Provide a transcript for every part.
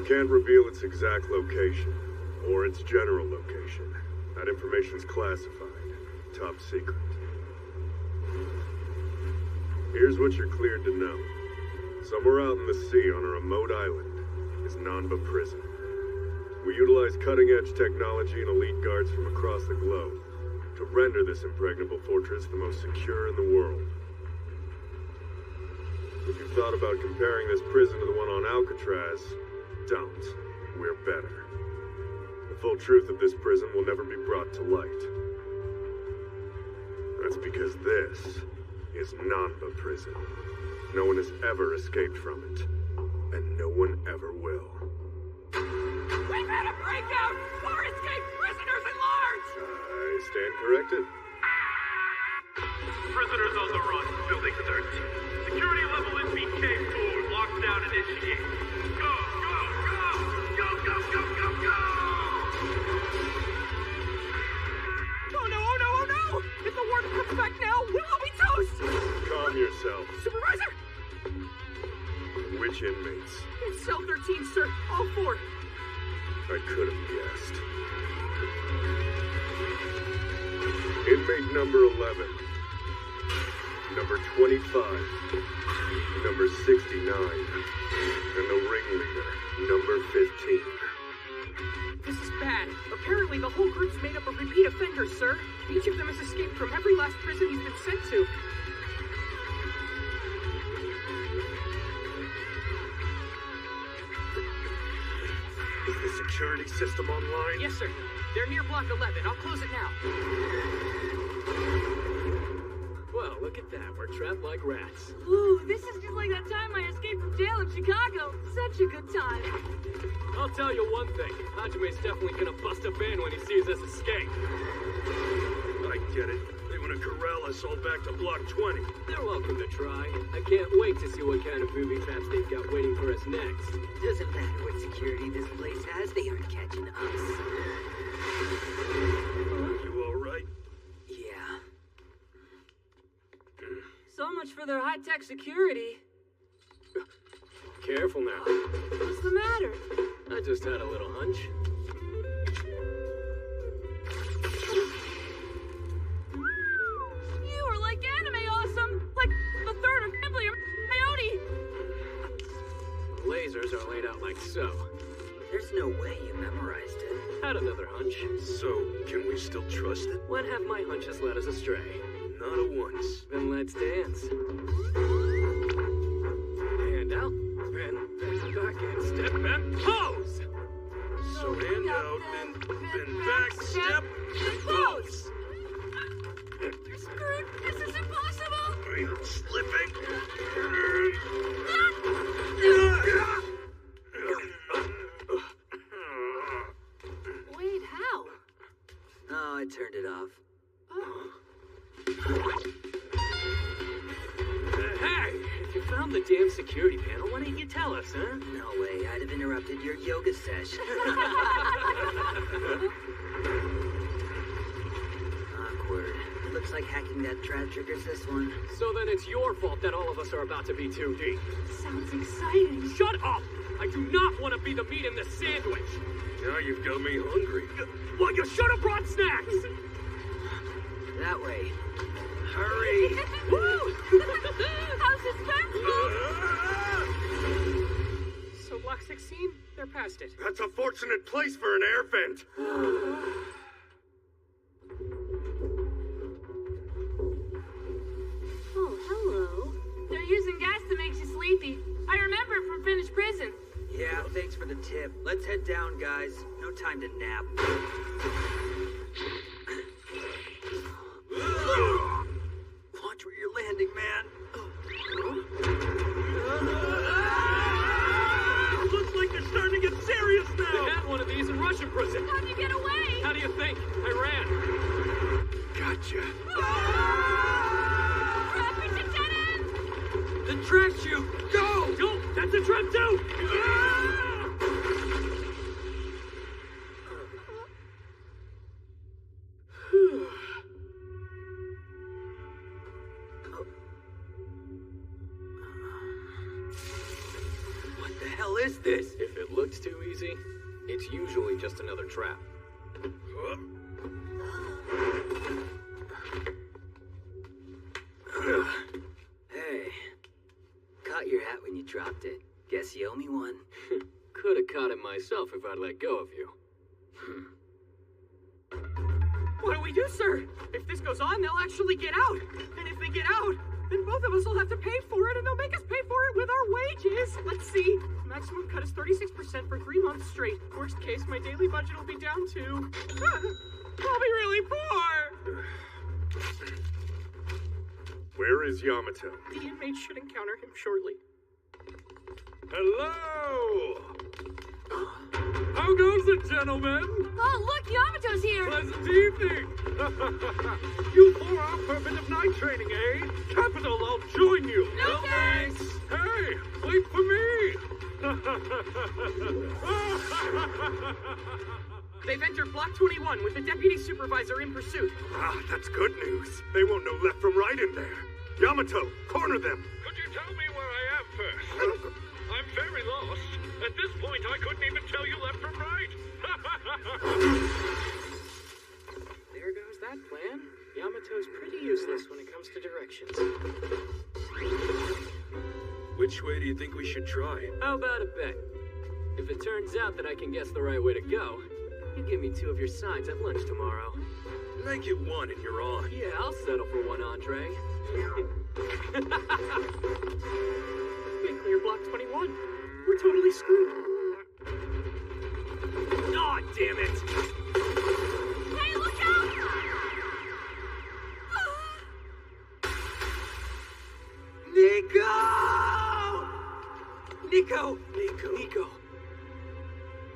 can't reveal its exact location, or its general location. That information's classified. Top secret. Here's what you're cleared to know. Somewhere out in the sea on a remote island is Nanba Prison. We utilize cutting-edge technology and elite guards from across the globe to render this impregnable fortress the most secure in the world. If you've thought about comparing this prison to the one on Alcatraz, don't. We're better. The full truth of this prison will never be brought to light. That's because this is Nanba Prison. No one has ever escaped from it, and no one ever will. We've had a breakout! More escaped prisoners at large! I stand corrected. Prisoners on the run, Building 13. Security level in BK4, lockdown initiated. Go, go, go! Go, go, go, go, go! Oh no, oh no, oh no! If the warden comes back now, we'll all be toast! Calm yourself. Supervisor! Which inmates? It's cell 13, sir. All 4. I could have guessed. Inmate number 11. Number 25. Number 69. And the ringleader, number 15. This is bad. Apparently the whole group's made up of repeat offenders, sir. Each of them has escaped from every last prison he's been sent to. Is the security system online? Yes, sir. They're near block 11. I'll close it now. Well, look at that. We're trapped like rats. Ooh, this is just like that time I escaped from jail in Chicago. Such a good time. I'll tell you one thing. Hajime's definitely gonna bust a bin when he sees us escape. I get it. They want to corral us all back to block 20. They're welcome to try. I can't wait to see what kind of booby traps they've got waiting for us next. Doesn't matter what security this place has, they aren't catching us. You all right? Yeah. So much for their high-tech security. Careful now. What's the matter? I just had a little hunch. You are like anime awesome! Like the third of Family or Coyote! Lasers are laid out like so. There's no way you memorized it. Had another hunch. So, can we still trust it? When have my hunches led us astray? Not at once. Then let's dance. Hand out, bend back, and step and pose! So hand out, then back, step, pose. You're screwed! This is impossible! I'm slipping. Wait, how? Oh, I turned it off. Hey, if you found the damn security panel, why didn't you tell us, huh? No way, I'd have interrupted your yoga sesh. Awkward. Looks like hacking that trap triggers this one. So then it's your fault that all of us are about to be 2D. Sounds exciting. Shut up! I do not want to be the meat in this sandwich! Now you've got me hungry. Well, you should have brought snacks! That way. Hurry! Woo! How suspenseful! So block 16? They're past it. That's a fortunate place for an air vent. Oh, hello. They're using gas to make you sleepy. I remember it from Finnish prison. Yeah, thanks for the tip. Let's head down, guys. No time to nap. Watch where you're landing, man. Looks like they're starting to get serious They now. had one of these in Russian prison. How'd you get away? How do you think? I ran. Gotcha. Traffic to dead end! The track chute! Go! Go! That's a trap too! What the hell is this? If it looks too easy, it's usually just another trap. Hey, caught your hat when you dropped it. Guess you owe me one. Could have caught it myself if I'd let go of you. What do we do, sir? If this goes on, they'll actually get out. And if they get out, then both of us will have to pay for it, and they'll make us pay for it with our wages. Let's see. Maximum cut is 36% for 3 months straight. Worst case, my daily budget will be down to... I'll be really poor. Where is Yamato? The inmates should encounter him shortly. Hello! How goes it, gentlemen? Oh, look, Yamato's here! Pleasant evening! You 4 out for a bit of night training, eh? Capital, I'll join you! No thanks! Hey, wait for me! They've entered Block 21 with the deputy supervisor in pursuit. Ah, that's good news. They won't know left from right in there. Yamato, corner them! Could you tell me where I am first? I'm very lost. At this point, I couldn't even tell you left from right. There goes that plan. Yamato's pretty useless when it comes to directions. Which way do you think we should try? How about a bet? If it turns out that I can guess the right way to go, you give me 2 of your signs at lunch tomorrow. Make it 1 and you're on. Yeah, I'll settle for 1 entree. We clear Block 21. We're totally screwed. Aw, damn it! Hey, look out! Nico!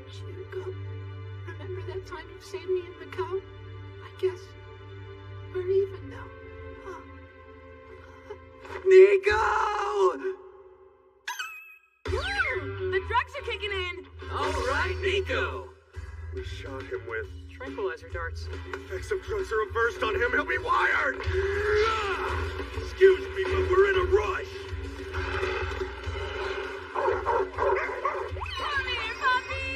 Shinko, remember that time you saved me in Macau? I guess we're even now. Huh? Nico! The drugs are kicking in! All right, Nico! We shot him with... Tranquilizer darts. The effects of drugs are reversed on him. He'll be wired! Excuse me, but we're in a rush! Come here, puppy!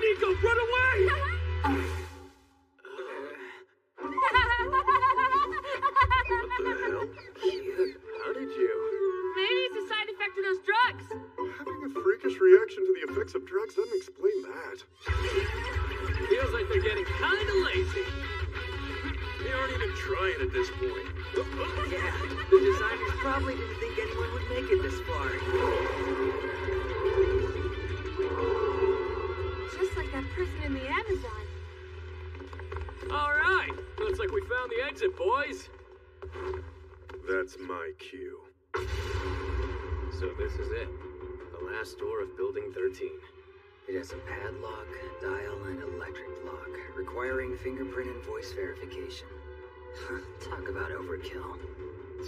Nico, run away! How did you? Maybe it's a side effect of those drugs. Having a freakish reaction to the effects of drugs doesn't explain that. Feels like they're getting kinda lazy. They aren't even trying at this point. Yeah, the designers probably didn't think anyone would make it this far. Just like that prison in the Amazon. Alright, looks like we found the exit, boys. That's my cue. So this is it. The last door of Building 13. It has a padlock, dial, and electric lock, requiring fingerprint and voice verification. Talk about overkill.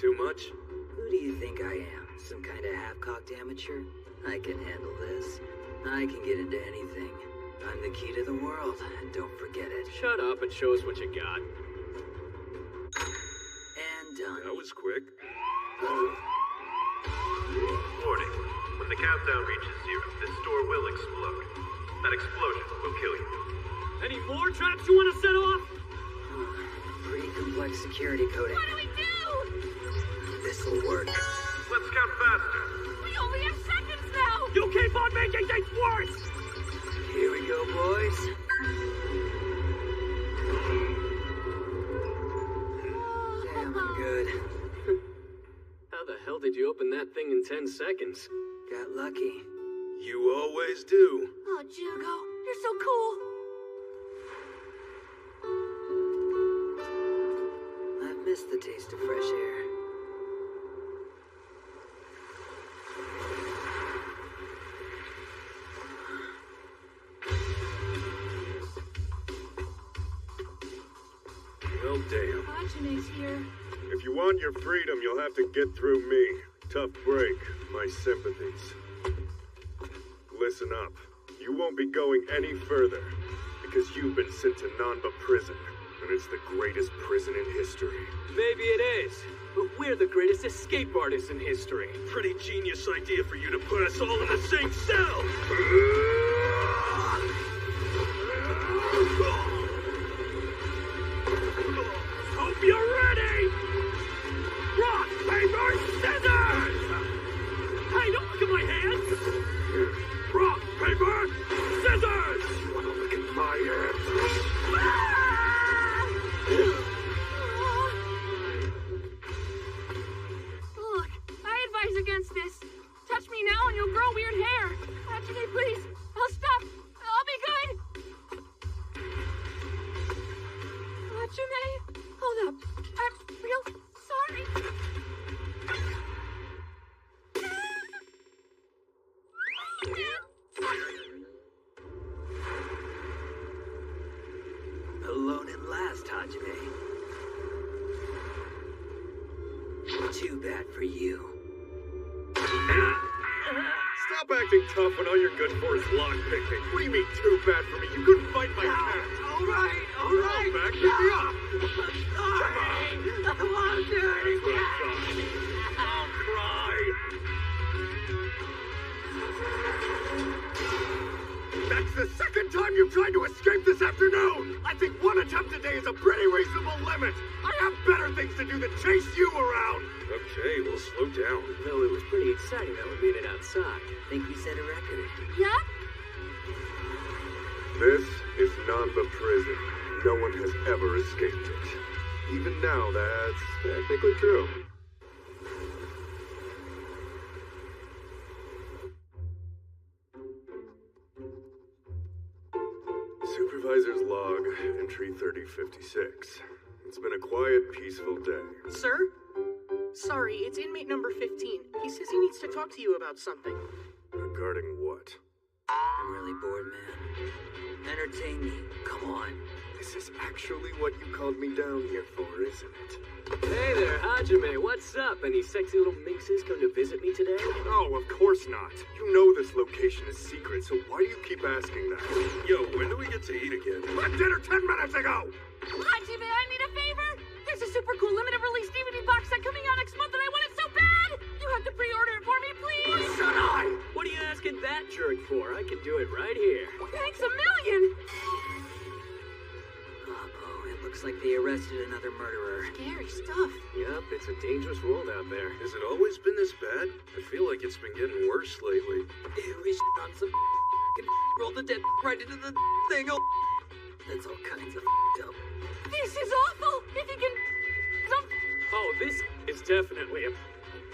Too much? Who do you think I am? Some kind of half-cocked amateur? I can handle this. I can get into anything. I'm the key to the world, and don't forget it. Shut up and show us what you got. And done. That was quick. Warning. When the countdown reaches 0, this door will explode. That explosion will kill you. Any more traps you want to set off? Pretty complex security coding. What do we do? This'll work. Let's count faster. We only have seconds now! You keep on making things worse! Here we go, boys. Damn, I'm good. How the hell did you open that thing in 10 seconds? Got lucky. You always do. Oh, Jugo, you're so cool. I've missed the taste of fresh air. Well, damn. Hachime's here. If you want your freedom, you'll have to get through me. Tough break. My sympathies. Listen up. You won't be going any further, because you've been sent to Nanba Prison, and it's the greatest prison in history. Maybe it is, but we're the greatest escape artists in history. Pretty genius idea for you to put us all in the same cell! Hope you're ready! Rock, paper, scissors! Hey, don't look at my hands! Rock, paper, scissors! You wanna look at my hands? Look, I advise against this. Touch me now and you'll grow weird hair. Hajime, please. I'll stop. I'll be good. Hajime, hold up. I'm real sorry. Alone at last, Hajime. Too bad for you. Stop acting tough when all you're good for is lockpicking. What do you mean, too bad for me? You couldn't fight my cat. All right. Come on, back, pick me up. Sorry. I won't do it again. Don't cry. That's the second time you've tried to escape this afternoon. I think one attempt a day is a pretty reasonable limit. I have better things to do than chase you around. Okay, we'll slow down. Though it was pretty exciting that we made it outside. Think we set a record. Yup. This is Nanba Prison. No one has ever escaped it. Even now, that's technically true. Supervisor's log, entry 3056. It's been a quiet, peaceful day. Sir? Sorry, it's inmate number 15. He says he needs to talk to you about something. Regarding what? I'm really bored, man. Entertain me. Come on. This is actually what you called me down here for, isn't it? Hey there, Hajime, what's up? Any sexy little minxes come to visit me today? Oh, of course not. You know this location is secret, so why do you keep asking that? Yo, when do we get to eat again? Had dinner 10 minutes ago! Hajime, I need a favor. There's a super cool limited release DVD box set coming out next month and I want it so bad. You have to pre-order it for me, please. Should I? What are you asking that jerk for? I can do it right here. Thanks a million. Uh-oh, it looks like they arrested another murderer. Scary stuff. Yup, it's a dangerous world out there. Has it always been this bad? I feel like it's been getting worse lately. Ew, we on some roll the dead right into the thing. Oh, that's all kinds of up. This is awful. If you can... Oh, this is definitely a...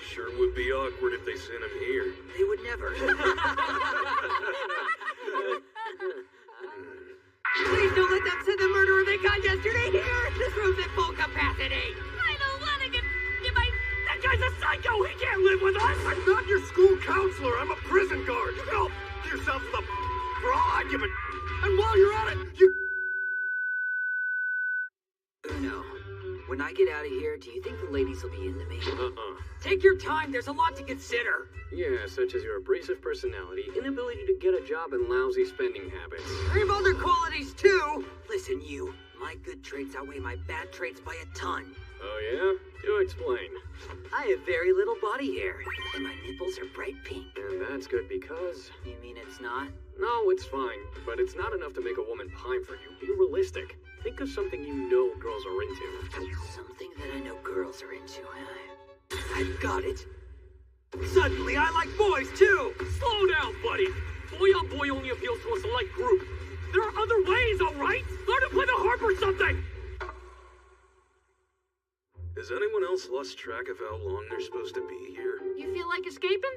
Sure would be awkward if they sent him here. They would never. Please don't let them send the murderer they got yesterday here. This room's at full capacity. I don't want to get my... That guy's a psycho. He can't live with us. I'm not your school counselor. I'm a prison guard. You can all yourself to the for all I give a... And while you're at it, you... Uno, when I get out of here, do you think the ladies will be into me? Take your time. There's a lot to consider. Yeah, such as your abrasive personality, inability to get a job, and lousy spending habits. I have other qualities too. Listen, you. My good traits outweigh my bad traits by a ton. Oh yeah? Do explain. I have very little body hair, and my nipples are bright pink. And that's good because... You mean it's not? No, it's fine, but it's not enough to make a woman pine for you. Be realistic. Think of something you know girls are into. Something that I know girls are into, I've got it. Suddenly, I like boys too. Slow down, buddy. Boy on boy only appeals to a select group. There are other ways, all right? Learn to play the harp or something. Has anyone else lost track of how long they're supposed to be here? You feel like escaping?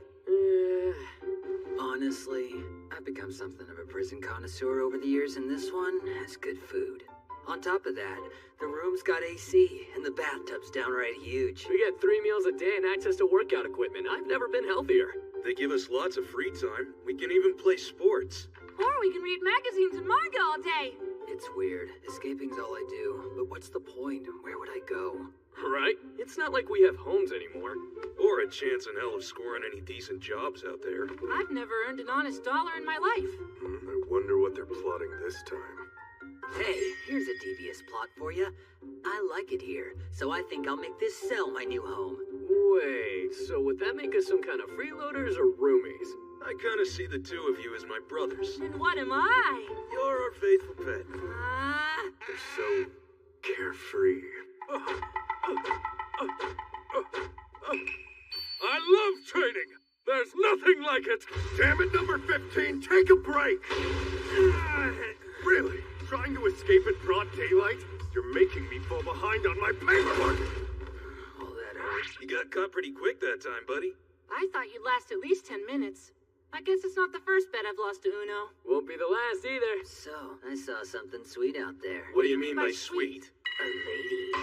Honestly, I've become something of a prison connoisseur over the years, and this one has good food. On top of that, the room's got AC, and the bathtub's downright huge. We get 3 meals a day and access to workout equipment. I've never been healthier. They give us lots of free time. We can even play sports. Or we can read magazines and manga all day. It's weird. Escaping's all I do. But what's the point? Where would I go? Right? It's not like we have homes anymore. Or a chance in hell of scoring any decent jobs out there. I've never earned an honest dollar in my life. I wonder what they're plotting this time. Hey, here's a devious plot for you. I like it here, so I think I'll make this cell my new home. Wait, so would that make us some kind of freeloaders or roomies? I kind of see the two of you as my brothers. And what am I? You're our faithful pet. They're so carefree. I love training! There's nothing like it! Damn it, number 15, take a break! Really? Trying to escape in broad daylight? You're making me fall behind on my paperwork! All that hurt. You got caught pretty quick that time, buddy. I thought you'd last at least 10 minutes. I guess it's not the first bet I've lost to Uno. Won't be the last either. So, I saw something sweet out there. What do you mean By by sweet? A lady.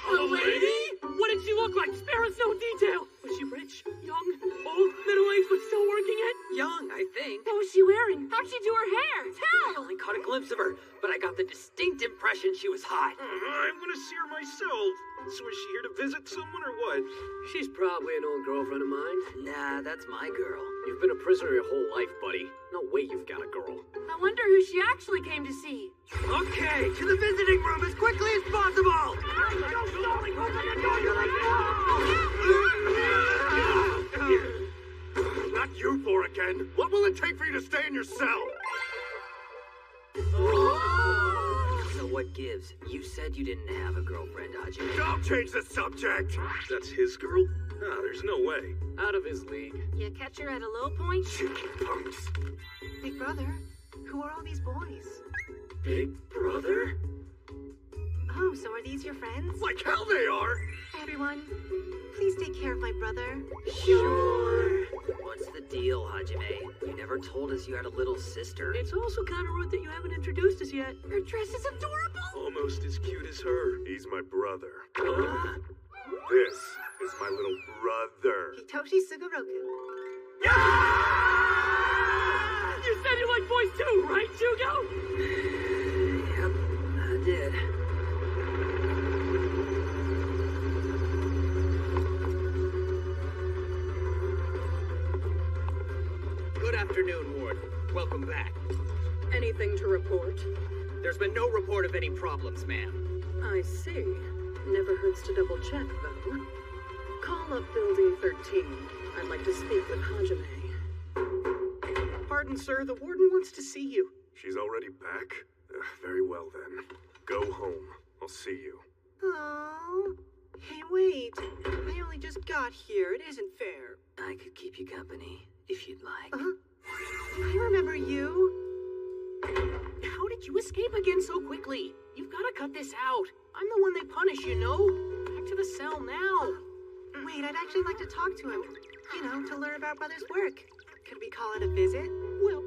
A lady? What did she look like? Spare us no detail. Was she rich, young, old, middle-aged, but still working it? Young, I think. What was she wearing? How'd she do her hair? I Tell! only caught a glimpse of her, but I got the distinct impression she was hot. I want to see her myself. So is she here to visit someone or what? She's probably an old girlfriend of mine. Nah, that's my girl. You've been a prisoner your whole life, buddy. No way you've got a girl. I wonder who she actually came to see. Okay, to the visiting room as quickly as possible! Not you four again! What will it take for you to stay in your cell? So what gives? You said you didn't have a girlfriend, Hajime. Don't change the subject! That's his girl? Nah, there's no way. Out of his league. You catch her at a low point? Punks. Big brother, who are all these boys? Big brother? Oh, so are these your friends? Like hell they are! Hi, everyone. Please take care of my brother. Sure. What's the deal, Hajime? You never told us you had a little sister. It's also kind of rude that you haven't introduced us yet. Her dress is adorable! Almost as cute as her. He's my brother. Huh? This is my little brother. Hitoshi Sugoroku. You said you like boys too, right, Jugo? Yep, I did. Good afternoon, Ward. Welcome back. Anything to report? There's been no report of any problems, ma'am. I see. Never hurts to double check, though. Call up Building 13. I'd like to speak with Hajime. Pardon, sir. The warden wants to see you. She's already back? Very well, then. Go home. I'll see you. Oh. Hey, wait. I only just got here. It isn't fair. I could keep you company, if you'd like. I remember you. How did you escape again so quickly? You've got to cut this out. I'm the one they punish, you know? Back to the cell now. Wait, I'd actually like to talk to him. You know, to learn about Brother's work. Could we call it a visit? Well,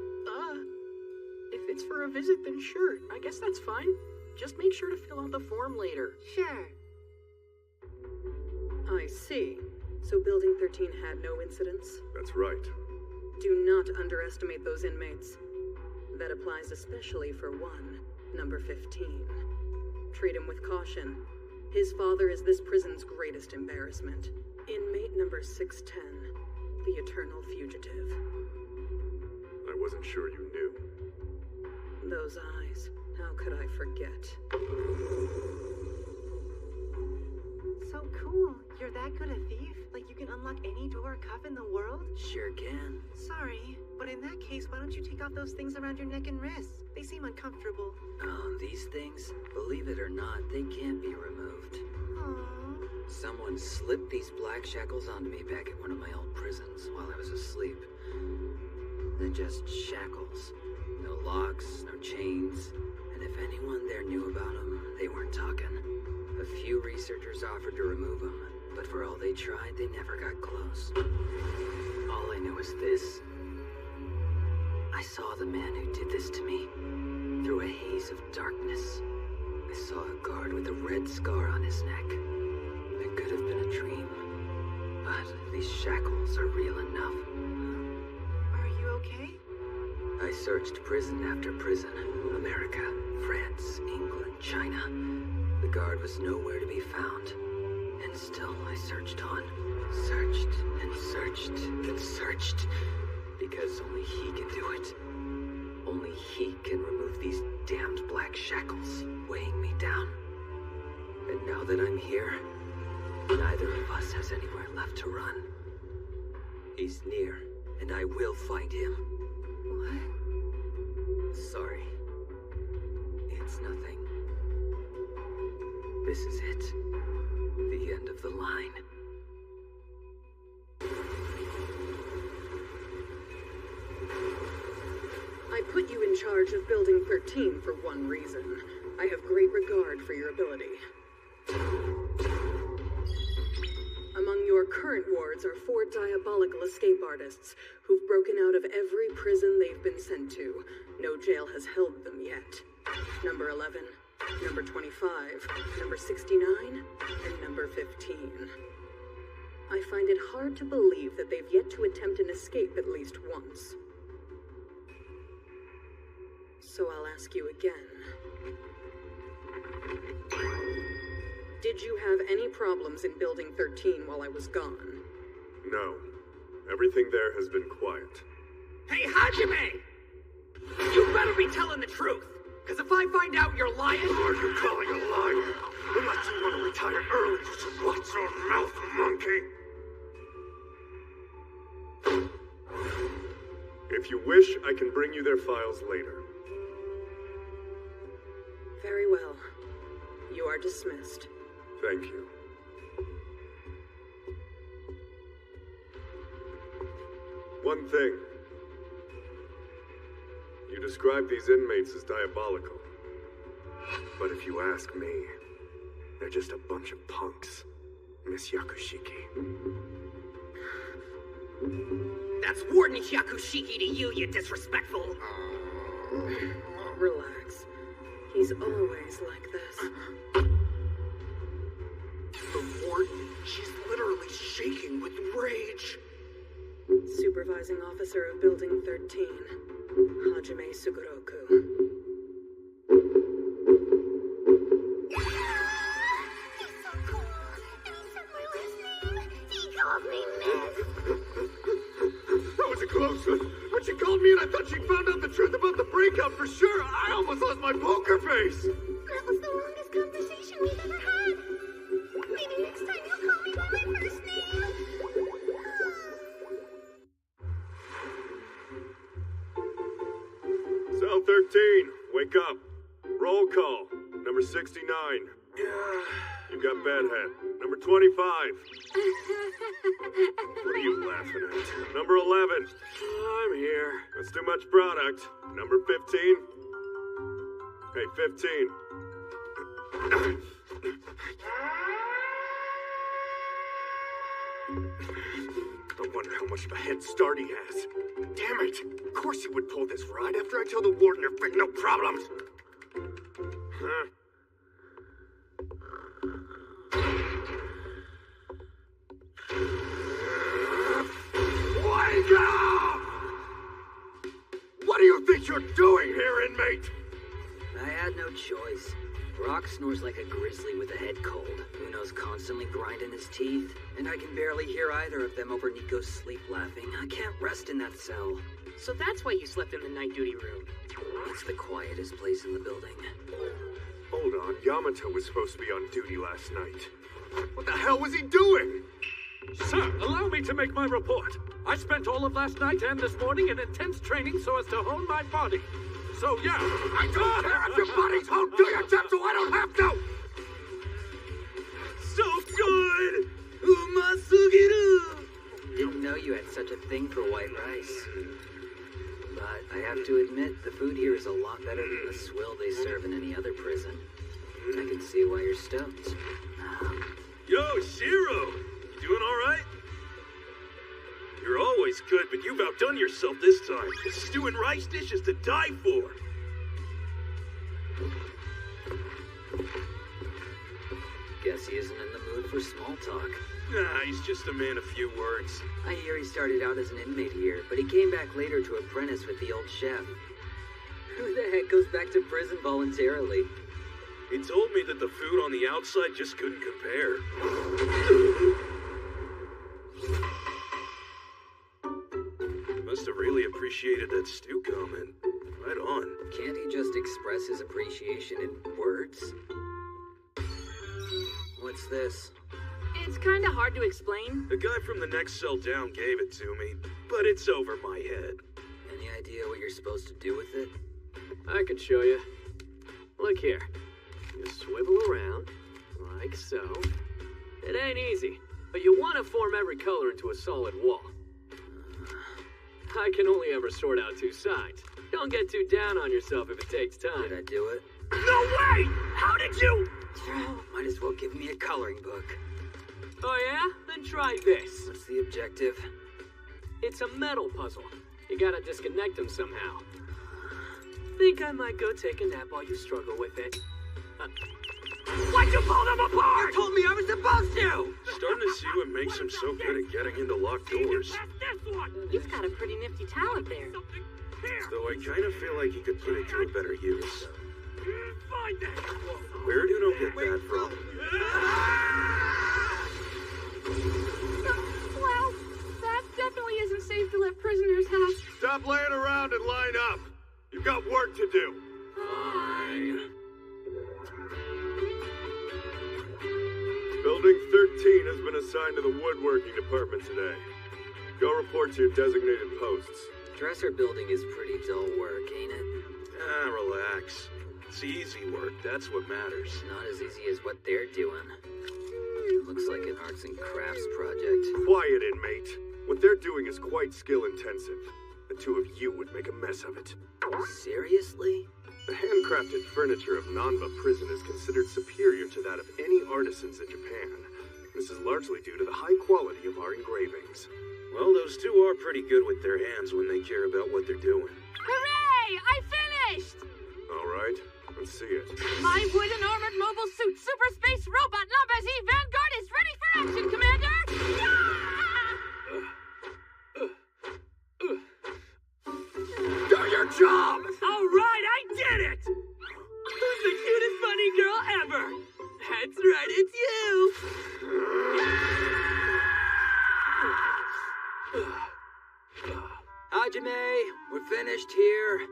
if it's for a visit, then sure. I guess that's fine. Just make sure to fill out the form later. Sure. I see. So Building 13 had no incidents? That's right. Do not underestimate those inmates. That applies especially for one, number 15. Treat him with caution. His father is this prison's greatest embarrassment. Inmate number 610, the eternal fugitive. I wasn't sure you knew. Those eyes, how could I forget? So cool. You're that good a thief? Like you can unlock any door or cuff in the world? Sure can. Sorry, but in that case, why don't you take off those things around your neck and wrists? They seem uncomfortable. Oh, these things, believe it or not, they can't be removed. Aww. Someone slipped these black shackles onto me back at one of my old prisons while I was asleep. They're just shackles. No locks, no chains. And if anyone there knew about them, they weren't talking. A few researchers offered to remove them, but for all they tried, they never got close. All I knew was this. I saw the man who did this to me through a haze of darkness. I saw a guard with a red scar on his neck. It could have been a dream, but these shackles are real enough. Are you okay? I searched prison after prison. America, France, England, China. The guard was nowhere to be found. And still I searched on. Searched and searched and searched. Because only he can do it. Only he can remove these damned black shackles, weighing me down. And now that I'm here, neither of us has anywhere left to run. He's near, and I will find him. What? Sorry. It's nothing. This is it. The end of the line. I put you in charge of Building 13 for one reason. I have great regard for your ability. Among your current wards are 4 diabolical escape artists who've broken out of every prison they've been sent to. No jail has held them yet. Number 11, number 25, number 69, and number 15. I find it hard to believe that they've yet to attempt an escape at least once. So I'll ask you again. Did you have any problems in Building 13 while I was gone? No. Everything there has been quiet. Hey, Hajime! You better be telling the truth! Because if I find out you're lying... Who are you calling a liar? Unless you want to retire early, just watch your mouth, monkey! If you wish, I can bring you their files later. Very well. You are dismissed. Thank you. One thing. You describe these inmates as diabolical. But if you ask me, they're just a bunch of punks, Miss Yakushiki. That's Warden Yakushiki to you, you disrespectful... Relax. He's always like this. The warden, she's literally shaking with rage. Supervising Officer of Building 13, Hajime Sugoroku. He's so cool. And he said my last name. He called me Miss. That was a close one. When she called me and I thought she found out the truth about the breakup for sure, I almost lost my poker face. That was the longest conversation we've ever had. Maybe next time you'll call me by my first name. Cell 13, wake up. Roll call. Number 69. You got bedhead. Number 25. What are you laughing at? Number 11. I'm here. That's too much product. Number 15. Hey, 15. I wonder how much of a head start he has. Damn it! Of course he would pull this right after I tell the warden there've been no problems. Huh? Wake up! What do you think you're doing here, inmate? I had no choice. Rock snores like a grizzly with a head cold. Uno's constantly grinding his teeth, and I can barely hear either of them over Nico's sleep laughing. I can't rest in that cell. So that's why you slept in the night duty room. It's the quietest place in the building. Hold on, Yamato was supposed to be on duty last night. What the hell was he doing? Sir, allow me to make my report. I spent all of last night and this morning in intense training so as to hone my body. So, yeah. I don't care if your body's honed to your job, so I don't have to! So good! Didn't know you had such a thing for white rice. But I have to admit, the food here is a lot better than the swill they serve in any other prison. I can see why you're stoked. Yo, Shiro! You doing alright? You're always good, but you've outdone yourself this time. The stew and rice dish is to die for. Guess he isn't in the mood for small talk. Nah, he's just a man of few words. I hear he started out as an inmate here, but he came back later to apprentice with the old chef. Who the heck goes back to prison voluntarily? He told me that the food on the outside just couldn't compare. Must have really appreciated that stew comment. Right on. Can't he just express his appreciation in words? What's this? It's kind of hard to explain. The guy from the next cell down gave it to me, but it's over my head. Any idea what you're supposed to do with it? I can show you. Look here. You swivel around, like so. It ain't easy, but you want to form every color into a solid wall. I can only ever sort out two sides. Don't get too down on yourself if it takes time. Did I do it? No way! How did you? Might as well give me a coloring book. Oh yeah? Then try this. What's the objective? It's a metal puzzle. You gotta disconnect them somehow. Think I might go take a nap while you struggle with it. Why'd you pull them apart? Told me I was supposed to! Starting to see what makes him so good at getting into locked doors. You've got a pretty nifty talent there. Though I kind of feel like he could put it to a better use. Where do you get that from? Well, that definitely isn't safe to let prisoners have. Stop laying around and line up. You've got work to do. Fine. Building 13 has been assigned to the woodworking department today. Go report to your designated posts. Dresser building is pretty dull work, ain't it? Ah, relax. It's easy work, that's what matters. Not as easy as what they're doing. Looks like an arts and crafts project. Quiet, inmate. What they're doing is quite skill-intensive. The two of you would make a mess of it. Seriously? The handcrafted furniture of Nanba Prison is considered superior to that of any artisans in Japan. This is largely due to the high quality of our engravings. Well, those two are pretty good with their hands when they care about what they're doing. Hooray! I finished! All right, let's see it. My wooden armored mobile suit super space robot Numbers E Vanguard is ready for action, Commander! Do your job! All right, I did it! Who's the cutest bunny girl ever? That's right, it's you! Hajime, we're finished here.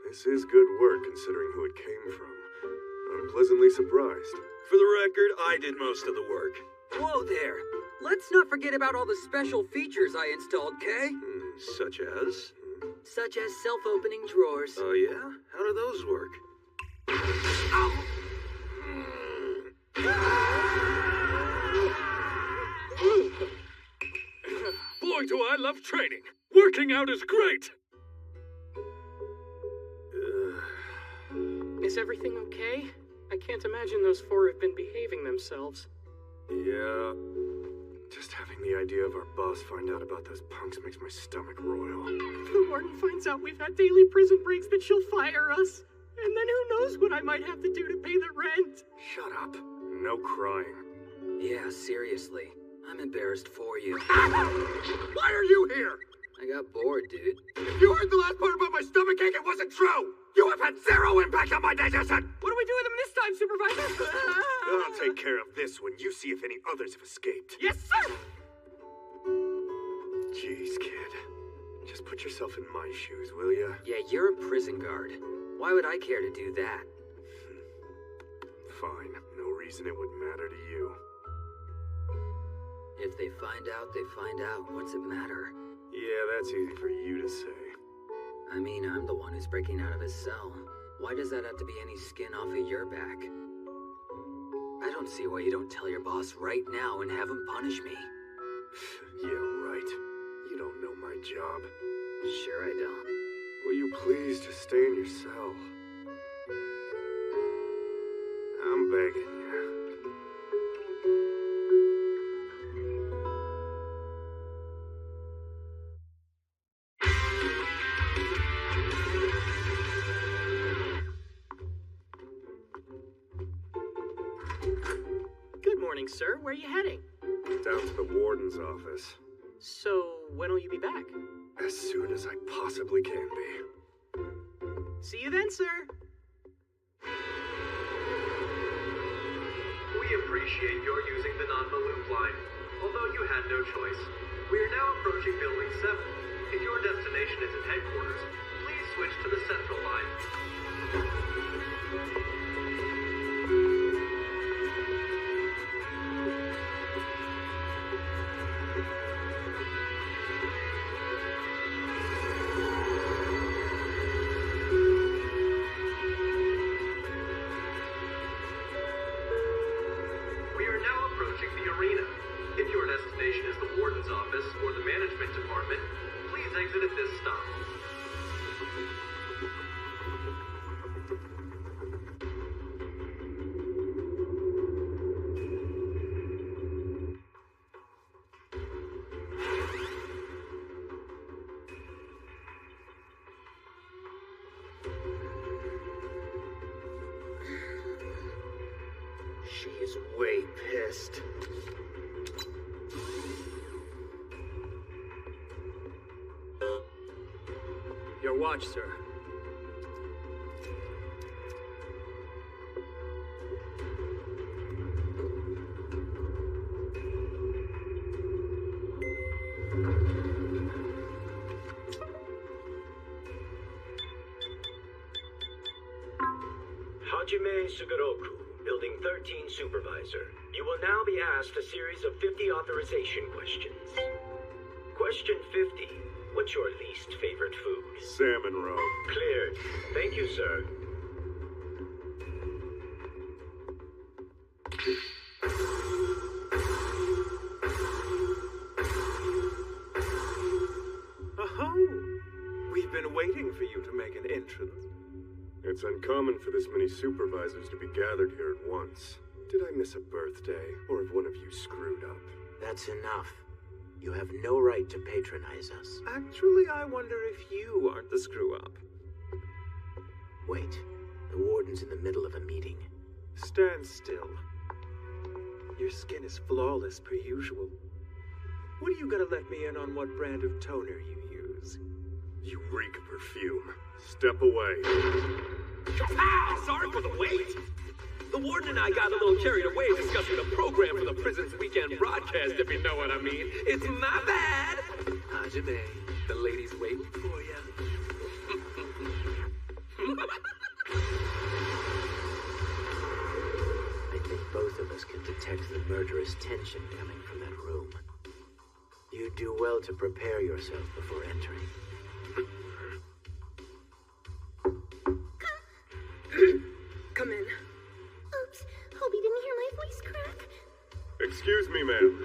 This is good work considering who it came from. I'm pleasantly surprised. For the record, I did most of the work. Whoa there. Let's not forget about all the special features I installed, Kay? Such as? Such as self-opening drawers. Oh yeah? How do those work? Boy, do I love training. Working out is great. Is everything okay? I can't imagine those four have been behaving themselves. Yeah. Just having the idea of our boss find out about those punks makes my stomach roil. If the warden finds out we've had daily prison breaks, then she'll fire us. And then who knows what I might have to do to pay the rent. Shut up. No crying. Yeah, seriously. I'm embarrassed for you. Why are you here? I got bored, dude. If you heard the last part about my stomach ache, it wasn't true! You have had zero impact on my digestion! What do we do with him this time, Supervisor? I'll take care of this when you see if any others have escaped. Yes, sir! Jeez, kid. Just put yourself in my shoes, will ya? Yeah, you're a prison guard. Why would I care to do that? Fine. No reason it would matter to you. If they find out, they find out. What's it matter? Yeah, that's easy for you to say. I mean, I'm the one who's breaking out of his cell. Why does that have to be any skin off of your back? I don't see why you don't tell your boss right now and have him punish me. Yeah, right. You don't know my job. Sure I don't. Will you please just stay in your cell? I'm begging you. Good morning, sir. Where are you heading? Down to the warden's office. So, when will you be back? As soon as I possibly can be. See you then, sir. We appreciate your using the non-balloon line, although you had no choice. We are now approaching Building 7. If your destination is at headquarters, please switch to the central line. We are now approaching the arena. If your destination is the warden's office or the management department, please exit at this stop. She's way pissed. Your watch, sir. Hajime Sugoroku, Building 13 Supervisor. You will now be asked a series of 50 authorization questions. Question 50. What's your least favorite food? Salmon roe. Cleared. Thank you, sir. Oh, we've been waiting for you to make an entrance. It's uncommon for this many supervisors to be gathered here at once. Did I miss a birthday, or have one of you screwed up? That's enough. You have no right to patronize us. Actually, I wonder if you aren't the screw-up. Wait. The warden's in the middle of a meeting. Stand still. Your skin is flawless per usual. When are you gonna let me in on what brand of toner you use? You reek of perfume. Step away. Ah, sorry for the wait. The warden and I got a little carried away discussing the program for the prison's weekend broadcast, if you know what I mean. It's my bad. Hajime, the lady's waiting for you. I think both of us can detect the murderous tension coming from that room. You do well to prepare yourself before entering. Come in. Oops. Hope you didn't hear my voice crack. Excuse me, ma'am.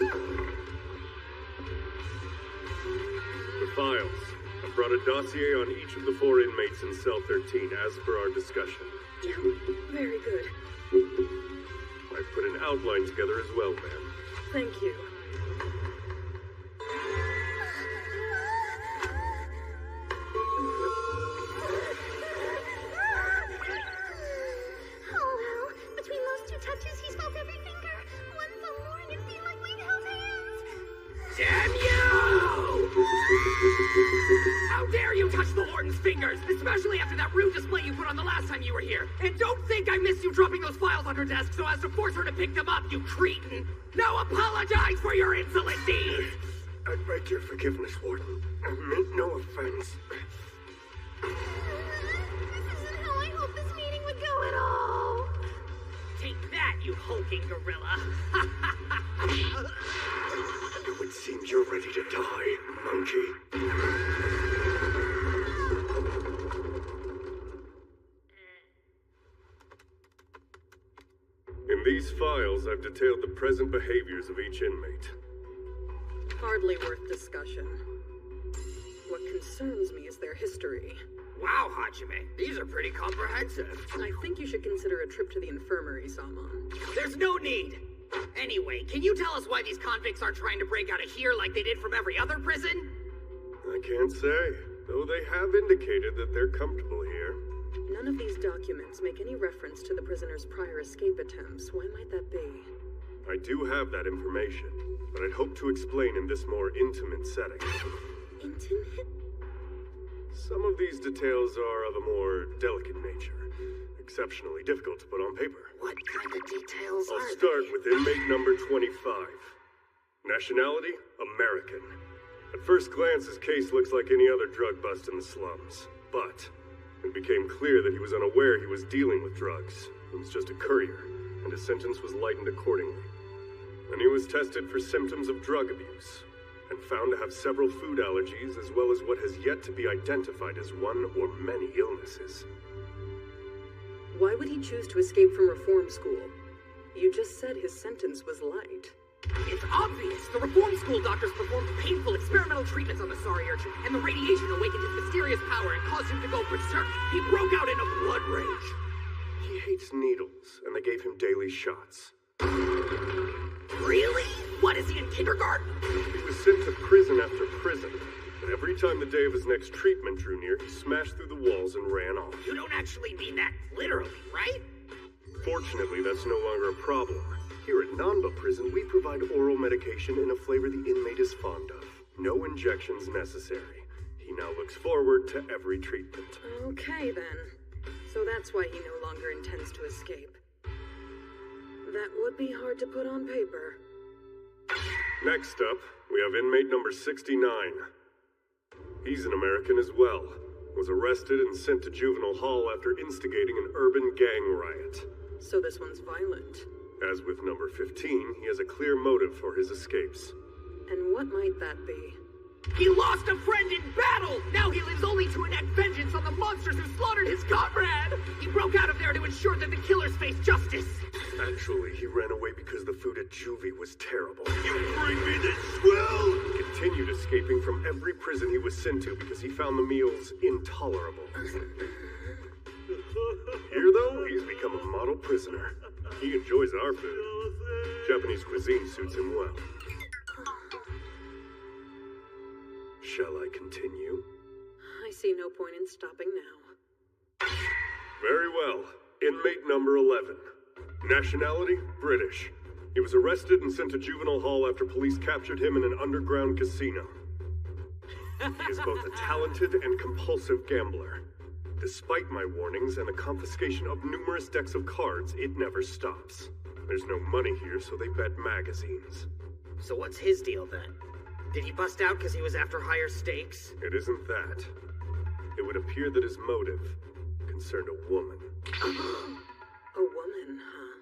The files. I brought a dossier on each of the 4 inmates in cell 13 as per our discussion. Yeah, very good. I put an outline together as well, ma'am. Thank you. Damn you! How dare you touch the warden's fingers, especially after that rude display you put on the last time you were here. And don't think I missed you dropping those files on her desk so as to force her to pick them up, you cretin. Now apologize for your insolent deeds! I beg your forgiveness, Warden. I meant no offense. This isn't how I hoped this meeting would go at all. Take that, you hulking gorilla. It seems you're ready to die, monkey. In these files, I've detailed the present behaviors of each inmate. Hardly worth discussion. What concerns me is their history. Wow, Hajime, these are pretty comprehensive. I think you should consider a trip to the infirmary, Sama. There's no need. Anyway, can you tell us why these convicts aren't trying to break out of here like they did from every other prison? I can't say, though they have indicated that they're comfortable here. None of these documents make any reference to the prisoner's prior escape attempts. Why might that be? I do have that information, but I'd hope to explain in this more intimate setting. Intimate? Some of these details are of a more delicate nature, exceptionally difficult to put on paper. What kind of details I'll are start they? with inmate number 25. Nationality, American. At first glance, his case looks like any other drug bust in the slums. But it became clear that he was unaware he was dealing with drugs. He was just a courier, and his sentence was lightened accordingly. And he was tested for symptoms of drug abuse, and found to have several food allergies as well as what has yet to be identified as one or many illnesses. Why would he choose to escape from reform school? You just said his sentence was light. It's obvious. The reform school doctors performed painful experimental treatments on the sorry urchin, and the radiation awakened his mysterious power and caused him to go berserk. He broke out in a blood rage. He hates needles, and they gave him daily shots. Really? What, is he in kindergarten? He was sent to prison after prison, but every time the day of his next treatment drew near, he smashed through the walls and ran off. You don't actually mean that literally, right? Fortunately, that's no longer a problem. Here at Nanba Prison, we provide oral medication in a flavor the inmate is fond of. No injections necessary. He now looks forward to every treatment. Okay, then. So that's why he no longer intends to escape. That would be hard to put on paper. Next up, we have inmate number 69. He's an American as well. Was arrested and sent to juvenile hall after instigating an urban gang riot. So this one's violent. As with number 15, he has a clear motive for his escapes. And what might that be? He lost a friend in battle! Now he lives only to enact vengeance on the monsters who slaughtered his comrade! He broke out of there to ensure that the killers face justice! Actually, he ran away because the food at Juvie was terrible. You bring me this swill! He continued escaping from every prison he was sent to because he found the meals intolerable. Here, though, he's become a model prisoner. He enjoys our food. Japanese cuisine suits him well. Shall I continue? I see no point in stopping now. Very well. Inmate number 11. Nationality, British. He was arrested and sent to juvenile hall after police captured him in an underground casino. He is both a talented and compulsive gambler. Despite my warnings and the confiscation of numerous decks of cards, it never stops. There's no money here, so they bet magazines. So what's his deal then? Did he bust out because he was after higher stakes? It isn't that. It would appear that his motive concerned a woman. A woman, huh?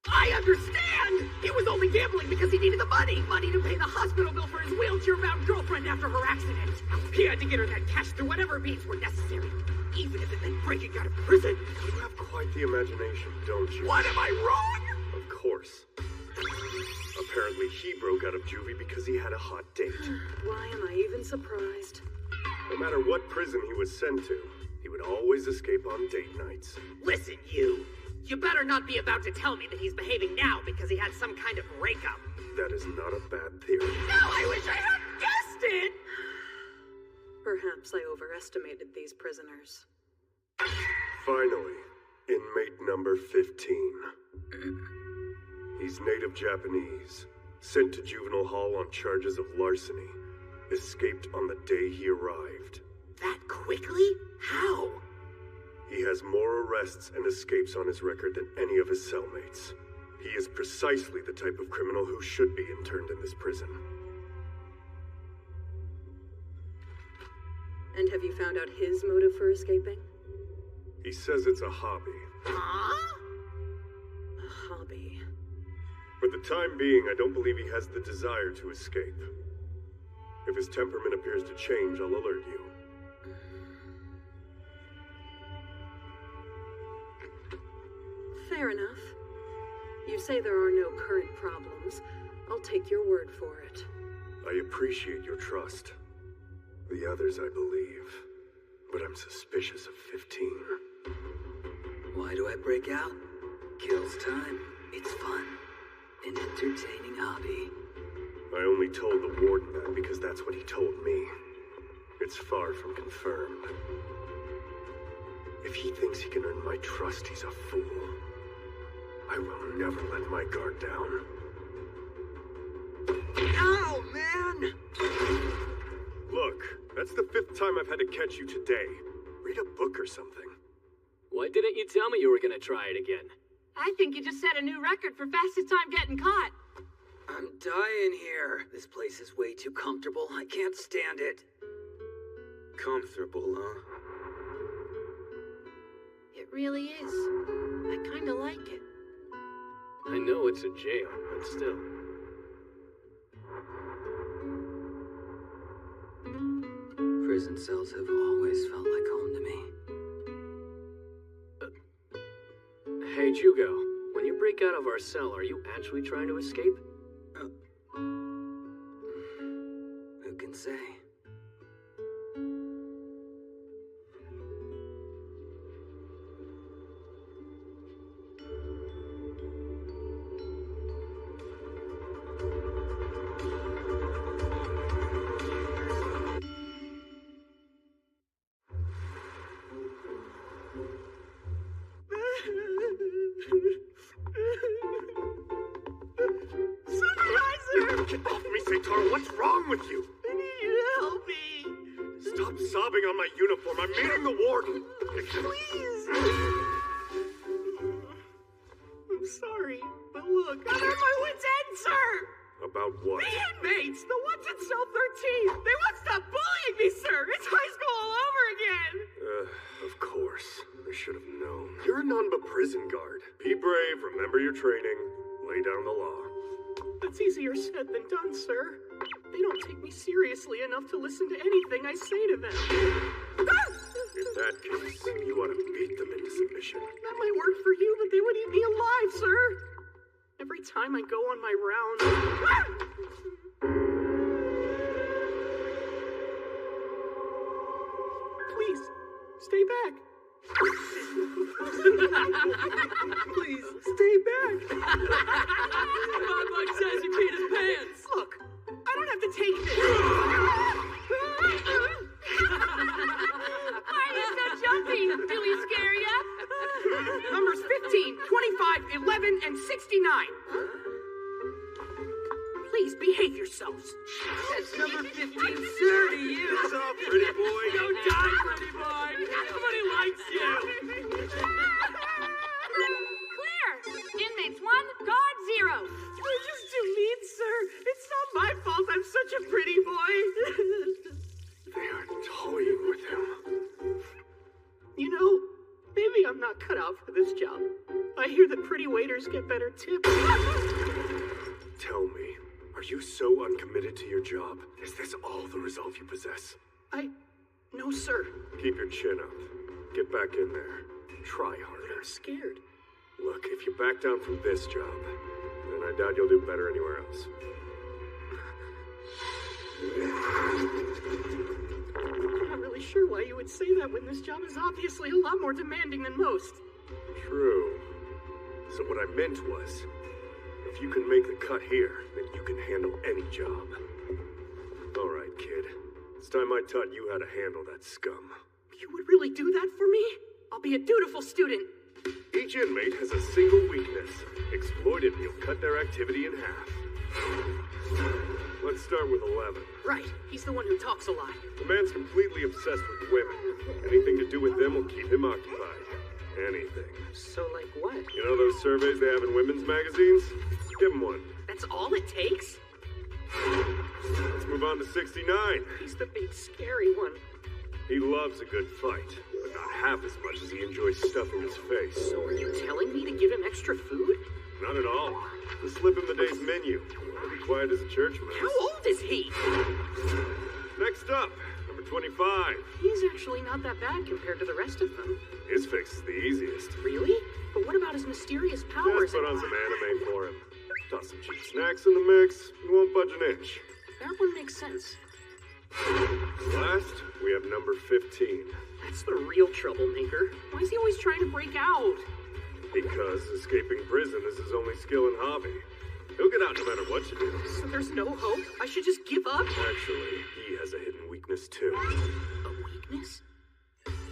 I understand! He was only gambling because he needed the money! Money to pay the hospital bill for his wheelchair-bound girlfriend after her accident! He had to get her that cash through whatever means were necessary, even if it meant breaking out of prison! You have quite the imagination, don't you? What, am I wrong? Of course. Apparently he broke out of juvie because he had a hot date. Why am I even surprised? No matter what prison he was sent to, he would always escape on date nights. Listen, you better not be about to tell me that he's behaving now because he had some kind of breakup. That is not a bad theory. No, I wish I had guessed it! Perhaps I overestimated these prisoners. Finally, inmate number 15. He's native Japanese, sent to juvenile hall on charges of larceny, escaped on the day he arrived. That quickly? How? He has more arrests and escapes on his record than any of his cellmates. He is precisely the type of criminal who should be interned in this prison. And have you found out his motive for escaping? He says it's a hobby. Huh? A hobby. For the time being, I don't believe he has the desire to escape. If his temperament appears to change, I'll alert you. Fair enough. You say there are no current problems. I'll take your word for it. I appreciate your trust. The others I believe, but I'm suspicious of 15. Why do I break out? Kills time. It's fun. An entertaining hobby. I only told the warden that because that's what he told me. It's far from confirmed. If he thinks he can earn my trust, he's a fool. I will never let my guard down. Ow, man! Look, that's the 5th time I've had to catch you today. Read a book or something. Why didn't you tell me you were gonna try it again? I think you just set a new record for fastest time getting caught. I'm dying here. This place is way too comfortable. I can't stand it. Comfortable, huh? It really is. I kinda like it. I know it's a jail, but still. Prison cells have always felt like home to me. Hey, Jugo, when you break out of our cell, are you actually trying to escape? Who can say? Supervisor! Get off me, Sator! What's wrong with you? I need you to help me. Stop sobbing on my uniform. I'm meeting the warden. Please. I'm sorry, but look, I'm at my wit's end, sir. About what? The inmates, the ones in cell 13, they won't stop bullying me, sir. It's high school all over again. Of course. I should have known. You're a Nanba prison guard. Be brave, remember your training, lay down the law. That's easier said than done, sir. They don't take me seriously enough to listen to anything I say to them. In that case, you ought to beat them into submission. That might work for you, but they would eat me alive, sir. Every time I go on my rounds... Please, stay back. Please, stay back. Bob says he peed his pants. Look, I don't have to take this. Why are you so jumpy? Do we scare ya? Numbers 15, 25, 11, and 69. Please behave yourselves. That's number 15, sir, to you. What's up, pretty boy? Don't die, pretty boy. Nobody likes you. Clear! Inmates 1, guard 0. You're just too mean, sir. It's not my fault I'm such a pretty boy. They are toying with him. You know, maybe I'm not cut out for this job. I hear that pretty waiters get better tips. Tell me, are you so uncommitted to your job? Is this all the resolve you possess? No, sir. Keep your chin up. Get back in there. Try harder. I'm scared. Look, if you back down from this job, then I doubt you'll do better anywhere else. I'm not really sure why you would say that when this job is obviously a lot more demanding than most. True. So what I meant was, if you can make the cut here, then you can handle any job. All right, kid. It's time I taught you how to handle that scum. You would really do that for me? I'll be a dutiful student. Each inmate has a single weakness. Exploit it and you'll cut their activity in half. Let's start with 11. Right, he's the one who talks a lot. The man's completely obsessed with women. Anything to do with them will keep him occupied. Anything. So, like what? You know those surveys they have in women's magazines? Give him one. That's all it takes? Let's move on to 69. He's the big scary one. He loves a good fight, but not half as much as he enjoys stuffing his face. So are you telling me to give him extra food? Not at all. Just slip him the day's menu. He'll be quiet as a church mouse. How old is he? Next up, number 25. He's actually not that bad compared to the rest of them. His fix is the easiest. Really? But what about his mysterious powers? Just put on some anime for him. Toss some cheap snacks in the mix. He won't budge an inch. That one makes sense. Last, we have number 15. That's the real troublemaker. Why is he always trying to break out? Because escaping prison is his only skill and hobby. He'll get out no matter what you do. So there's no hope? I should just give up? Actually, he has a hidden weakness too. A weakness?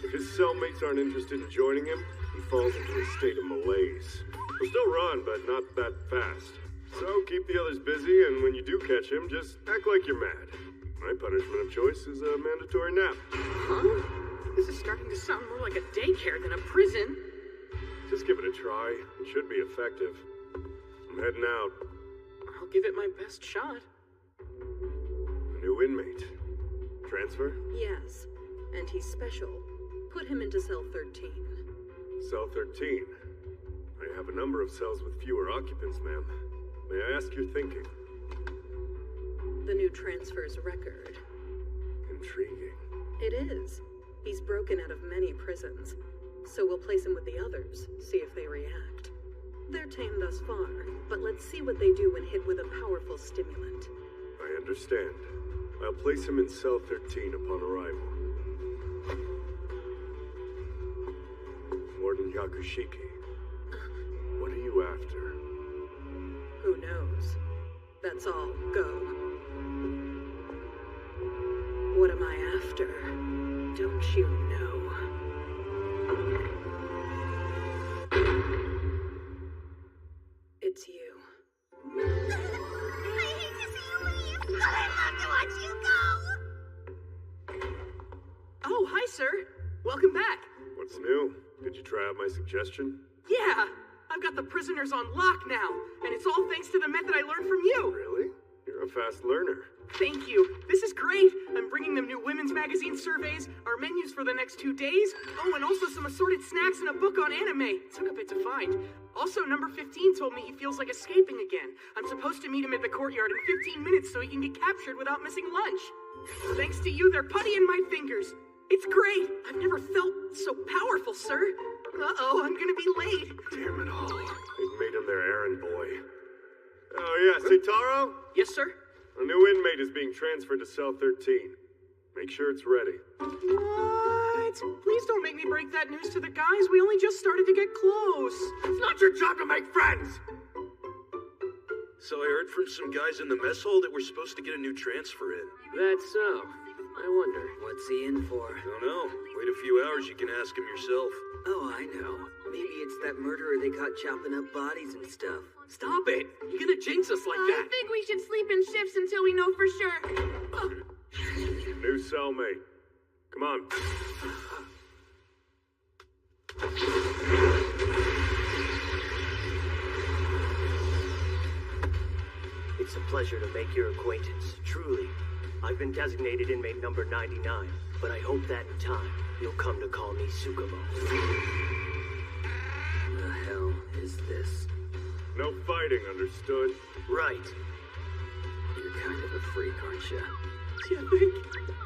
If his cellmates aren't interested in joining him, he falls into a state of malaise. He'll still run, but not that fast. So keep the others busy, and when you do catch him, just act like you're mad. My punishment of choice is a mandatory nap. Huh? This is starting to sound more like a daycare than a prison. Just give it a try. It should be effective. I'm heading out. I'll I'll give it my best shot. A new inmate. Transfer? Yes, and he's special. Put him into cell 13. Cell 13. I have a number of cells with fewer occupants, ma'am. May I ask your thinking? The new transfer's record. Intriguing. It is. He's broken out of many prisons. So we'll place him with the others, see if they react. They're tame thus far, but let's see what they do when hit with a powerful stimulant. I understand. I'll place him in cell 13 upon arrival. Warden Yakushiki, what are you after? Who knows? That's all. Go. What am I after? Don't you know? It's you. I hate to see you leave, but I love to watch you go! Oh, hi, sir. Welcome back. What's new? Did you try out my suggestion? Yeah, I've got the prisoners on lock now, and it's all thanks to the method I learned from you. Really? You're a fast learner. Thank you. This is great. I'm bringing them new women's magazine surveys, our menus for the next 2 days. Oh, and also some assorted snacks and a book on anime. It took a bit to find. Also, number 15 told me he feels like escaping again. I'm supposed to meet him at the courtyard in 15 minutes so he can get captured without missing lunch. Thanks to you, they're putty in my fingers. It's great. I've never felt so powerful, sir. Uh-oh, I'm gonna be late. Damn it all. They've made him their errand boy. Oh, yeah, Seitaro? Yes, sir? A new inmate is being transferred to cell 13. Make sure it's ready. What? Please don't make me break that news to the guys. We only just started to get close. It's not your job to make friends! So I heard from some guys in the mess hall that we're supposed to get a new transfer in. That's so. I wonder. What's he in for? Don't know. Wait a few hours, you can ask him yourself. Oh, I know. Maybe it's that murderer they caught chopping up bodies and stuff. Stop it! You're gonna jinx us like I that. think we should sleep in shifts until we know for sure. New cellmate. Come on. It's a pleasure to make your acquaintance, truly. I've been designated inmate number 99, but I hope that in time, you'll come to call me Tsukumo. The hell is this? No fighting, understood? Right. You're kind of a freak, aren't you? Do you think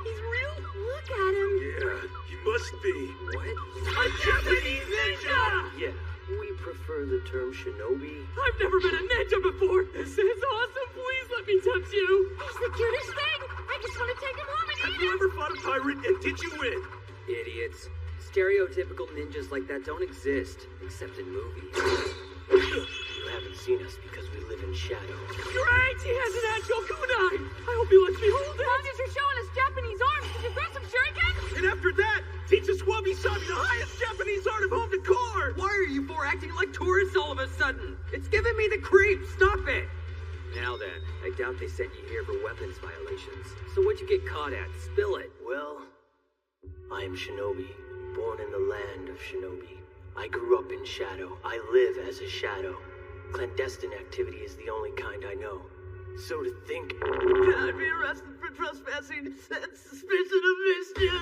he's real? Look at him. Yeah, he must be. What? A Japanese ninja! Yeah, we prefer the term shinobi. I've never been a ninja before! This is awesome! Please let me touch you! He's the cutest thing. I just want to take him home and Have eat you him. ever fought a pirate and did you win? Idiots. Stereotypical ninjas like that don't exist, except in movies. You haven't seen us because we live in shadow. Great! He has an actual kunai! I hope he lets me hold it! Monsters are showing us Japanese arms. Did you throw some shuriken? And after that, teach us wabi-sabi, the highest Japanese art of home decor! Why are you four acting like tourists all of a sudden? It's giving me the creeps. Stop it. Now then, I doubt they sent you here for weapons violations. So what'd you get caught at? Spill it. Well, I am shinobi, born in the land of shinobi. I grew up in shadow. I live as a shadow. Clandestine activity is the only kind I know. So to think... Can I be arrested for trespassing and suspicion of mischief?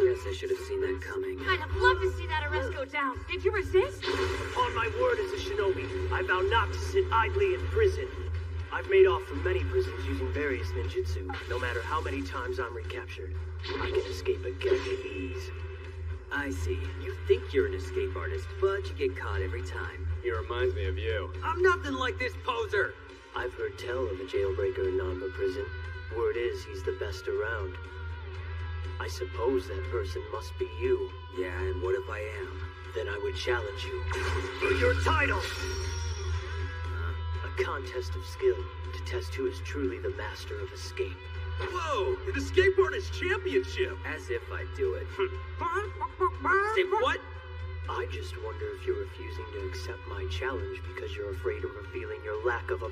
Guess I should have seen that coming. I'd have loved to see that arrest go down. Did you resist? Upon my word as a shinobi, I vow not to sit idly in prison. I've made off from many prisons using various ninjutsu. No matter how many times I'm recaptured, I can escape again with ease. I see. You think you're an escape artist, but you get caught every time. He reminds me of you. I'm nothing like this poser. I've heard tell of a jailbreaker in Nanba prison. Word is he's the best around. I suppose that person must be you. Yeah, and what if I am? Then I would challenge you. For your title! A contest of skill to test who is truly the master of escape. Whoa, an escape artist championship! As if I'd do it. Say what? I just wonder if you're refusing to accept my challenge because you're afraid of revealing your lack of a...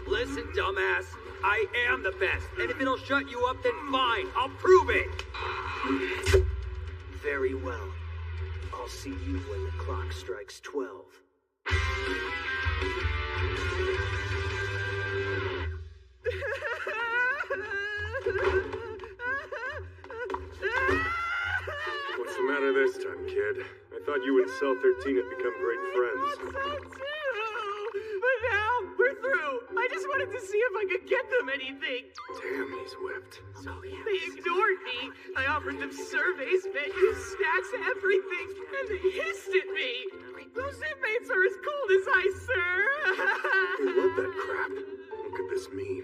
Listen, dumbass. I am the best. And if it'll shut you up, then fine. I'll prove it. Very well. I'll see you when the clock strikes 12. What's the matter this time, kid? I thought you and Cell 13 had become great friends. But now we're through. I just wanted to see if I could get them anything. Damn, he's whipped. They ignored me. I offered them surveys, menus, snacks, everything, and they hissed at me. Those inmates are as cold as ice, sir. I love that crap. What could this mean?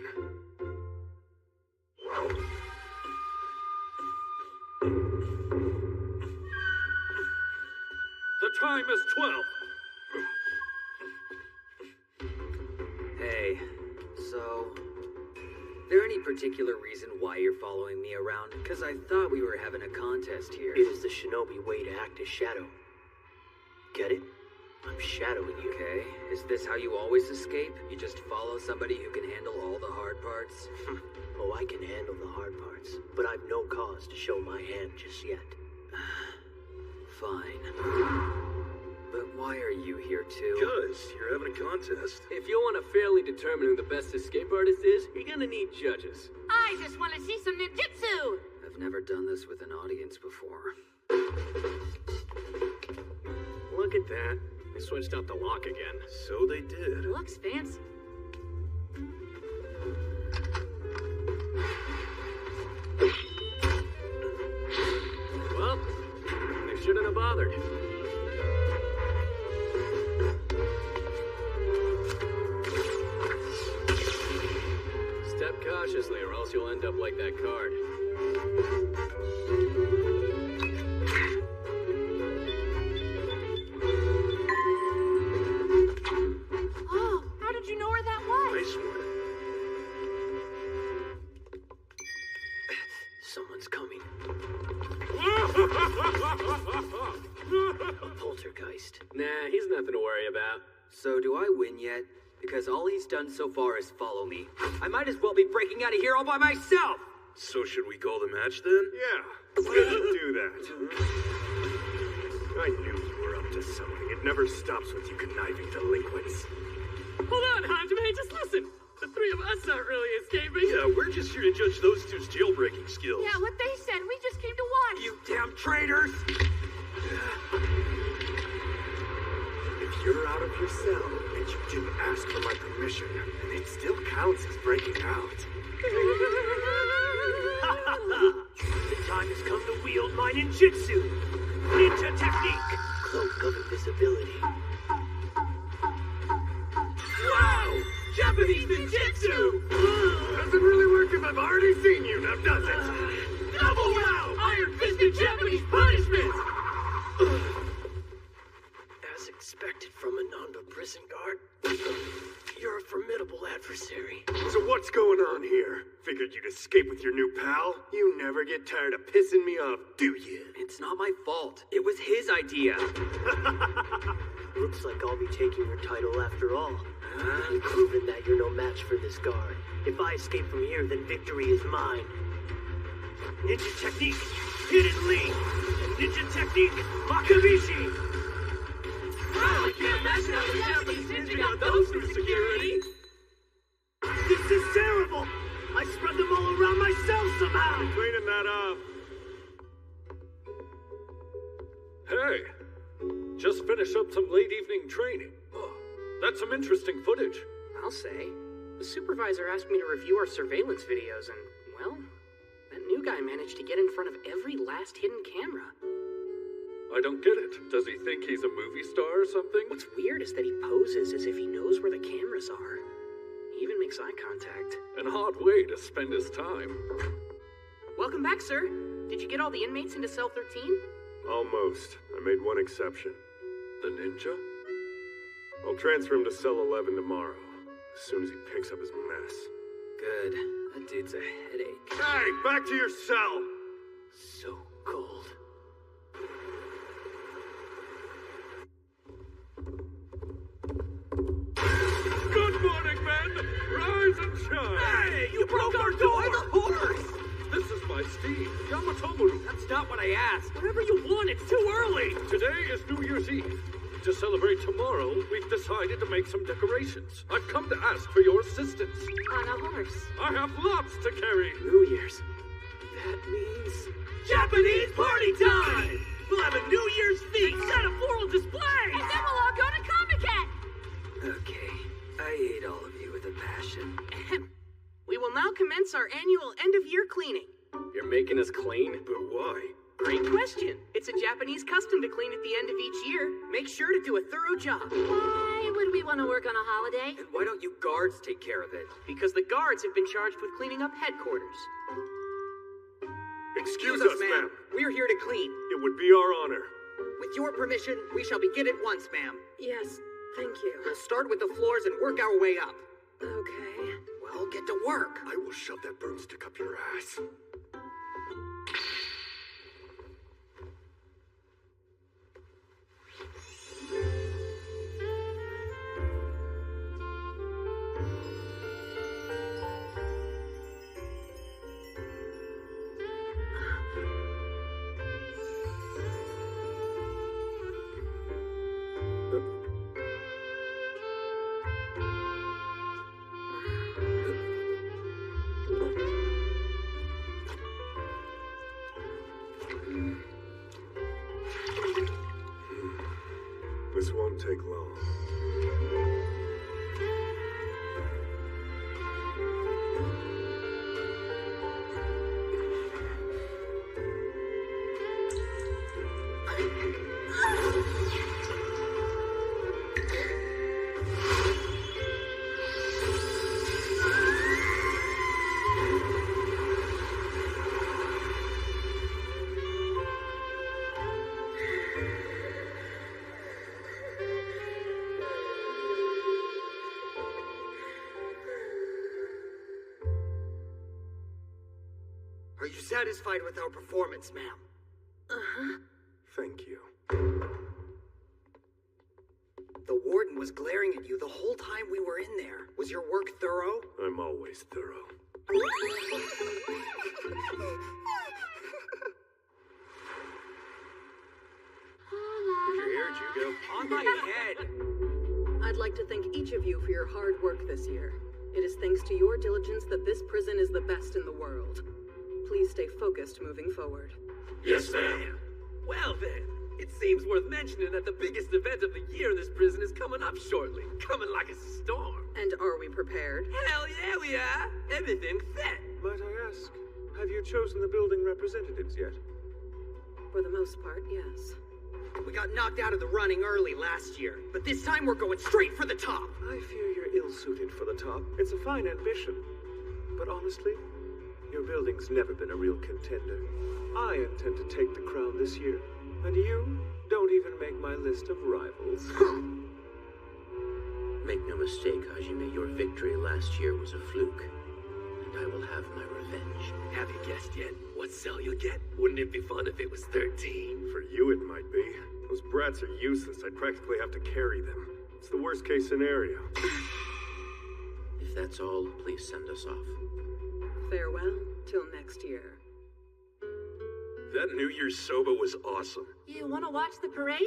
The time is 12. Hey, so, there any particular reason why you're following me around? Because I thought we were having a contest here. It is the shinobi way to act as Shadow. Get it? I'm shadowing you. Okay, is this how you always escape? You just follow somebody who can handle all the hard parts? Oh, I can handle the hard parts, but I've no cause to show my hand just yet. Fine. But why are you here too? Because you're having a contest. If you want to fairly determine who the best escape artist is, you're gonna need judges. I just want to see some ninjutsu! I've never done this with an audience before. Look at that. They switched out the lock again. So they did. Looks fancy. Well, they shouldn't have bothered. Step cautiously or else you'll end up like that card. Oh, how did you know where that was? Nice one. Someone's coming. A poltergeist. Nah, he's nothing to worry about. So do I win yet? Because all he's done so far is follow me. I might as well be breaking out of here all by myself! So should we call the match then? Yeah, why don't you do that? I knew you were up to something. It never stops with you conniving delinquents. Hold on, Hajime, just listen. The three of us aren't really escaping. Yeah, we're just here to judge those two's jailbreaking skills. Yeah, what they said. We just came to watch. You damn traitors! If you're out of your cell and you didn't ask for my permission, then it still counts as breaking out. The time has come to wield my ninjutsu. Ninja technique. Cloak of invisibility. Wow! Japanese ninjutsu! Doesn't really work if I've already seen you, now does it? Double wow! Iron-fisted Japanese punishment! As expected from a Nanda prison guard, you're a formidable adversary. So what's going on here? Figured you'd escape with your new pal? You never get tired of pissing me off, do you? It's not my fault. It was his idea. Looks like I'll be taking your title after all. You've proven that you're no match for this guard. If I escape from here, then victory is mine. Ninja technique, hidden lead. And ninja technique, Makabishi. Wow, I can't imagine how the Japanese ninja got those through security. This is terrible. I spread them all around myself somehow. Cleaning that up. Hey, just finished up some late evening training. That's some interesting footage. I'll say. The supervisor asked me to review our surveillance videos, and, well, that new guy managed to get in front of every last hidden camera. I don't get it. Does he think he's a movie star or something? What's weird is that he poses as if he knows where the cameras are. He even makes eye contact. An odd way to spend his time. Welcome back, sir. Did you get all the inmates into cell 13? Almost. I made one exception. The ninja? I'll transfer him to cell 11 tomorrow, as soon as he picks up his mess. Good. That dude's a headache. Hey, back to your cell! So cold. Good morning, men! Rise and shine! Hey, you broke our door! The horse! This is my steed, Yamatomaru. That's not what I asked. Whatever you want, it's too early. Today is New Year's Eve. to celebrate tomorrow, we've decided to make some decorations. I've come to ask for your assistance. On a horse. I have lots to carry. New Year's. That means... Japanese party time! We'll have a New Year's feast and a floral display! And then we'll all go to Comic-Con! Okay, I ate all of you with a passion. Ahem. We will now commence our annual end-of-year cleaning. You're making us clean? But why? Great question. It's a Japanese custom to clean at the end of each year. Make sure to do a thorough job. Why would we want to work on a holiday? And why don't you guards take care of it? Because the guards have been charged with cleaning up headquarters. Excuse us, ma'am. We're here to clean. It would be our honor. With your permission, we shall begin at once, ma'am. Yes, thank you. We'll start with the floors and work our way up. Okay. Well, get to work. I will shove that broomstick up your ass. This won't take long. Are you satisfied with our performance, ma'am? Uh-huh. Thank you. The warden was glaring at you the whole time we were in there. Was your work thorough? I'm always thorough. You're here, Jugo. On my head! I'd like to thank each of you for your hard work this year. It is thanks to your diligence that this prison is the best in the world. Please stay focused moving forward. Yes, ma'am. Well then, it seems worth mentioning that the biggest event of the year in this prison is coming up shortly. Coming like a storm. And are we prepared? Hell yeah, we are. Everything's set. Might I ask, have you chosen the building representatives yet? For the most part, yes. We got knocked out of the running early last year, but this time we're going straight for the top. I fear you're ill-suited for the top. It's a fine ambition. But honestly, your building's never been a real contender. I intend to take the crown this year, and you don't even make my list of rivals. Make no mistake, Hajime, your victory last year was a fluke, and I will have my revenge. Have you guessed yet what cell you'll get? Wouldn't it be fun if it was 13? For you, it might be. Those brats are useless. I'd practically have to carry them. It's the worst case scenario. If that's all, please send us off. Farewell till next year. That New Year's soba was awesome. You want to watch the parade?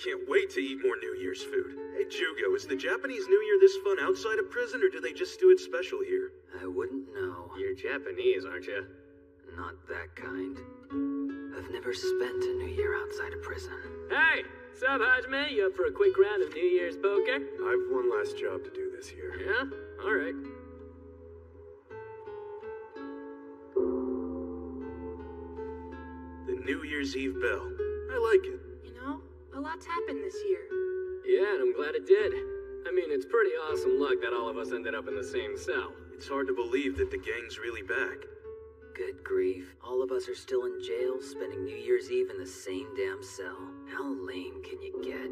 Can't wait to eat more New Year's food. Hey, Jugo, is the Japanese New Year this fun outside of prison, or do they just do it special here? I wouldn't know. You're Japanese, aren't you? Not that kind. I've never spent a New Year outside of prison. Hey! Sup, Hajime? You up for a quick round of New Year's poker? I've one last job to do this year. Yeah? Alright. The New Year's Eve bell. I like it. You know, a lot's happened this year. Yeah, and I'm glad it did. I mean, it's pretty awesome luck that all of us ended up in the same cell. It's hard to believe that the gang's really back. Good grief. All of us are still in jail, spending New Year's Eve in the same damn cell. How lame can you get?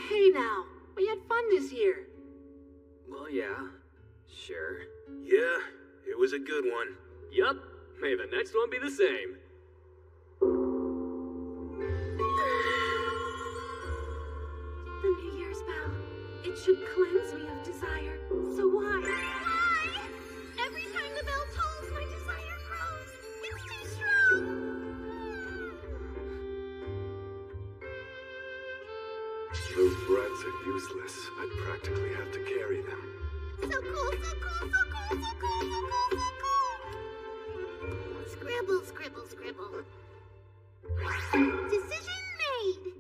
Hey now, we had fun this year. Well, yeah. Sure. Yeah, it was a good one. Yup. May the next one be the same. The New Year's bell. It should cleanse me of desire. So why? Why? Every time the bell tolls, my desire grows. It's too strong. Those brats useless. I'd practically have to carry them. So cool, so cool, so cool, so cool, so cool, so cool. Scribble, scribble, scribble. Decision made.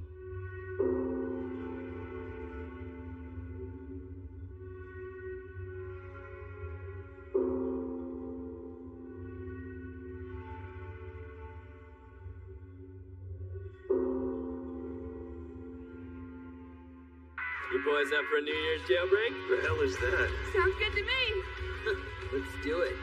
You boys up for a New Year's jailbreak? The hell is that? Sounds good to me. Let's do it.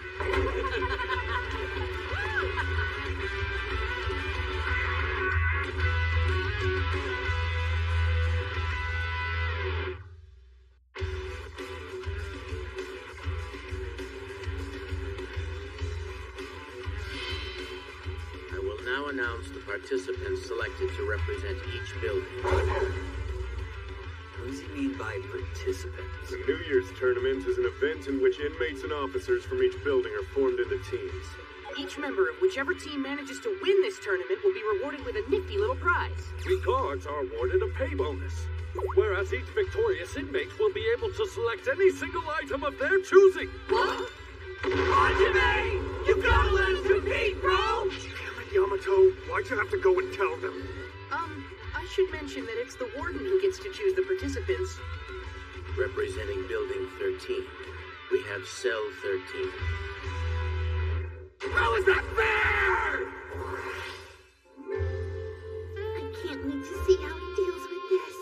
I will now announce the participants selected to represent each building. What does he mean by participants? The New Year's tournament is an event in which inmates and officers from each building are formed into teams. Each member of whichever team manages to win this tournament will be rewarded with a nifty little prize. We guards are awarded a pay bonus, whereas each victorious inmate will be able to select any single item of their choosing. What? Hajime! You gotta let us compete, bro! Damn it, Yamato. Why'd you have to go and tell them? I should mention that it's the warden who gets to choose the participants. Representing Building 13, we have Cell 13. How is that fair? I can't wait to see how he deals with this.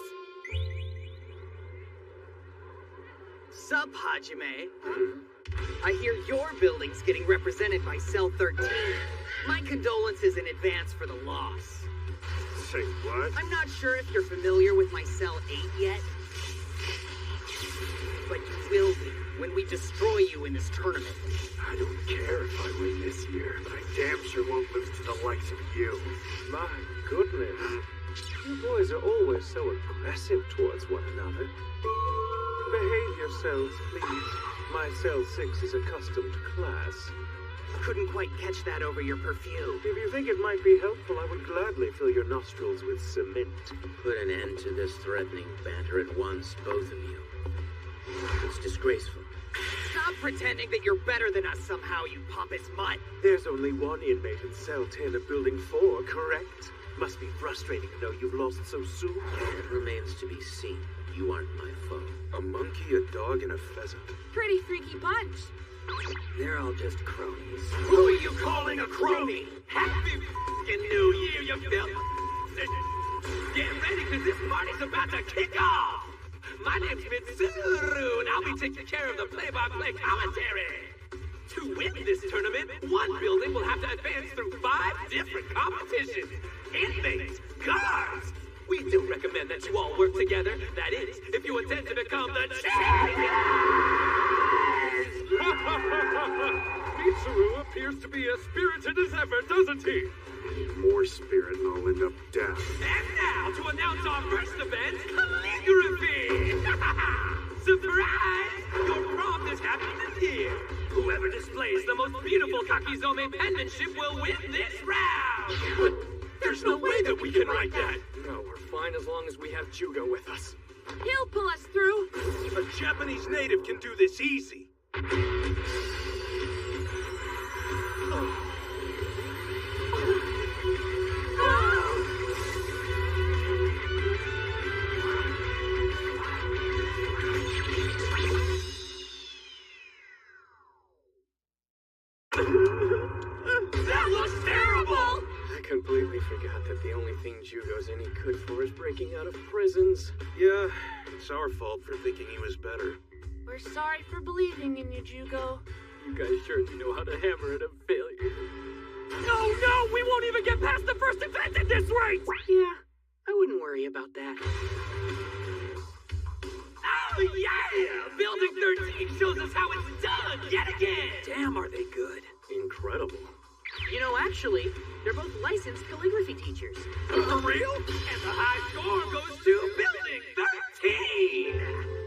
Sup, Hajime? I hear your building's getting represented by Cell 13. My condolences in advance for the loss. Say what? I'm not sure if you're familiar with my Cell 8 yet, but you will be when we destroy you in this tournament. I don't care if I win this year, but I damn sure won't lose to the likes of you. My goodness. You boys are always so aggressive towards one another. Behave yourselves, please. My Cell 6 is accustomed to class. Couldn't quite catch that over your perfume. If you think it might be helpful, I would gladly fill your nostrils with cement. Put an end to this threatening banter at once, both of you. It's disgraceful. Stop pretending that you're better than us somehow, you pompous mutt. There's only one inmate in Cell 10 of Building 4, correct? Must be frustrating to know you've lost so soon. It remains to be seen. You aren't my foe. A monkey, a dog, and a pheasant. Pretty freaky bunch. They're all just cronies. Who are you calling a crony? Happy f***ing New Year, you filth! Get ready, cause this party's about to kick off! My name's Mitsuru, and I'll be taking care of the play-by-play commentary! To win this tournament, one building will have to advance through 5 different competitions. Inmates, guards! We do recommend that you all work together. That is, if you intend to become the champions! Mitsuru appears to be as spirited as ever, doesn't he? Need more spirit and I'll end up dead. And now, to announce our first event, calligraphy! Surprise! Your prompt is happening this year. Whoever displays the most beautiful Kakizome penmanship will win this round! But there's no way that we can write that! No, we're fine as long as we have Jugo with us. He'll pull us through. A Japanese native can do this easy. That looks terrible! I completely forgot that the only thing Jugo's any good for is breaking out of prisons. Yeah, it's our fault for thinking he was better. We're sorry for believing in you, Jugo. You guys sure do know how to hammer at a failure. No, we won't even get past the first event at this rate! Yeah, I wouldn't worry about that. Oh yeah! Building 13 shows us how it's done yet again! Damn, are they good? Incredible. You know, actually, they're both licensed calligraphy teachers. For real? And the high score goes to Building 13!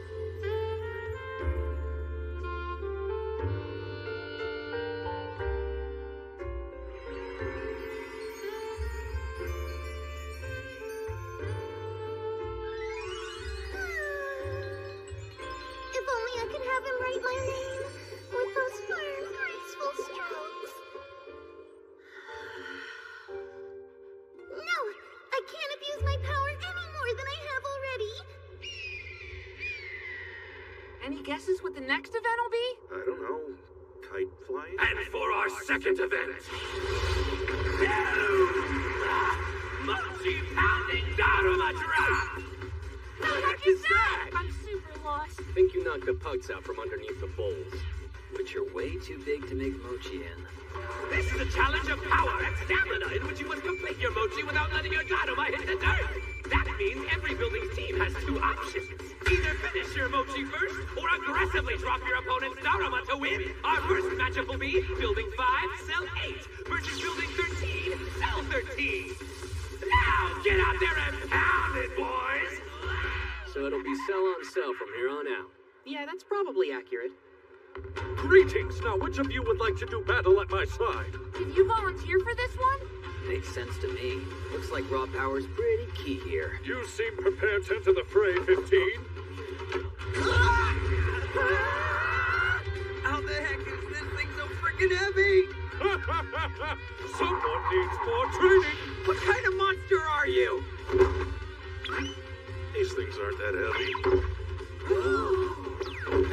guesses what the next event will be? I don't know. Kite flying? And for our second event, Mochi Pounding Daruma Drop! The heck is that? I'm super lost. Think you knocked the pugs out from underneath the bowls. Which are way too big to make mochi in. This is a challenge of power and stamina in which you must complete your mochi without letting your Daruma hit the dirt. That means every building's team has two options. Either finish your mochi first, or aggressively drop your opponent's Daruma to win. Our first matchup will be Building 5, Cell 8 versus Building 13, Cell 13. Now get out there and pound it, boys! So it'll be cell on cell from here on out. Yeah, that's probably accurate. Greetings! Now, which of you would like to do battle at my side? Did you volunteer for this one? Makes sense to me. Looks like raw power's pretty key here. You seem prepared to enter the fray, 15. How the heck is this thing so freaking heavy? Someone needs more training. What kind of monster are you? These things aren't that heavy.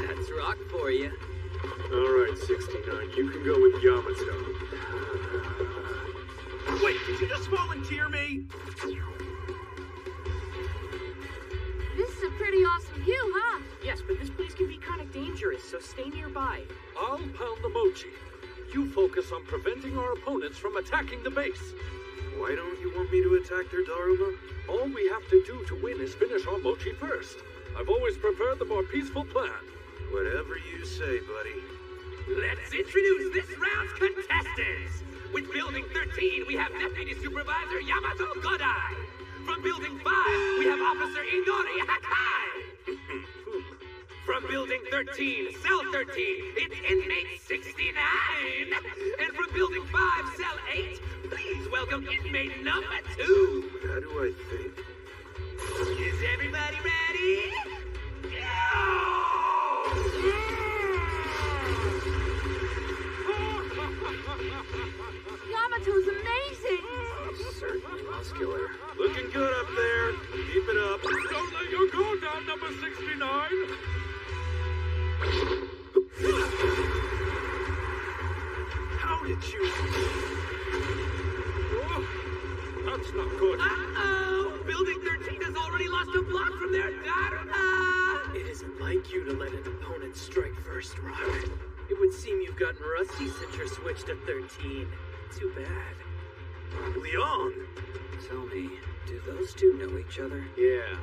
That's rock for you. All right, 69, you can go with Yamato. Wait, did you just volunteer me? This is a pretty awesome view, huh? Yes, but this place can be kind of dangerous, so stay nearby. I'll pound the mochi. You focus on preventing our opponents from attacking the base. Why don't you want me to attack their Daruma? All we have to do to win is finish our mochi first. I've always preferred the more peaceful plan. Whatever you say, buddy. Let's introduce this round's contestants. With Building 13, we have Deputy Supervisor Yamato Godai. From Building 5, we have Officer Inori Hakai. From Building 13, Cell 13, it's Inmate 69. And from Building 5, Cell 8, please welcome Inmate number 2. How do I think? Is everybody ready? Yamato's amazing! Certainly muscular. Looking good up there. Keep it up. Don't let your guard down, number 69. How did you... Oh, that's not good. Uh-oh! Building 13 has already lost a block from their Daruma! It isn't like you to let an opponent strike first, Rock. It would seem you've gotten rusty since your switch to 13. Too bad. Leon! Tell me, do those two know each other? Yeah.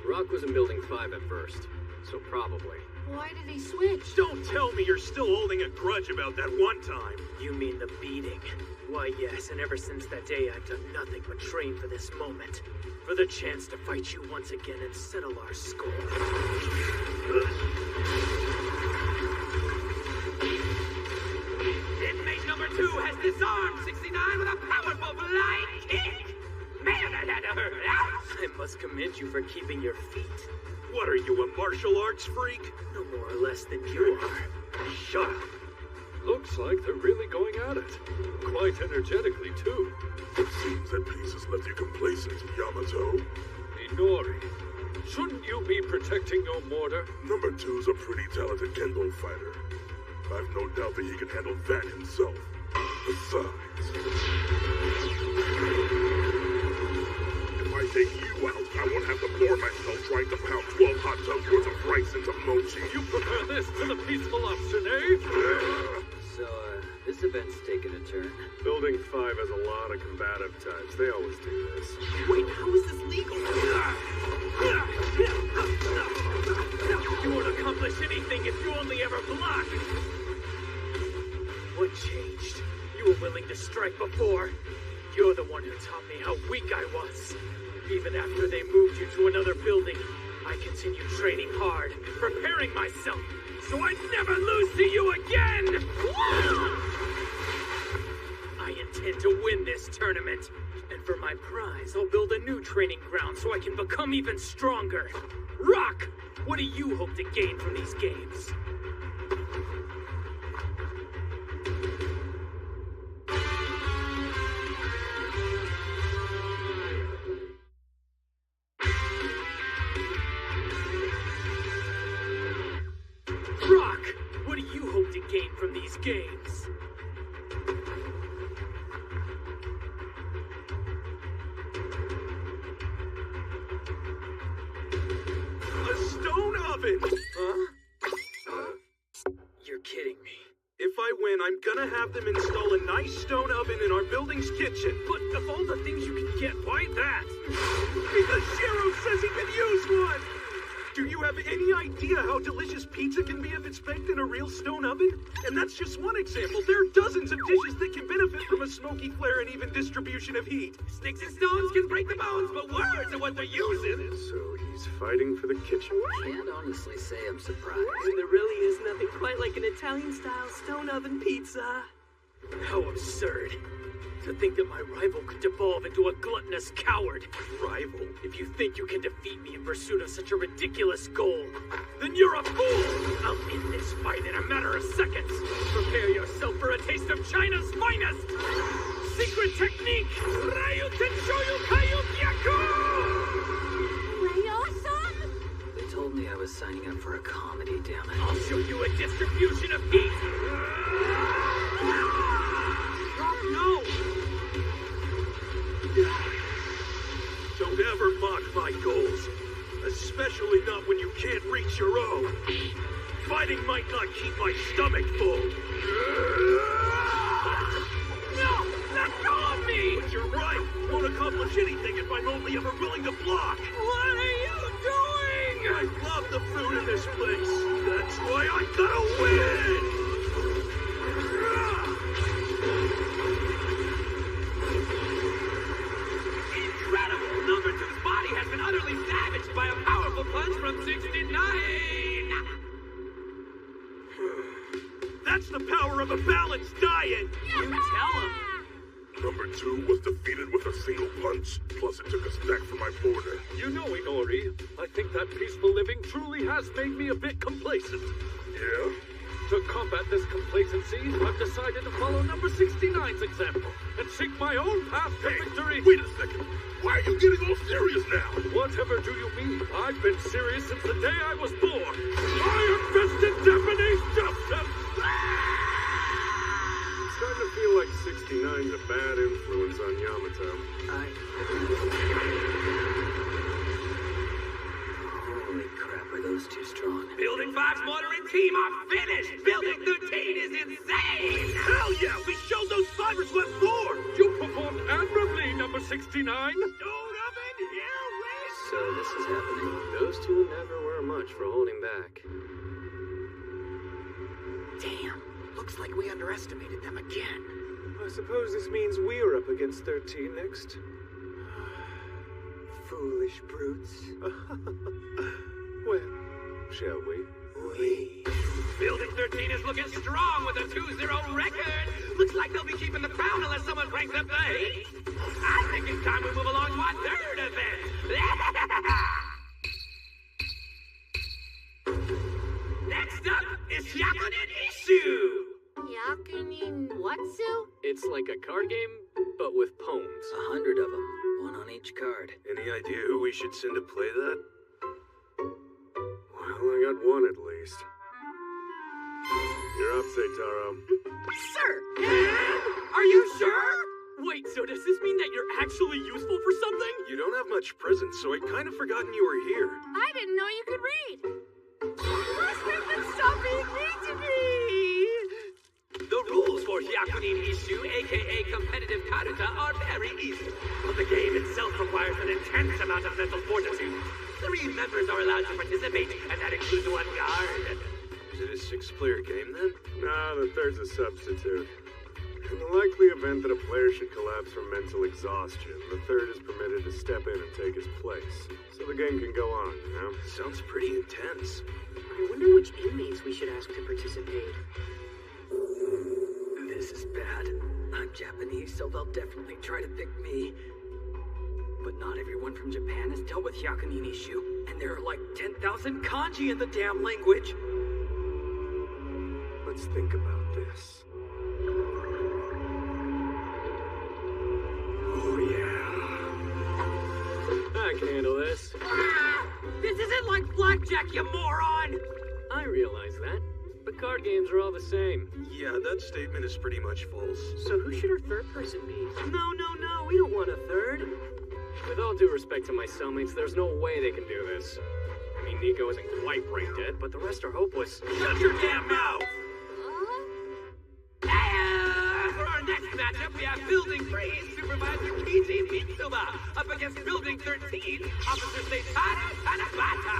Rock was in Building 5 at first, so probably. Why did he switch? Don't tell me you're still holding a grudge about that one time. You mean the beating? Why, yes, and ever since that day, I've done nothing but train for this moment. For the chance to fight you once again and settle our score. Inmate number 2 has disarmed 69 with a powerful flying kick. Man, that had to hurt. Ouch! I must commend you for keeping your feet. What are you, a martial arts freak? No more or less than you are. Shut up. Looks like they're really going at it. Quite energetically, too. It seems that peace has left you complacent, Yamato. Inori, shouldn't you be protecting your mortar? Number 2's a pretty talented Kendo fighter. I've no doubt that he can handle that himself. Besides, if I take you out, I won't have to bore myself trying to pound 12 hot tubs worth of rice into mochi. You prefer this to the peaceful option, eh? So, this event's taking a turn. Building 5 has a lot of combative types. They always do this. Wait, how is this legal? You won't accomplish anything if you only ever block. What changed? You were willing to strike before. You're the one who taught me how weak I was. Even after they moved you to another building, I continued training hard, preparing myself, so I'd never lose to you again! I intend to win this tournament, and for my prize, I'll build a new training ground so I can become even stronger. Rock, what do you hope to gain from these games? James. A stone oven! Huh? You're kidding me. If I win, I'm gonna have them install a nice stone oven in our building's kitchen. But of all the things you can get, why that? Because zzHu0w says he can use one! Do you have any idea how delicious pizza can be if it's baked in a real stone oven? And that's just one example. There are dozens of dishes that can benefit from a smoky flare and even distribution of heat. Sticks and stones can break the bones, but words are what they're using. So he's fighting for the kitchen. Can't honestly say I'm surprised. And there really is nothing quite like an Italian-style stone oven pizza. How absurd. To think that my rival could devolve into a gluttonous coward. Rival? If you think you can defeat me in pursuit of such a ridiculous goal, then you're a fool! I'll end this fight in a matter of seconds. Prepare yourself for a taste of China's finest! Secret technique! Ryuten Shoyu Kayukyaku! Awesome! They told me I was signing up for a comedy, damn it. I'll show you a distribution of heat! No! Don't ever mock my goals. Especially not when you can't reach your own. Fighting might not keep my stomach full. No! Let go of me! But you're right. Won't accomplish anything if I'm only ever willing to block. What are you doing? I love the food in this place. That's why I gotta win! Incredible! Number two's body has been utterly savaged by a powerful punch from 69! That's the power of a balanced diet! You tell him! Number 2 was defeated with a single punch, plus it took a stack from my border. You know, Inori, I think that peaceful living truly has made me a bit complacent. Yeah? To combat this complacency, I've decided to follow number 69's example and seek my own path to victory. Wait a second. Why are you getting all serious now? Whatever do you mean? I've been serious since the day I was born. Iron-fisted Japanese justice! I'm starting to feel like 69's a bad influence on Yamato. Holy crap, are those two strong? Building 5's motor and team are finished! Building 13 is insane! Hell yeah! We showed those fibers what for! You performed admirably, number 69! Stone oven, here we So this is happening. Those two never were much for holding back. Damn. Looks like we underestimated them again. I suppose this means we're up against 13 next. Foolish brutes. Well, shall we? Building 13 is looking strong with a 2-0 record. Looks like they'll be keeping the crown unless someone cranks up the heat. I think it's time we move along to our third event. Next up is Hyakunin Issue. Hyakunin Watsu? It's like a card game, but with poems. 100 of them, one on each card. Any idea who we should send to play that? Well, I got one at least. You're up, zzHu0w. Sir! Are you sure? Wait, so does this mean that you're actually useful for something? You don't have much presence, so I'd kind of forgotten you were here. I didn't know you could read. Then stop being mean to me! The rules for Hyakunin Issue, aka competitive karuta, are very easy. But the game itself requires an intense amount of mental fortitude. 3 members are allowed to participate, and that includes 1 guard. Is it a 6-player game then? Nah, the third's a substitute. In the likely event that a player should collapse from mental exhaustion, the third is permitted to step in and take his place. So the game can go on, you know? Sounds pretty intense. I wonder which inmates we should ask to participate. This is bad. I'm Japanese, so they'll definitely try to pick me. But not everyone from Japan has dealt with Hyakunin Issue, and there are like 10,000 kanji in the damn language. Let's think about this. Oh yeah. I can handle this. This isn't like blackjack, you moron! I realize that. But card games are all the same. Yeah, that statement is pretty much false. So who should our third person be? No, we don't want a third. With all due respect to my cellmates, there's no way they can do this. I mean, Nico isn't quite brain dead, but the rest are hopeless. Shut your damn mouth! For our next matchup, we have Building 3's Supervisor Kiji Mitsuba up against Building 13, Officer Seitaro Tanabata.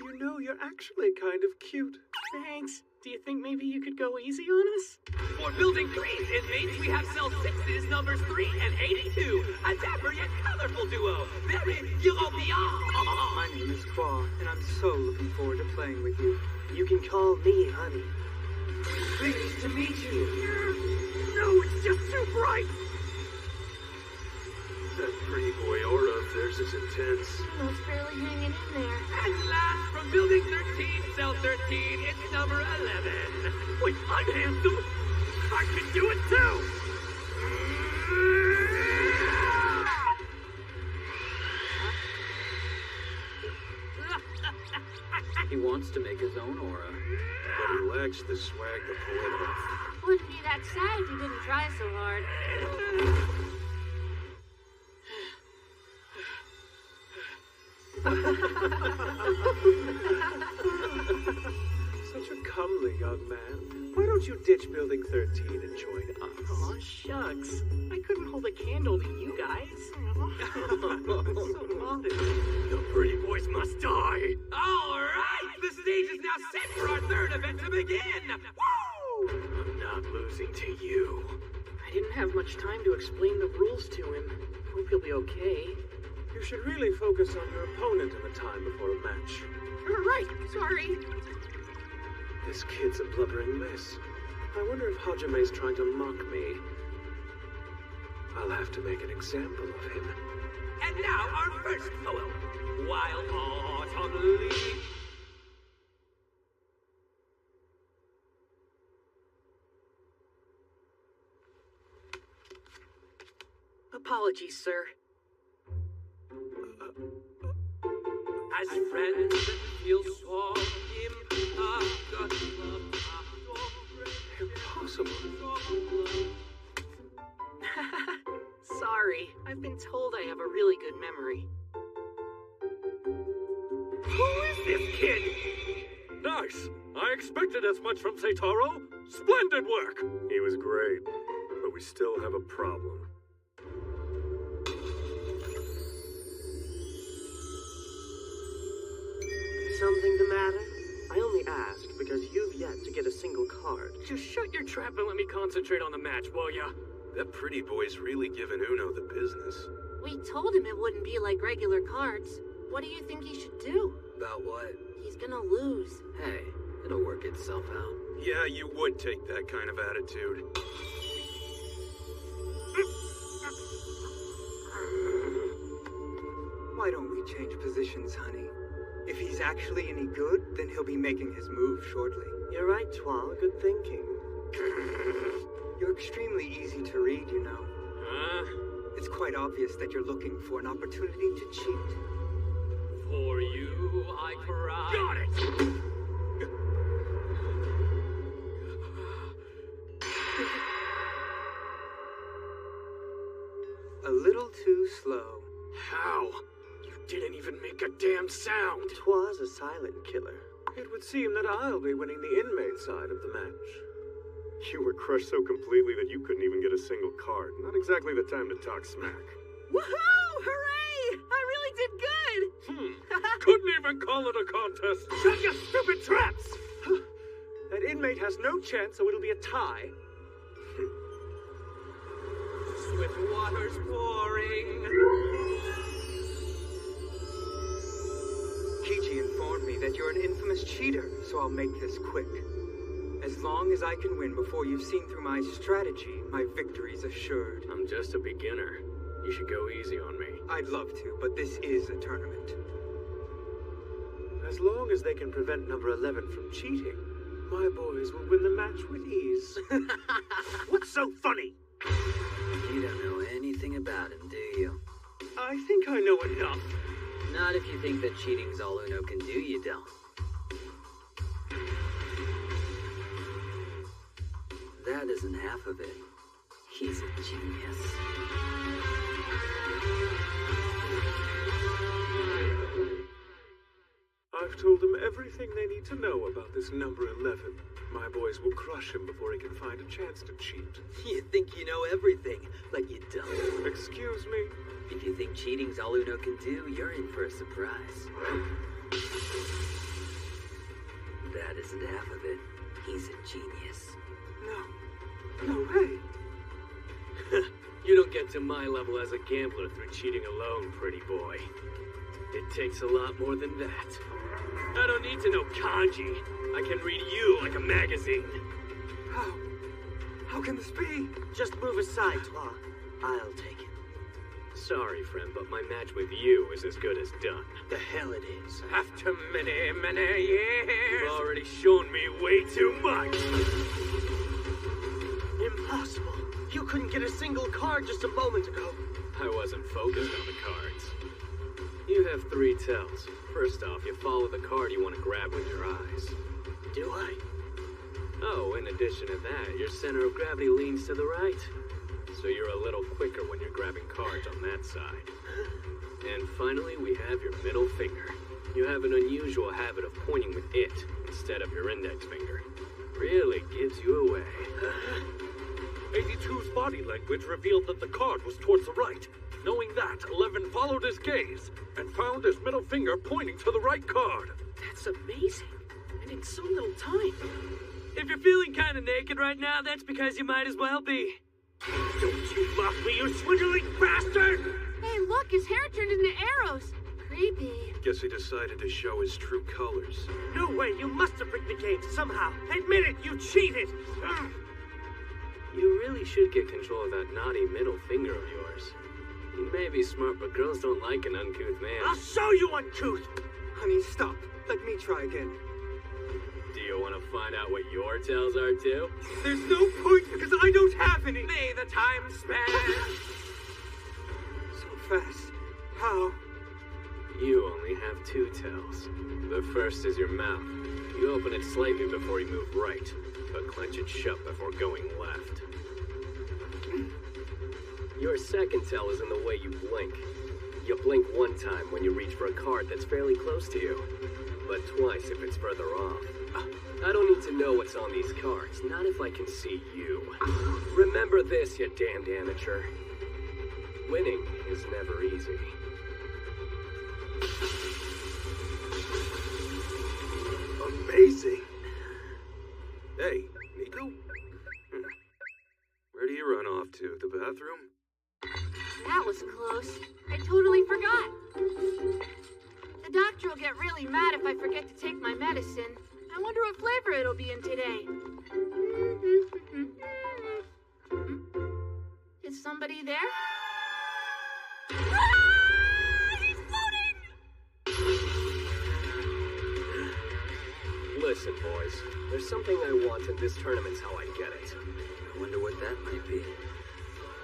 You know, you're actually kind of cute. Thanks. Do you think maybe you could go easy on us? For Building 3's inmates, we have Cell 6's numbers 3 and 82, a dapper yet colorful duo. Very European. My name is Qua, and I'm so looking forward to playing with you. You can call me Honey. Pleased to meet you. No, it's just too bright. That pretty boy aura of theirs is intense. Lo's barely hanging in there. And last, from Building 13, Cell 13, it's number 11. Wait, I'm handsome. I can do it too. He wants to make his own aura. But he lacks the swag to pull it off. Wouldn't be that sad if you didn't try so hard. Such a comely young man. Why don't you ditch Building 13 and join us? Aw, shucks. I couldn't hold a candle to you guys. So modest. The pretty boys must die. All right, the stage is now set for our third event to begin. Woo! I'm not losing to you. I didn't have much time to explain the rules to him. Hope he'll be okay. You should really focus on your opponent in the time before a match. Right, sorry. This kid's a blubbering mess. I wonder if Hajame's trying to mock me. I'll have to make an example of him. And now our first poem, Wild Autumn Leaf. Apologies, sir. As friends that feel so Impossible. Sorry. I've been told I have a really good memory. Who is this kid? Nice! I expected as much from Seitaro. Splendid work! He was great, but we still have a problem. Something the matter? I only asked because you've yet to get a single card. Just shut your trap and let me concentrate on the match, will ya? That pretty boy's really giving Uno the business. We told him it wouldn't be like regular cards. What do you think he should do? About what? He's gonna lose. Hey, it'll work itself out. Yeah, you would take that kind of attitude. Why don't we change positions, honey? If he's actually any good, then he'll be making his move shortly. You're right, Twa. Good thinking. You're extremely easy to read, you know. It's quite obvious that you're looking for an opportunity to cheat. For you, I cry. Got it! A little too slow. How? You didn't even make a damn sound. Twa's a silent killer. It would seem that I'll be winning the inmate side of the match. You were crushed so completely that you couldn't even get a single card. Not exactly the time to talk smack. Woohoo! Hooray! I really did good! Couldn't even call it a contest. Shut your stupid traps! That inmate has no chance, so it'll be a tie. Swift waters pouring. Kiji informed me that you're an infamous cheater, so I'll make this quick. As long as I can win before you've seen through my strategy, my victory's assured. I'm just a beginner. You should go easy on me. I'd love to, but this is a tournament. As long as they can prevent number 11 from cheating, my boys will win the match with ease. What's so funny? You don't know anything about him, do you? I think I know enough. Not if you think that cheating's all Uno can do, you don't. that isn't half of it. He's a genius. I've told them everything they need to know about this number 11. My boys will crush him before he can find a chance to cheat. You think you know everything, but you don't. Excuse me? If you think cheating's all Uno can do, you're in for a surprise. That isn't half of it. He's a genius. No way. You don't get to my level as a gambler through cheating alone, pretty boy. It takes a lot more than that. I don't need to know kanji. I can read you like a magazine. How can this be? Just move aside, Claw. I'll take it. Sorry, friend, but my match with you is as good as done. The hell it is. After many, many years, you've already shown me way too much. Impossible. You couldn't get a single card just a moment ago. I wasn't focused on the cards. You have 3 tells. First off, you follow the card you want to grab with your eyes. Do I? Oh, in addition to that, your center of gravity leans to the right. So you're a little quicker when you're grabbing cards on that side. And finally, we have your middle finger. You have an unusual habit of pointing with it instead of your index finger. Really gives you away. 82's body language revealed that the card was towards the right. Knowing that, 11 followed his gaze and found his middle finger pointing to the right card. That's amazing. And in so little time. If you're feeling kind of naked right now, that's because you might as well be. Don't you mock me, you swindling bastard! Hey, look, his hair turned into arrows. Creepy. Guess he decided to show his true colors. No way, you must have rigged the game somehow. Admit it, you cheated! You really should get control of that naughty middle finger of yours. You may be smart, but girls don't like an uncouth man. I'll show you uncouth! Honey, stop. Let me try again. Do you want to find out what your tells are, too? There's no point because I don't have any. May the time span. So fast. How? You only have 2 tells. The first is your mouth. You open it slightly before you move right, but clench it shut before going left. Your second tell is in the way you blink. You blink 1 time when you reach for a card that's fairly close to you, but twice if it's further off. I don't need to know what's on these cards, not if I can see you. Remember this, you damned amateur. Winning is never easy. Amazing. Hey, Nico? Where do you run off to? The bathroom? That was close. I totally forgot. The doctor will get really mad if I forget to take my medicine. I wonder what flavor it'll be in today. Is somebody there? Ah! He's floating! Listen, boys. There's something I want, and this tournament's how I get it. I wonder what that might be.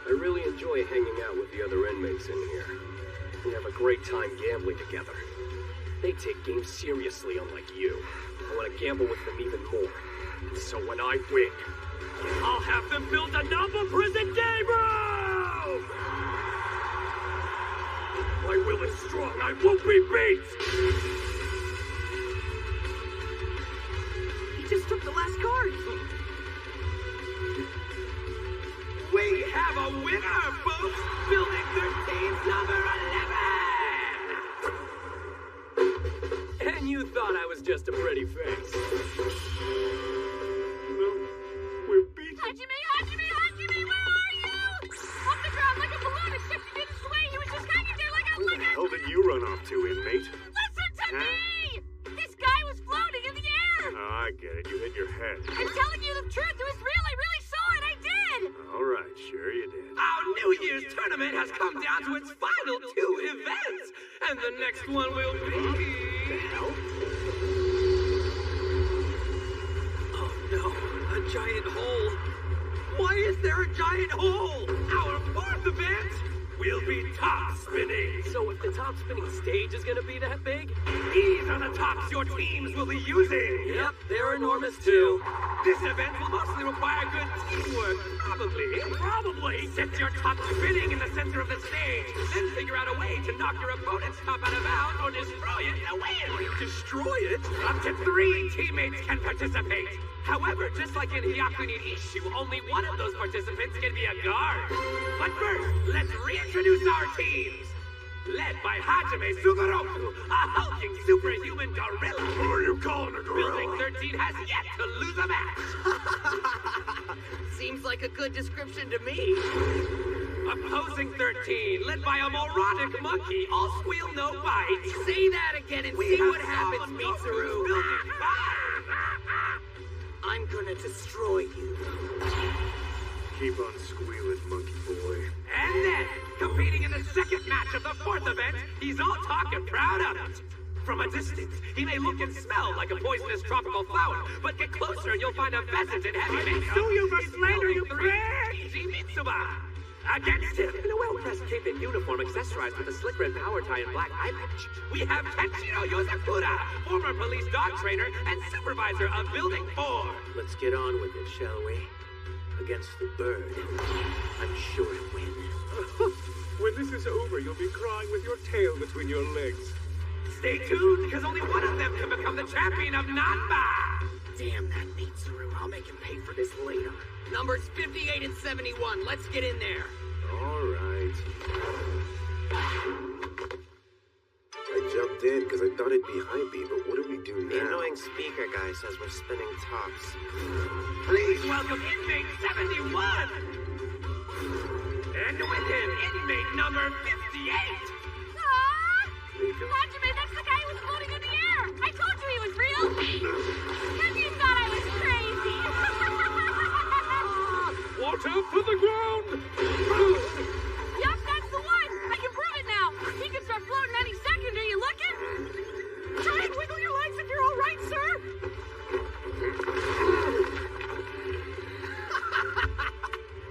I really enjoy hanging out with the other inmates in here. We have a great time gambling together. They take games seriously, unlike you. I want to gamble with them even more. So when I win, I'll have them build a Namba prison game room! My will is strong. I won't be beat! He just took the last card. We have a winner, folks! Building 13's number 11! And you thought I was just a pretty face. No, we're beaten. Hajime, where are you? Off the ground like a balloon, except he didn't sway. He was just hanging there like a... Where the hell did you run off to, inmate? Listen to me! This guy was floating in the air! Oh, I get it. You hit your head. I'm telling you the truth. It was real. I really saw it. I did! All right, sure you did. Our New Year's tournament has come down to its final 2 events, and the next one will be... The hell? Oh no, a giant hole. Why is there a giant hole? Our 4th event will be top spinning. So if the top spinning stage is gonna be that big? These are the tops your teams will be using. Yep, they're enormous too. This event will mostly require good teamwork, probably. Set your top spinning in the center of the stage, then figure out a way to knock your opponent's top out of bounds or destroy it to win. Destroy it? Up to 3 teammates can participate. However, just like in Hyakuni Isshu, only one of those participants can be a guard. But first, let's reintroduce our teams. Led by Hajime Sugoroku, a hulking superhuman gorilla. Who are you calling a gorilla? Building 13 has yet to lose a match. Seems like a good description to me. Opposing 13, led by a moronic monkey, all squeal, no bite. Say that again and see what happens, Mitsuru. I'm gonna destroy you. Keep on squealing, monkey boy. And then, competing in the second match of the 4th event, he's all talk and proud of it. From a distance, he may look and smell like a poisonous tropical flower, but get closer and you'll find a pheasant in heavy makeup. Sue you for slander, you prick! Eiji Mitsuba. Against him, in a well-pressed cape and uniform accessorized with a slick red power tie and black eye patch, we have Tenshiro Yozakura, former police dog trainer and supervisor of Building 4. Let's get on with it, shall we? Against the bird, I'm sure to win. When this is over, you'll be crying with your tail between your legs. Stay tuned, because only one of them can become the champion of Nanba! Damn that Mitsuru. I'll make him pay for this later. Numbers 58 and 71. Let's get in there. All right. I jumped in because I thought it'd be hypey, but what do we do now? The annoying speaker guy says we're spinning tops. Please welcome inmate 71! And with him, inmate number 58! Hajime, that's the guy who was floating in the air! I told you he was real! Maybe you thought I was crazy! Watch out for the ground! Yup, that's the one! I can prove it now! He can start floating any second, are you looking? Try and wiggle your legs if you're all right, sir!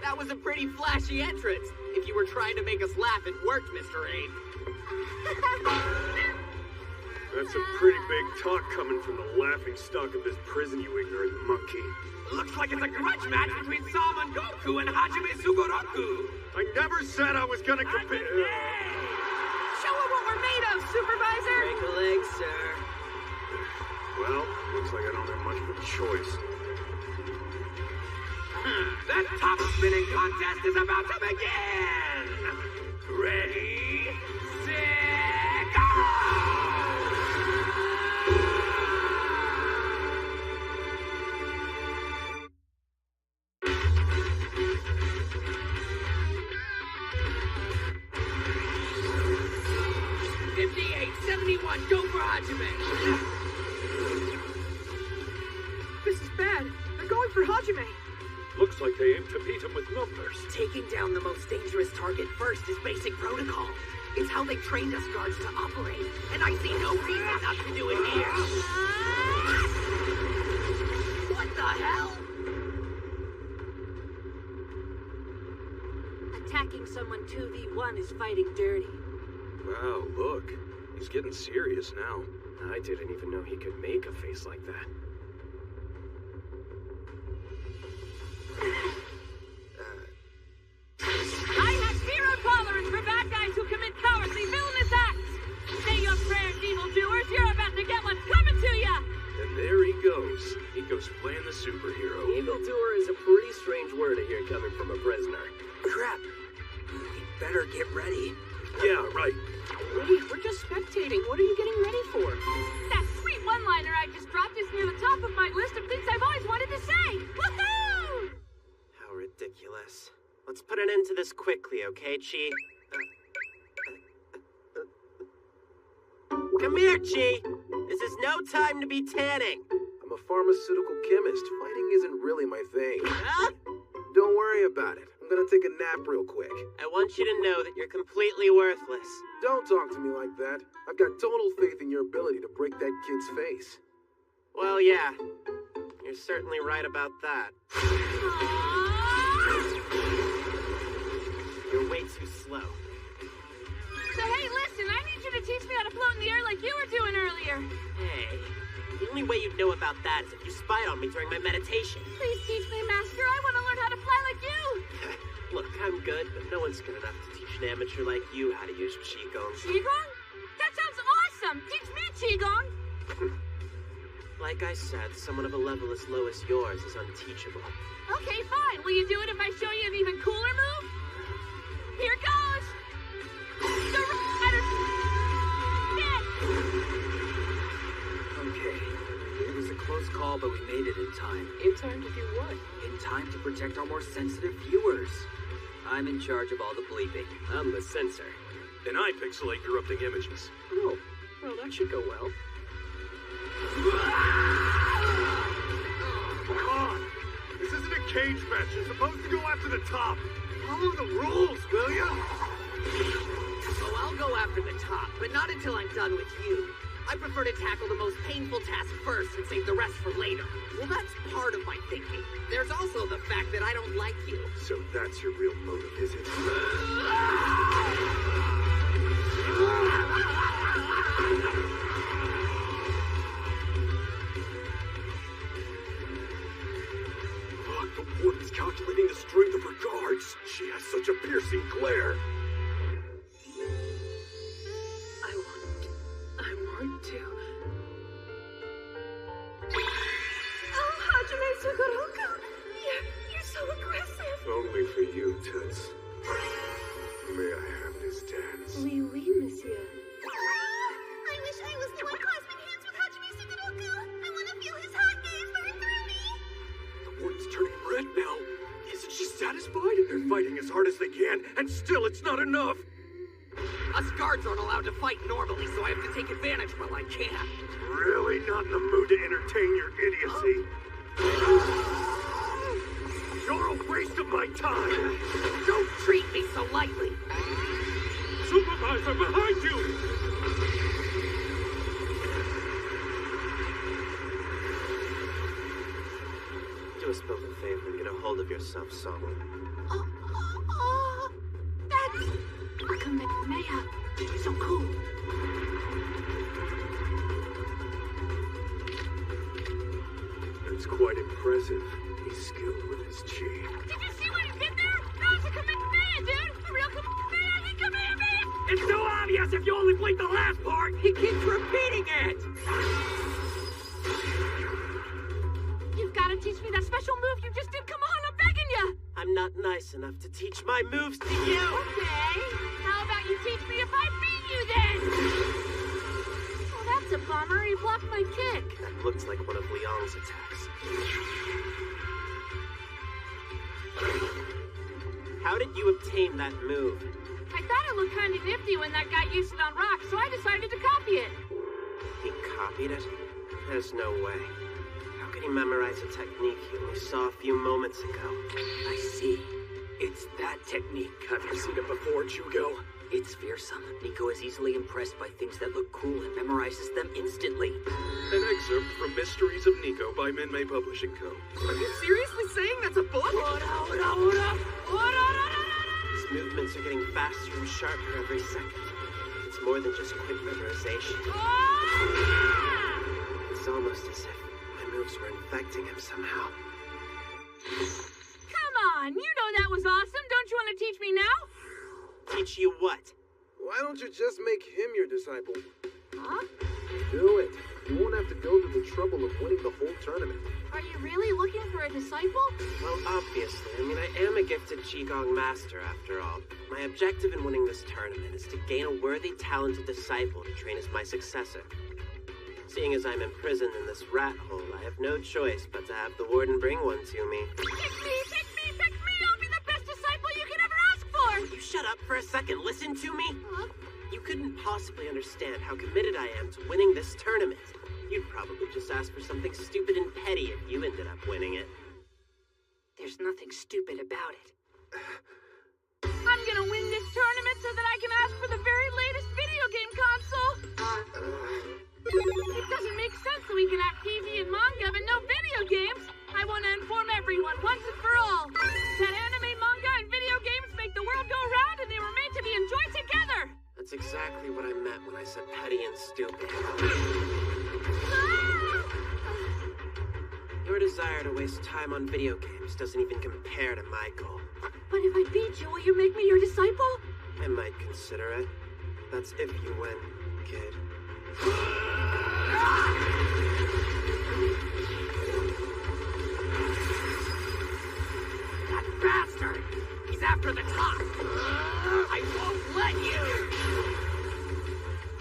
That was a pretty flashy entrance. If you were trying to make us laugh, it worked, Mr. Aid. That's some pretty big talk coming from the laughing stock of this prison, you ignorant monkey. Looks like it's a grudge match between Salmon Goku and Hajime Sugoroku. I never said I was gonna compete. Show him what we're made of, Supervisor! Break a leg, sir. Well, looks like I don't have much of a choice. The top spinning contest is about to begin! Ready, set, go! Go for Hajime! This is bad. They're going for Hajime. Looks like they aim to beat him with numbers. Taking down the most dangerous target first is basic protocol. It's how they trained us guards to operate. And I see no reason not to do it here. What the hell? Attacking someone 2v1 is fighting dirty. Wow, look. He's getting serious now. I didn't even know he could make a face like that. I have zero tolerance for bad guys who commit cowardly, villainous acts! Say your prayers, evildoers! You're about to get what's coming to ya! And there he goes. He goes playing the superhero. Evildoer is a pretty strange word to hear coming from a prisoner. Crap. We better get ready. Yeah, right. Wait, we're just spectating. What are you getting ready for? That sweet one-liner I just dropped is near the top of my list of things I've always wanted to say! Woohoo! How ridiculous. Let's put an end to this quickly, okay, Chi? Come here, Chi! This is no time to be tanning! I'm a pharmaceutical chemist. Fighting isn't really my thing. Huh? Don't worry about it. I'm gonna take a nap real quick. I want you to know that you're completely worthless. Don't talk to me like that. I've got total faith in your ability to break that kid's face. Well, yeah. You're certainly right about that. You're way too slow. So hey, listen, I need you to teach me how to float in the air like you were doing earlier. Hey, The only way you'd know about that is if you spied on me during my meditation. Please teach me, Master. I want to learn how to fly like you. Look, I'm good, but no one's good enough to teach an amateur like you how to use Qigong. Qigong? That sounds awesome. Teach me Qigong. Like I said, someone of a level as low as yours is unteachable. Okay, fine. Will you do it if I show you an even cooler move? Here goes. The rider. Okay. It was a close call, but we made it in time. In time to do what? In time to protect our more sensitive viewers. I'm in charge of all the bleeping. I'm the censor. And I pixelate corrupting images. Oh, well, that should go well. Come on! This isn't a cage match. You're supposed to go after the top. Follow the rules, will ya? Oh, I'll go after the top, but not until I'm done with you. I prefer to tackle the most painful task first and save the rest for later. Well, that's part of my thinking. There's also the fact that I don't like you. So that's your real motive, is it? Look, the warden's calculating the strength of her guards. She has such a piercing glare. I want to. Oh, Hajime Sugoroku! You're so aggressive! Only for you, Toots. May I have this dance? Oui, oui, monsieur. I wish I was the one clasping hands with Hajime Sugoroku. I want to feel his hot gaze burn through me. The warden's turning red now. Isn't she satisfied? They're fighting as hard as they can, and still it's not enough. Us guards aren't allowed to fight normally, so I have to take advantage while I can. Really not in the mood to entertain your idiocy. You're a waste of my time. Don't treat me so lightly. Supervisor, behind you! Do us both a favor and get a hold of yourself, someone. That's Kamehameha. So cool. It's quite impressive. He's skilled with his chi. Did you see what he did there? That was a Kamehameha, dude. A real Kamehameha. He Kamehameha. It's so obvious if you only blink the last part. He keeps repeating it. You've got to teach me that special move you just did. Come on, I'm begging you. I'm not nice enough to teach my moves to you. Okay. How about you teach me if I beat you then? Oh, that's a bummer. He blocked my kick. That looked like one of Leong's attacks. How did you obtain that move? I thought it looked kind of nifty when that guy used it on rock, so I decided to copy it. He copied it? There's no way. How could he memorize a technique he only saw a few moments ago? I see. It's that technique. Have you seen it before, Jugo? It's fearsome. Nico is easily impressed by things that look cool and memorizes them instantly. An excerpt from Mysteries of Nico by Minmay Publishing Co. Are you seriously saying that's a book? His movements are getting faster and sharper every second. It's more than just quick memorization. It's almost as if my moves were infecting him somehow. Come on, you know that was awesome. Don't you want to teach me now? Teach you what? Why don't you just make him your disciple? Huh? Do it. You won't have to go through the trouble of winning the whole tournament. Are you really looking for a disciple? Well, obviously. I mean, I am a gifted Qigong master, after all. My objective in winning this tournament is to gain a worthy, talented disciple to train as my successor. Seeing as I'm imprisoned in this rat hole, I have no choice but to have the warden bring one to me. Pick me, pick me, pick me! I'll be the best disciple you can ever ask for! You shut up for a second. Listen to me. Huh? You couldn't possibly understand how committed I am to winning this tournament. You'd probably just ask for something stupid and petty if you ended up winning it. There's nothing stupid about it. I'm gonna win this tournament so that I can ask for the very latest video game console! It doesn't make sense that we can have TV and manga but no video games! I want to inform everyone once and for all that anime, manga, and video games make the world go round and they were made to be enjoyed together! That's exactly what I meant when I said petty and stupid. Ah! desire to waste time on video games doesn't even compare to my goal. But if I beat you, will you make me your disciple? I might consider it. That's if you win, kid. That bastard! He's after the top! I won't let you!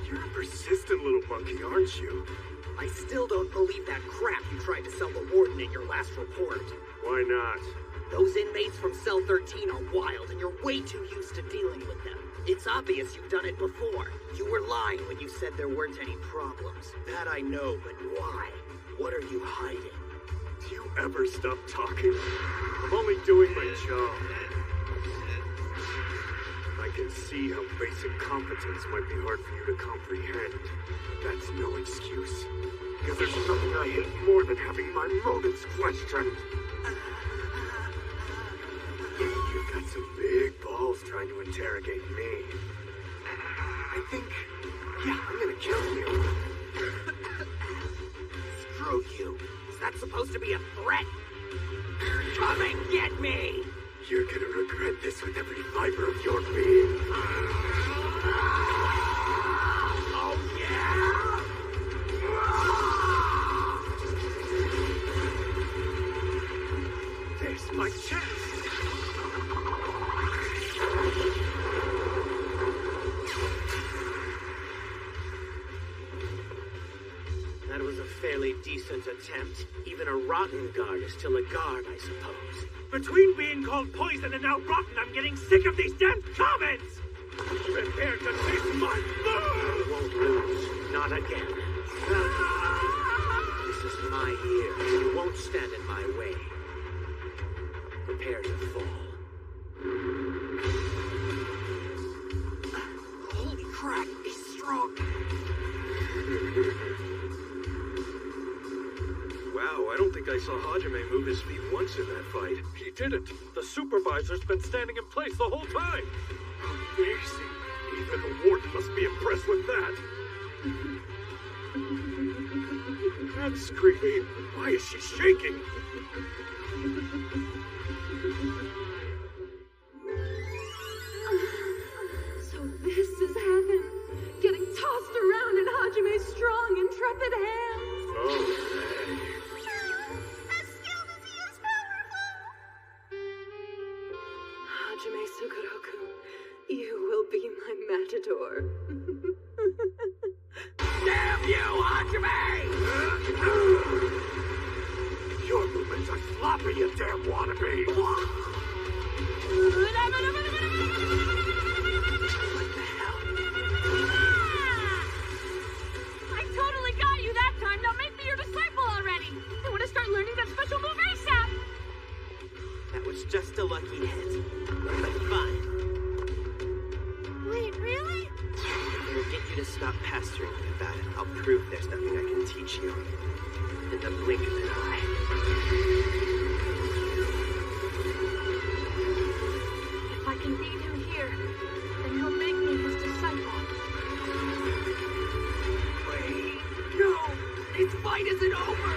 You're a persistent little monkey, aren't you? I still don't believe that crap you tried to sell the warden in your last report. Why not? Those inmates from Cell 13 are wild, and you're way too used to dealing with them. It's obvious you've done it before. You were lying when you said there weren't any problems. That I know, but why? What are you hiding? Do you ever stop talking? I'm only doing my job. I can see how basic competence might be hard for you to comprehend. That's no excuse. Because there's nothing I hate more than having my motives questioned. You've got some big balls trying to interrogate me. I think, yeah, I'm gonna kill you. Screw you. Is that supposed to be a threat? Come and get me! You're gonna regret this with every fiber of your being. Oh, yeah! There's my chance! That was a fairly decent attempt. Even a rotten guard is still a guard, I suppose. Between being called poison and now rotten, I'm getting sick of these damn comments! Prepare to taste my food! You won't lose. Not again. This is my year. You won't stand in my way. Prepare to fall. Holy crap, he's strong. Wow, I don't think I saw Hajime move his feet once in that fight. He didn't. The supervisor's been standing in place the whole time. Amazing. Even the warden must be impressed with that. That's creepy. Why is she shaking? So this is heaven. Getting tossed around in Hajime's strong, intrepid hands. Oh, Hajime Sugaroku, you will be my matador. Damn you, Hajime! Your movements are sloppy, you damn wannabe! I totally got you that time. Now make me your disciple already. I want to start learning that special move ASAP. That was just a lucky hit. But fine. Wait, really? If it'll get you to stop pestering me about it, I'll prove there's nothing I can teach you. In the blink of an eye. If I can beat him here, then he'll make me his disciple. Wait, no! This fight isn't over!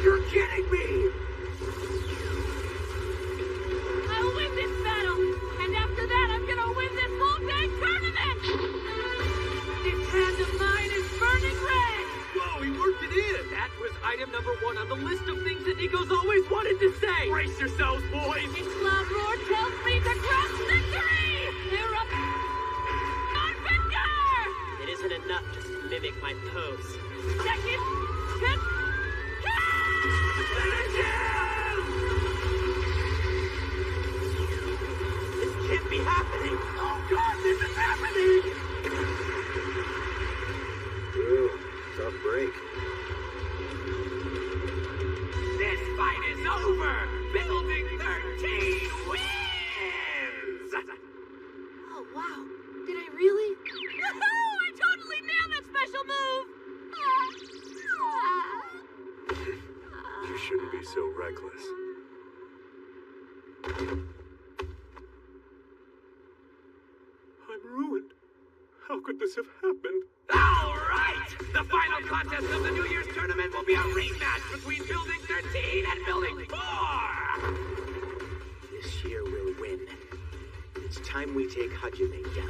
You're kidding me! I'll win this battle, and after that I'm gonna win this whole dang tournament! This hand of mine is burning red! Whoa, he worked it in! That was item number 1 on the list of things that Nico's always wanted to say! Brace yourselves, boys! Its loud roar tells me to grasp victory! Erupt on Victor! It isn't enough just to mimic my pose. Second, hit, This can't be happening! Oh god, this is happening! Ooh, tough break. This fight is over! Building 13 wins! Oh, wow. Did I really? Woohoo! I totally nailed that special move! You shouldn't be so reckless. I'm ruined. How could the this have happened? All right! The final contest of the New Year's tournament will be a rematch between Building 13 and Building 4! This year we'll win. It's time we take Hajime down.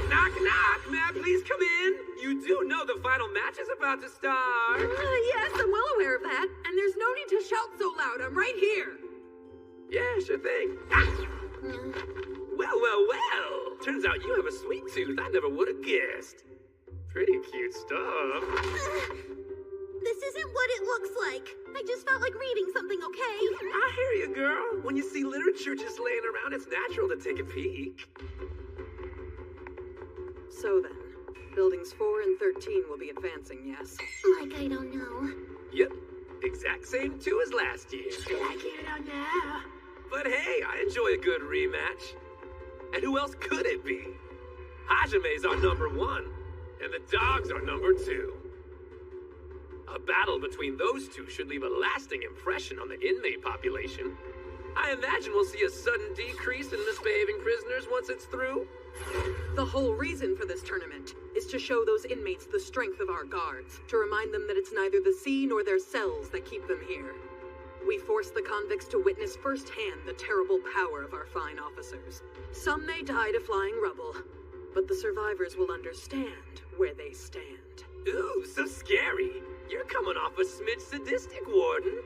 Knock, knock! May I please come in? You do know the final match is about to start. Yes, I'm well aware of that. And there's no need to shout so loud. I'm right here. Yeah, sure thing. Ah! Well. Turns out you have a sweet tooth I never would have guessed. Pretty cute stuff. This isn't what it looks like. I just felt like reading something, okay? I hear you, girl. When you see literature just laying around, it's natural to take a peek. So then, buildings 4 and 13 will be advancing, yes? Like I don't know. Yep. Exact same 2 as last year. Like you don't know. But hey, I enjoy a good rematch. And who else could it be? Hajime's our number 1, and the dogs are number 2. A battle between those 2 should leave a lasting impression on the inmate population. I imagine we'll see a sudden decrease in misbehaving prisoners once it's through. The whole reason for this tournament is to show those inmates the strength of our guards, to remind them that it's neither the sea nor their cells that keep them here. We force the convicts to witness firsthand the terrible power of our fine officers. Some may die to flying rubble, but the survivors will understand where they stand. Ooh, so scary. You're coming off a smidge sadistic, Warden.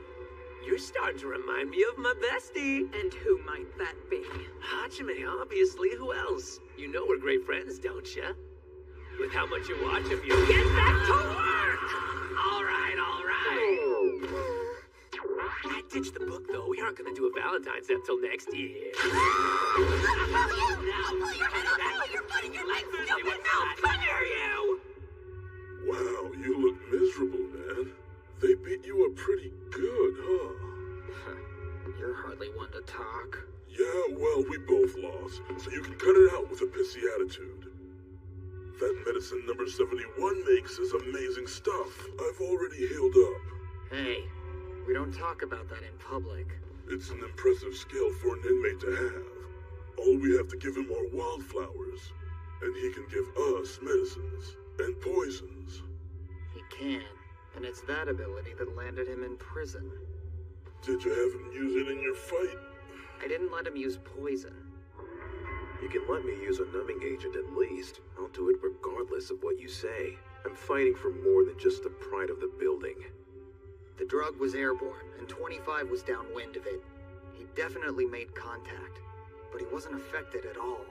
You're starting to remind me of my bestie. And who might that be? Hajime, obviously. Who else? You know we're great friends, don't you? With how much you watch him, you get back to work! All right. I ditched the book, though. We aren't going to do a Valentine's Day till next year. Pull your head up, pull your foot in your legs, stupid mouth! Come here, you! Wow, you look miserable, man. They beat you up pretty good, huh? You're hardly one to talk. Yeah, well, we both lost, so you can cut it out with a pissy attitude. That medicine number 71 makes is amazing stuff. I've already healed up. Hey, we don't talk about that in public. It's an impressive skill for an inmate to have. All we have to give him are wildflowers, and he can give us medicines and poisons. He can, and it's that ability that landed him in prison. Did you have him use it in your fight? I didn't let him use poison. You can let me use a numbing agent at least. I'll do it regardless of what you say. I'm fighting for more than just the pride of the building. The drug was airborne, and 25 was downwind of it. He definitely made contact, but he wasn't affected at all.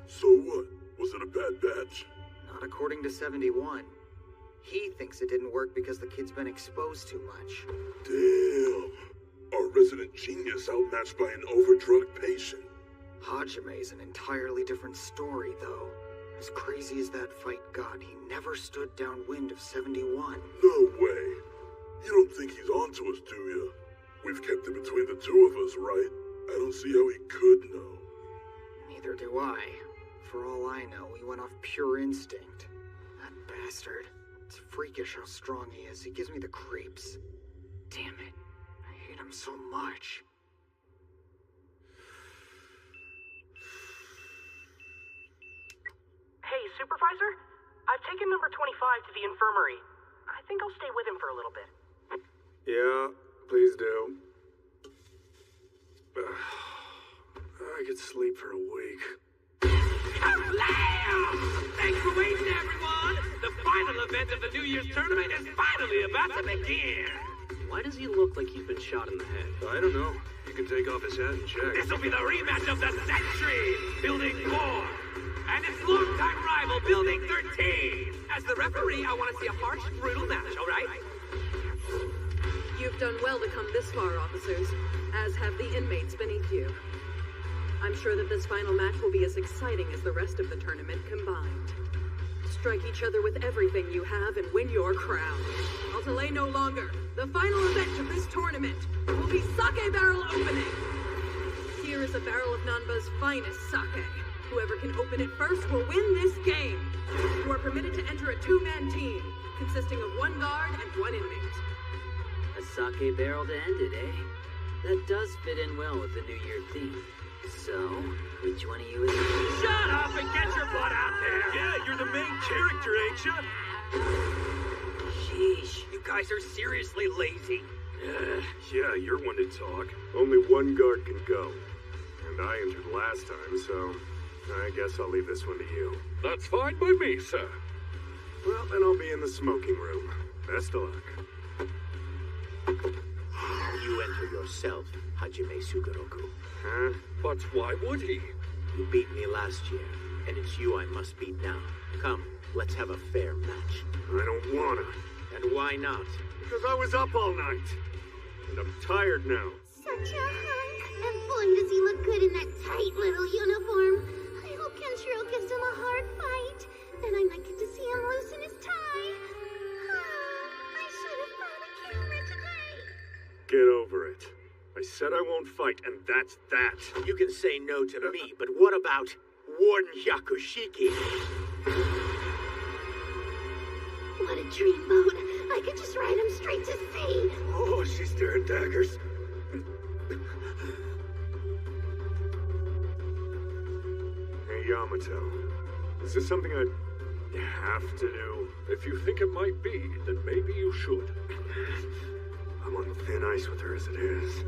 So what? Was it a bad batch? Not according to 71. He thinks it didn't work because the kid's been exposed too much. Damn. Our resident genius outmatched by an overdrugged patient. Hajime's an entirely different story, though. As crazy as that fight got, he never stood downwind of 71. No way. You don't think he's onto us, do you? We've kept it between the two of us, right? I don't see how he could know. Neither do I. For all I know, he went off pure instinct. That bastard. It's freakish how strong he is. He gives me the creeps. Damn it. I hate him so much. Hey, Supervisor? I've taken number 25 to the infirmary. I think I'll stay with him for a little bit. Yeah, please do. I could sleep for a week. Thanks for waiting, everyone! The final event of the New Year's tournament is finally about to begin! Why does he look like he's been shot in the head? I don't know. You can take off his hat and check. This will be the rematch of the century! Building 4! And its longtime rival, Building 13! As the referee, I want to see a harsh, brutal match, alright? You've done well to come this far, officers, as have the inmates beneath you. I'm sure that this final match will be as exciting as the rest of the tournament combined. Strike each other with everything you have and win your crown. I'll delay no longer. The final event of this tournament will be sake barrel opening. Here is a barrel of Nanba's finest sake, Whoever can open it first will win this game. You are permitted to enter a two-man team, consisting of one guard and one inmate. A sake barrel to end it, eh? That does fit in well with the New Year theme. So, which one of you is it? Shut up and get your butt out there! Yeah, you're the main character, ain't ya? Sheesh, you guys are seriously lazy. Yeah, you're one to talk. Only one guard can go. And I entered last time, so I guess I'll leave this one to you. That's fine by me, sir. Well, then I'll be in the smoking room. Best of luck. You enter yourself, Hajime Sugoroku. Huh? But why would he? You beat me last year, and it's you I must beat now. Come, let's have a fair match. I don't wanna. And why not? Because I was up all night. And I'm tired now. Such a hunk. And boy, does he look good in that tight little uniform. I hope Kenshiro gives him a hard fight. Then I might get to see him loosen his tie. I should have brought a camera today. Get over it. I said I won't fight, and that's that. You can say no to me, but what about Warden Yakushiki? What a dreamboat. I could just ride him straight to sea. Oh, she's staring daggers. Hey, Yamato. Is this something I have to do? If you think it might be, then maybe you should. I'm on thin ice with her as it is.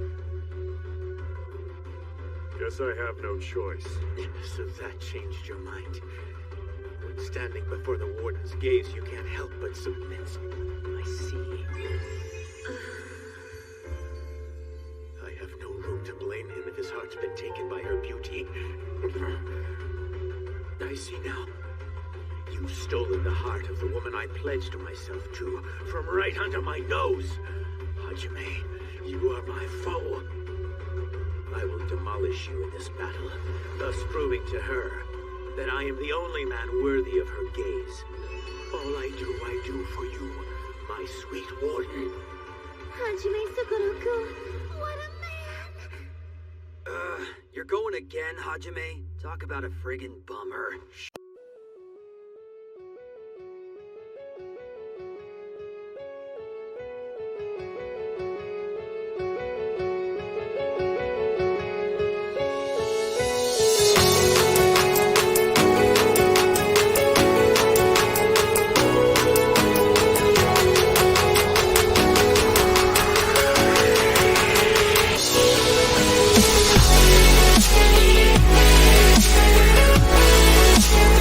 Guess I have no choice. So that changed your mind. When standing before the warden's gaze, you can't help but submit. I see. I have no room to blame him if his heart's been taken by her beauty. I see now. You've stolen the heart of the woman I pledged myself to from right under my nose. Hajime, you are my foe. I will demolish you in this battle, thus proving to her that I am the only man worthy of her gaze. All I do for you, my sweet warden. Hajime Sugoroku, what a man! You're going again, Hajime? Talk about a friggin' bummer. Yeah.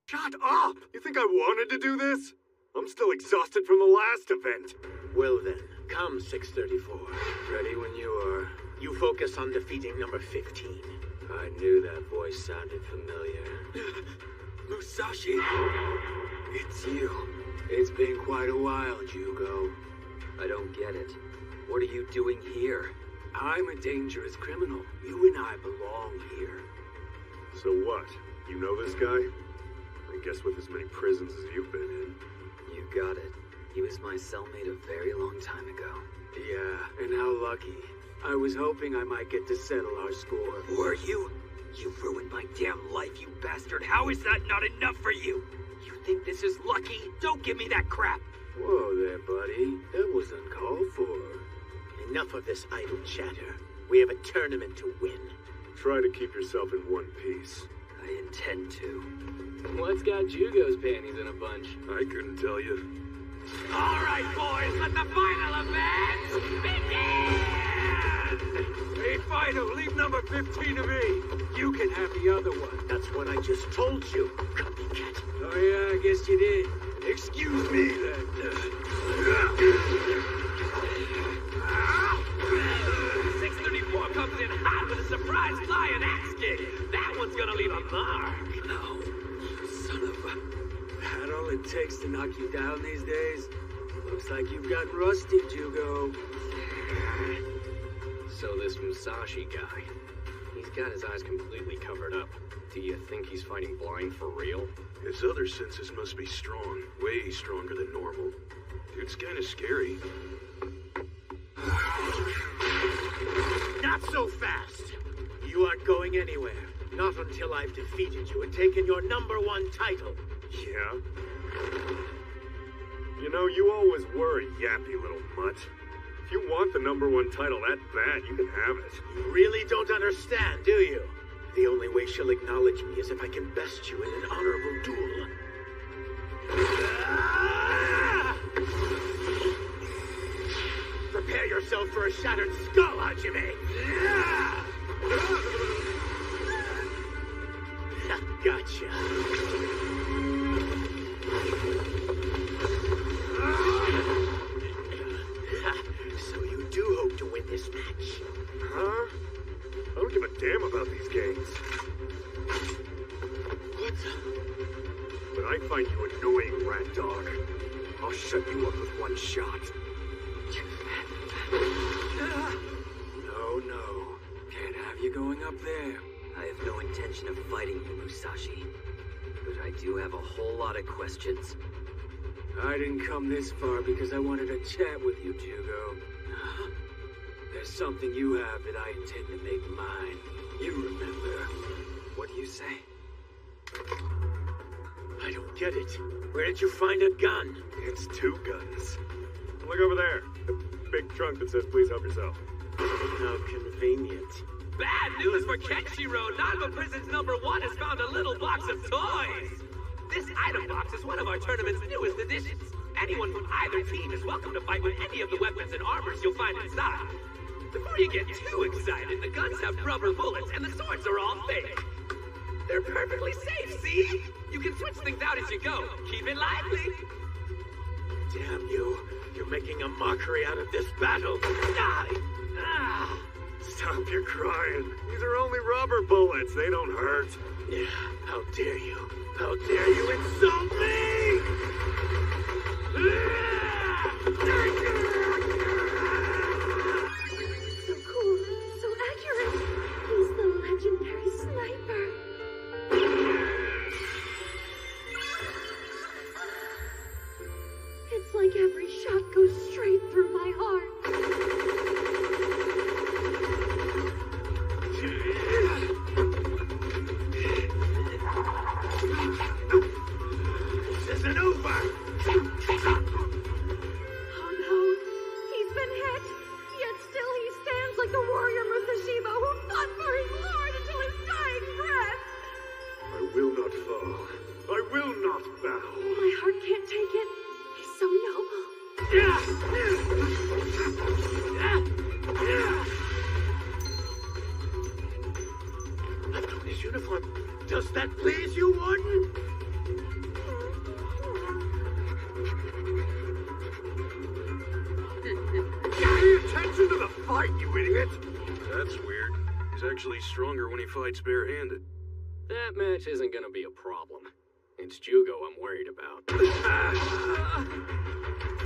Shut up! You think I wanted to do this? I'm still exhausted from the last event. Well then, come 634. Ready when you are. You focus on defeating number 15. I knew that voice sounded familiar. Musashi? It's you. It's been quite a while, Jugo. I don't get it. What are you doing here? I'm a dangerous criminal. You and I belong here. So what? You know this guy? I guess with as many prisons as you've been in. You got it. He was my cellmate a very long time ago. Yeah, and how lucky. I was hoping I might get to settle our score. Were you? You ruined my damn life, you bastard. How is that not enough for you? You think this is lucky? Don't give me that crap. Whoa there, buddy. That was uncalled for. Enough of this idle chatter. We have a tournament to win. Try to keep yourself in one piece. I intend to. What's got Jugo's panties in a bunch? I couldn't tell you. All right, boys, let the final event begin! Hey, Fido, leave number 15 to me. You can have the other one. That's what I just told you, copycat. Oh yeah, I guess you did. Excuse me, then. 634 comes in hot with a surprise flying axe kick. That one's gonna leave a mark. No, son of a... That all it takes to knock you down these days? Looks like you've got rusty, Jugo. So this Musashi guy, he's got his eyes completely covered up. Do you think he's fighting blind for real? His other senses must be strong. Way stronger than normal. Dude's kinda scary. Not so fast! You aren't going anywhere. Not until I've defeated you and taken your #1 title. Yeah? You know, you always were a yappy little mutt. If you want the #1 title that bad, you can have it. You really don't understand, do you? The only way she'll acknowledge me is if I can best you in an honorable duel. Prepare yourself for a shattered skull, Hajime! Gotcha. So you do hope to win this match? Huh? I don't give a damn about these games. What? But I find you annoying, rat dog. I'll shut you up with one shot. No. Can't have you going up there. I have no intention of fighting you, Musashi. But I do have a whole lot of questions. I didn't come this far because I wanted to chat with you, Jugo. There's something you have that I intend to make mine. You remember. What do you say? I don't get it. Where did you find a gun? It's 2 guns. Look over there. The big trunk that says, please help yourself. How convenient. Bad news for Kenshiro! Nanba Prison's #1 has found a little box of toys! This item box is one of our tournament's newest additions. Anyone from either team is welcome to fight with any of the weapons and armors you'll find inside. Before you get too excited, the guns have rubber bullets and the swords are all fake. They're perfectly safe, see? You can switch things out as you go. Keep it lively. Damn you. You're making a mockery out of this battle. Stop your crying. These are only rubber bullets. They don't hurt. Yeah, how dare you? How dare you insult me? So cool, so accurate. He's the legendary sniper. It's like every shot goes straight through my heart. This isn't over! Oh no, he's been hit. Yet still he stands like the warrior Musashiba who fought for his lord until his dying breath. I will not fall. I will not bow. My heart can't take it. He's so noble. I've got this uniform. Does that please you, Warden? fighting it? That's weird. He's actually stronger when he fights barehanded. That match isn't gonna be a problem. It's Jugo I'm worried about.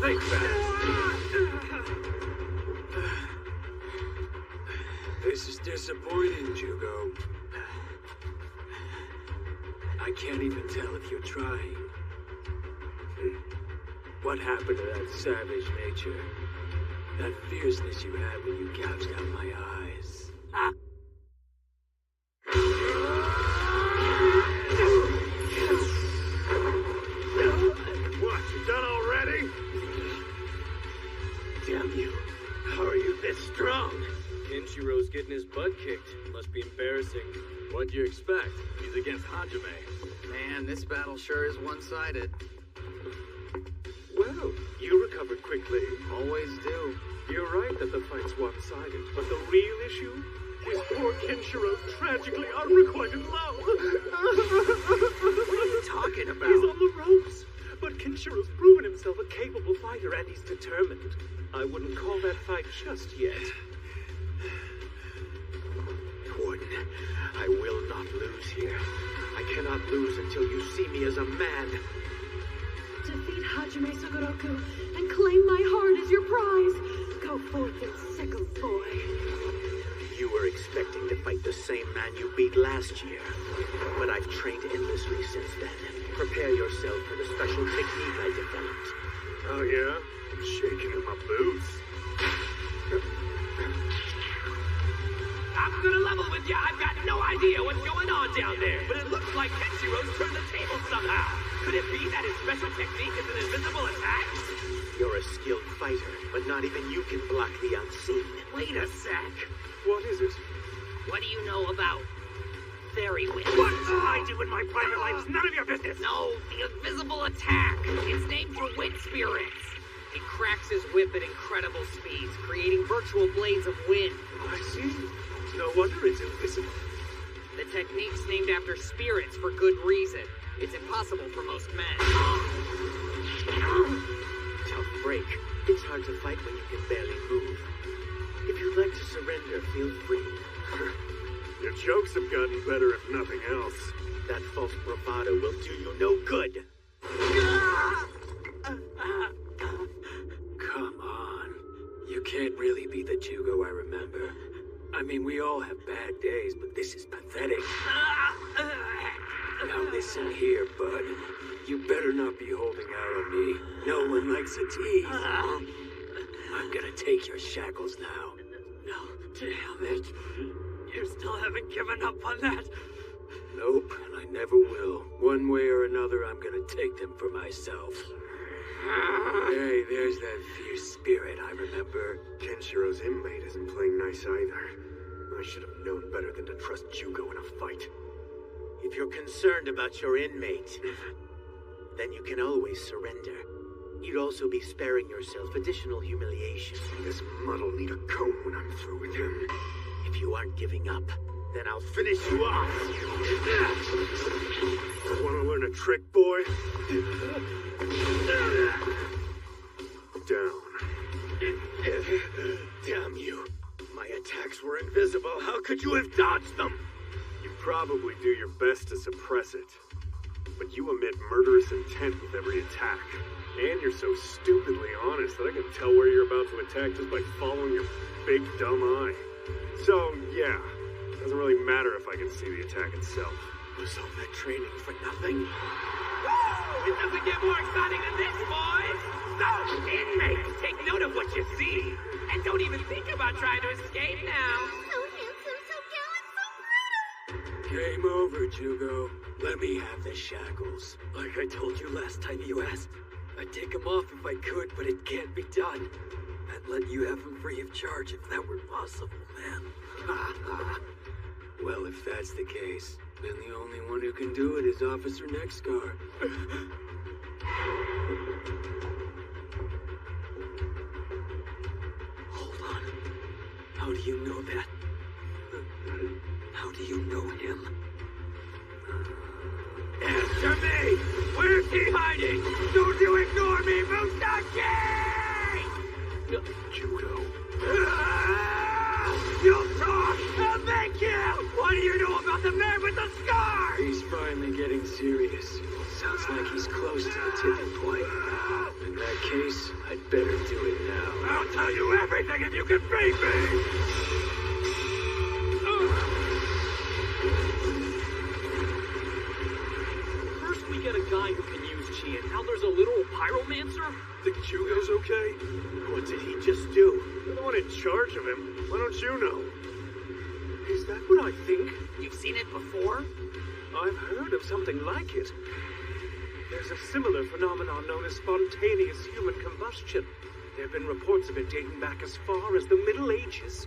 Think fast. This is disappointing, Jugo. I can't even tell if you're trying. What happened to that savage nature? That fierceness you had when you gouged out my eyes? What, you done already? Damn you. How are you this strong? Kenshiro's getting his butt kicked. Must be embarrassing. What'd you expect? He's against Hajime. Man, this battle sure is one-sided. Well, you recovered quickly. Always do. You're right that the fight's one-sided, but the real issue is poor Kenshiro's tragically unrequited love. What are you talking about? He's on the ropes, but Kenshiro's proven himself a capable fighter and he's determined. I wouldn't call that fight just yet. Warden, I will not lose here. I cannot lose until you see me as a man. Defeat Hajime Sugoroku and claim my heart as your prize. Go forth and sickle, boy. You were expecting to fight the same man you beat last year. But I've trained endlessly since then. Prepare yourself for the special technique I developed. Oh, yeah? Shaking in my boots. I'm gonna level with you. I've got no idea what's going on down there. But it looks like Kenshiro's turned the table somehow. Could it be that his special technique is an invisible attack? You're a skilled fighter, but not even you can block the unseen. Wait a sec. What is it? What do you know about fairy wind? What I do in my private life is none of your business. No, the invisible attack. It's named for wind spirits. He cracks his whip at incredible speeds, creating virtual blades of wind. I see. No wonder it's invisible. The technique's named after spirits for good reason. It's impossible for most men. Tough break. It's hard to fight when you can barely move. If you'd like to surrender, feel free. Your jokes have gotten better if nothing else. That false bravado will do you no good. Come on. You can't really be the Jugo I remember. I mean, we all have bad days, but this is pathetic. Now listen here, bud. You better not be holding out on me. No one likes a tease. I'm gonna take your shackles now. No, damn it. You still haven't given up on that? Nope, and I never will. One way or another, I'm gonna take them for myself. Hey, there's that fierce spirit I remember. Kenshiro's inmate isn't playing nice either. I should have known better than to trust Jugo in a fight. If you're concerned about your inmate, then you can always surrender. You'd also be sparing yourself additional humiliation. This mutt'll need a comb when I'm through with him. If you aren't giving up, then I'll finish you off. Want to learn a trick, boy? Down. Damn you. My attacks were invisible. How could you have dodged them? You probably do your best to suppress it. But you emit murderous intent with every attack. And you're so stupidly honest that I can tell where you're about to attack just by following your big dumb eye. So, yeah. Doesn't really matter if I can see the attack itself. Was all that training for nothing? It doesn't get more exciting than this, boys! So, inmates, take note of what you see. And don't even think about trying to escape now. So handsome, so gallant, so brutal. Game over, Jugo. Let me have the shackles. Like I told you last time you asked, I'd take them off if I could, but it can't be done. I'd let you have them free of charge if that were possible, man. Well, if that's the case, then the only one who can do it is Officer Nextguard. Hold on. How do you know that? How do you know him? Answer me! Where's he hiding? Don't you ignore me, Musashi! Judo. man with the scar! He's finally getting serious. Sounds like he's close to the tipping point. In that case, I'd better do it now. I'll tell you everything if you can beat me! First we get a guy who can use chi, and now there's a literal pyromancer? Think Hugo's okay? What did he just do? You're the one in charge of him. Why don't you know? Is that what I think? You've seen it before? I've heard of something like it. There's a similar phenomenon known as spontaneous human combustion. There have been reports of it dating back as far as the Middle Ages.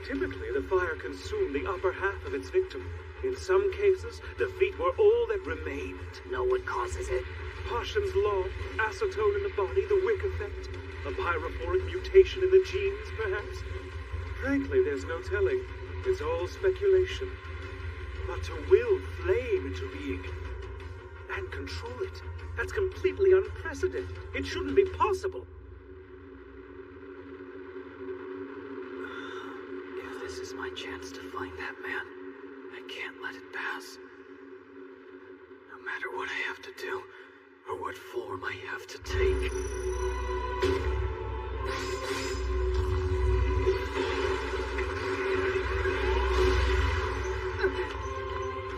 Typically, the fire consumed the upper half of its victim. In some cases, the feet were all that remained. Know what causes it? Parsons' law, acetone in the body, the wick effect, a pyrophoric mutation in the genes, perhaps. Frankly, there's no telling. It's all speculation. But to will flame into being and control it, that's completely unprecedented. It shouldn't be possible. If this is my chance to find that man, I can't let it pass. No matter what I have to do, or what form I have to take.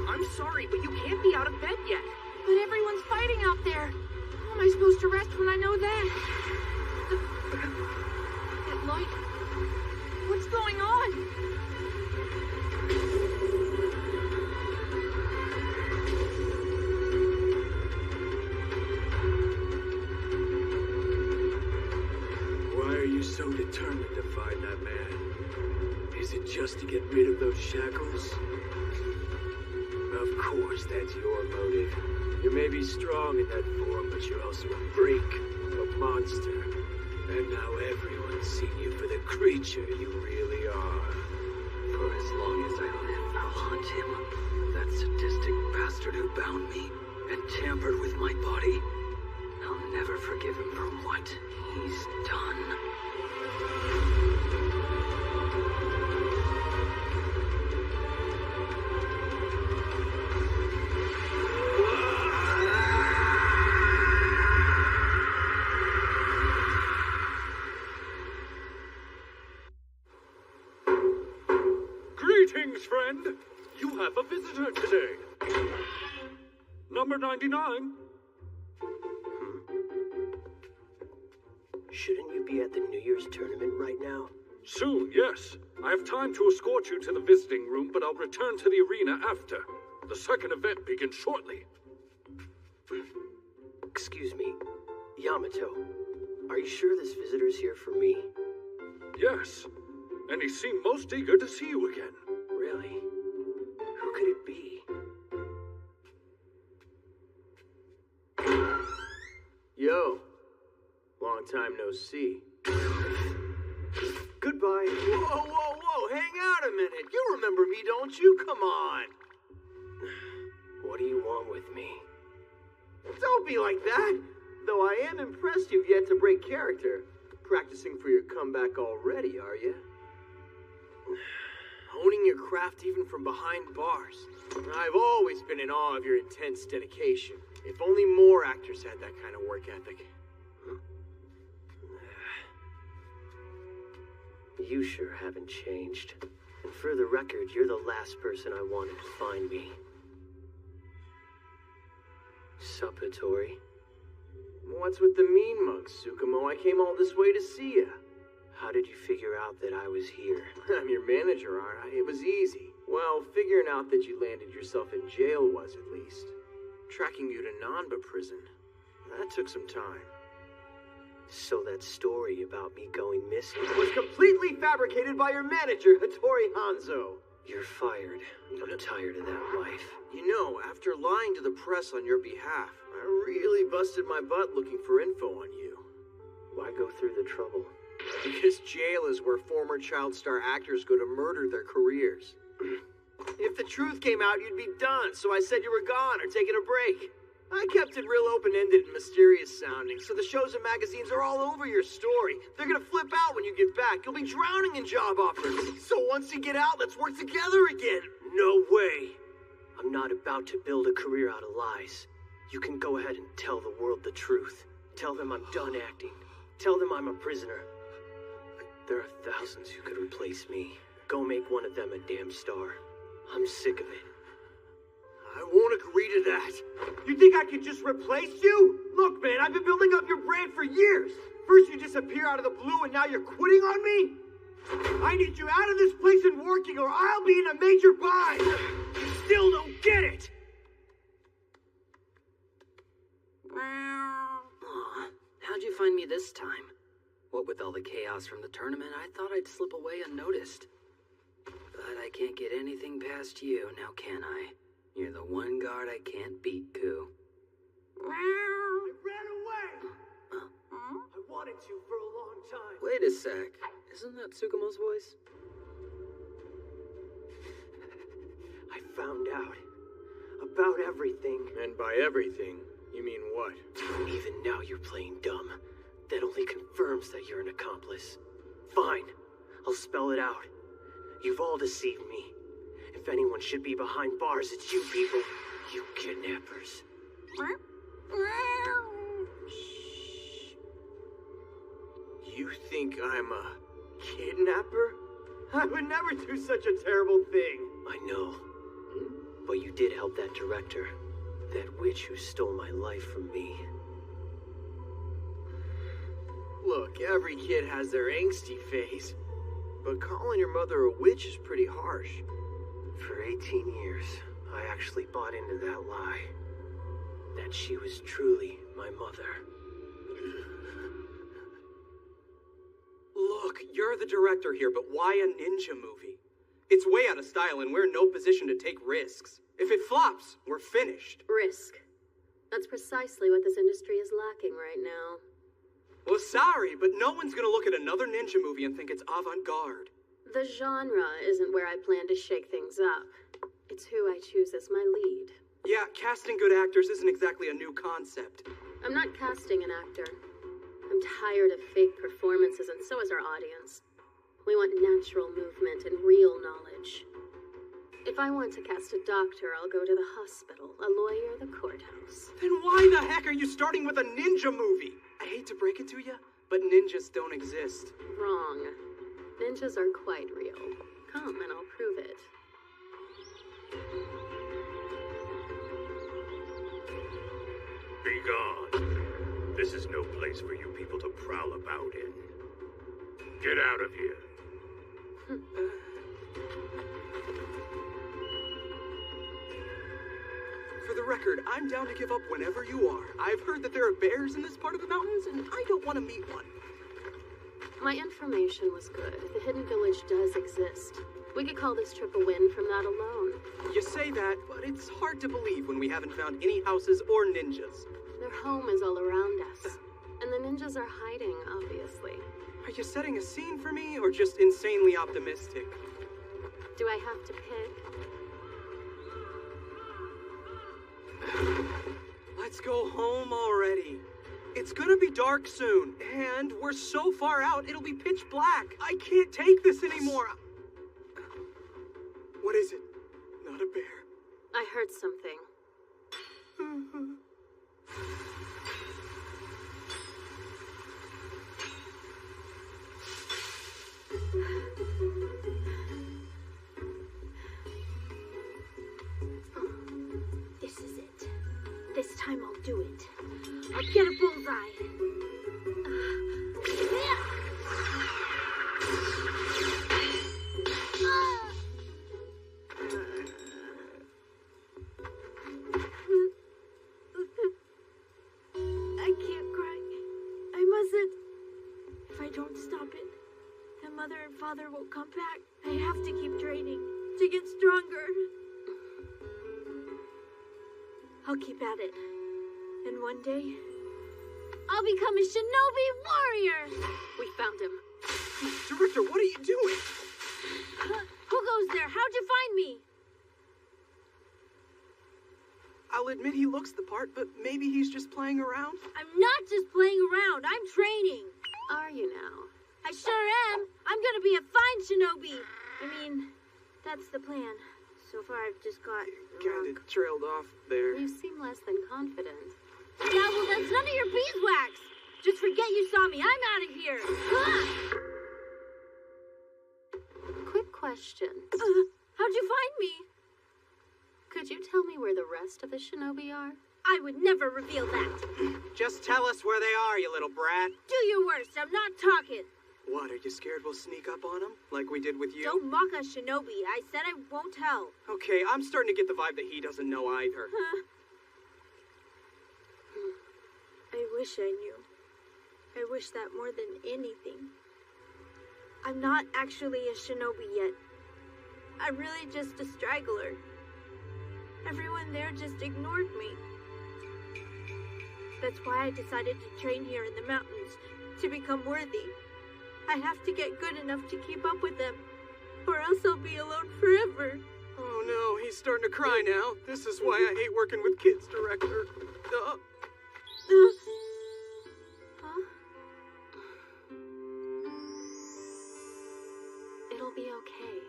I'm sorry, but you can't be out of bed yet. But everyone's fighting out there. How am I supposed to rest when I know that? Lloyd, what's going on? Why are you so determined to find that man? Is it just to get rid of those shackles? Of course, that's your motive. You may be strong in that form, but you're also a freak, a monster. And now everyone's seen you for the creature you really are. For as long as I live, I'll hunt him. That sadistic bastard who bound me and tampered with my body. I'll never forgive him for what he's done. Greetings, friend. You have a visitor today. Number 99. Shouldn't you be at the New Year's tournament right now? Soon, yes. I have time to escort you to the visiting room, but I'll return to the arena after. The second event begins shortly. Excuse me, Yamato. Are you sure this visitor's here for me? Yes, and he seemed most eager to see you again. Really? Who could it be? Yo. Long time no see. Goodbye. Whoa, hang out a minute. You remember me, don't you? Come on. What do you want with me? Don't be like that. Though I am impressed you've yet to break character. Practicing for your comeback already, are you? Honing your craft even from behind bars. I've always been in awe of your intense dedication. If only more actors had that kind of work ethic. You sure haven't changed. And for the record, you're the last person I wanted to find me. Sup, Hattori? What's with the mean mugs, Tsukumo? I came all this way to see you. How did you figure out that I was here? I'm your manager, aren't I? It was easy. Well, figuring out that you landed yourself in jail was, at least. Tracking you to Nanba prison. That took some time. So that story about me going missing was completely fabricated by your manager, Hattori Hanzo. You're fired. I'm tired of that life. You know, after lying to the press on your behalf, I really busted my butt looking for info on you. Why go through the trouble? Because jail is where former child star actors go to murder their careers. If the truth came out, you'd be done, so I said you were gone or taking a break. I kept it real open-ended and mysterious sounding, so the shows and magazines are all over your story. They're gonna flip out when you get back. You'll be drowning in job offers. So once you get out, let's work together again. No way. I'm not about to build a career out of lies. You can go ahead and tell the world the truth. Tell them I'm done acting. Tell them I'm a prisoner. There are thousands who could replace me. Go make one of them a damn star. I'm sick of it. I won't agree to that. You think I could just replace you? Look, man, I've been building up your brand for years. First you disappear out of the blue and now you're quitting on me? I need you out of this place and working or I'll be in a major bind. You still don't get it. Aw, how'd you find me this time? What with all the chaos from the tournament, I thought I'd slip away unnoticed. But I can't get anything past you, now can I? You're the one guard I can't beat, Koo. I ran away. I wanted to for a long time. Wait a sec. Isn't that Tsukumo's voice? I found out about everything. And by everything, you mean what? Even now you're playing dumb. That only confirms that you're an accomplice. Fine, I'll spell it out. You've all deceived me. If anyone should be behind bars, it's you people. You kidnappers. Shh. You think I'm a kidnapper? I would never do such a terrible thing. I know. But you did help that director. That witch who stole my life from me. Look, every kid has their angsty phase. But calling your mother a witch is pretty harsh. For 18 years, I actually bought into that lie. That she was truly my mother. Look, you're the director here, but why a ninja movie? It's way out of style and we're in no position to take risks. If it flops, we're finished. Risk. That's precisely what this industry is lacking right now. Well, sorry, but no one's gonna look at another ninja movie and think it's avant-garde. The genre isn't where I plan to shake things up. It's who I choose as my lead. Yeah, casting good actors isn't exactly a new concept. I'm not casting an actor. I'm tired of fake performances, and so is our audience. We want natural movement and real knowledge. If I want to cast a doctor, I'll go to the hospital, a lawyer, the courthouse. Then why the heck are you starting with a ninja movie? I hate to break it to you, but ninjas don't exist. Wrong. Ninjas are quite real. Come and I'll prove it. Be gone. This is no place for you people to prowl about in. Get out of here. For the record, I'm down to give up whenever you are. I've heard that there are bears in this part of the mountains, and I don't want to meet one. My information was good. The hidden village does exist. We could call this trip a win from that alone. You say that, but it's hard to believe when we haven't found any houses or ninjas. Their home is all around us. And the ninjas are hiding, obviously. Are you setting a scene for me, or just insanely optimistic? Do I have to pick? Let's go home already. It's gonna be dark soon, and we're so far out, it'll be pitch black. I can't take this anymore. What is it? Not a bear. I heard something. This is it. This time I'll do it. I'll get a bullseye. I can't cry. I mustn't. If I don't stop it, then Mother and Father won't come back. I have to keep training to get stronger. I'll keep at it. And one day, I'll become a shinobi warrior! We found him. Director, what are you doing? Who goes there? How'd you find me? I'll admit he looks the part, but maybe he's just playing around. I'm not just playing around. I'm training. Are you now? I sure am. I'm gonna be a fine shinobi. I mean, that's the plan. So far, I've just got Kinda trailed off there. You seem less than confident. Yeah, well, that's none of your beeswax. Just forget you saw me. I'm out of here. Quick question. How'd you find me? Could you tell me where the rest of the shinobi are? I would never reveal that. Just tell us where they are, you little brat. Do your worst. I'm not talking. What, are you scared we'll sneak up on them? Like we did with you? Don't mock a shinobi. I said I won't tell. Okay, I'm starting to get the vibe that he doesn't know either. I wish I knew. I wish that more than anything. I'm not actually a shinobi yet. I'm really just a straggler. Everyone there just ignored me. That's why I decided to train here in the mountains, to become worthy. I have to get good enough to keep up with them, or else I'll be alone forever. Oh no, he's starting to cry now. This is why I hate working with kids, Director. Huh? It'll be okay.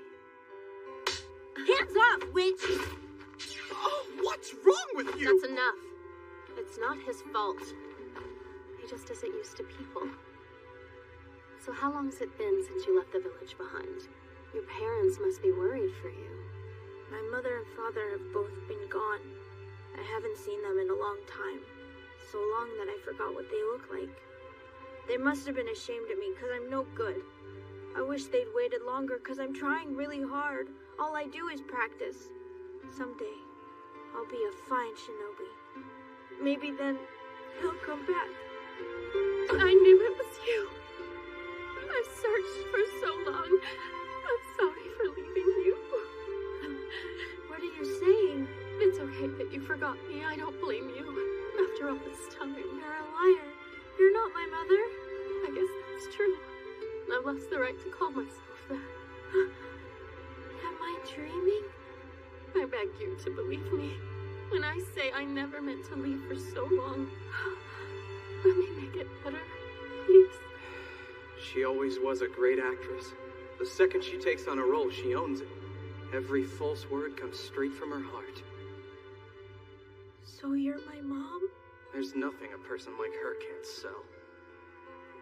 Hands off, witch! Oh, what's wrong with you? That's enough. It's not his fault. He just isn't used to people. So how long's it been since you left the village behind? Your parents must be worried for you. My mother and father have both been gone. I haven't seen them in a long time. So long that I forgot what they look like. They must have been ashamed of me because I'm no good. I wish they'd waited longer because I'm trying really hard. All I do is practice. Someday, I'll be a fine shinobi. Maybe then he'll come back. I knew it was you. I've searched for so long. I'm sorry for leaving you. What are you saying? It's okay that you forgot me. I don't blame you. After all this time. You're a liar. You're not my mother. I guess that's true. I've lost the right to call myself that. Am I dreaming? I beg you to believe me. When I say I never meant to leave for so long, let me make it better, please. She always was a great actress. The second she takes on a role, she owns it. Every false word comes straight from her heart. So you're my mom? There's nothing a person like her can't sell.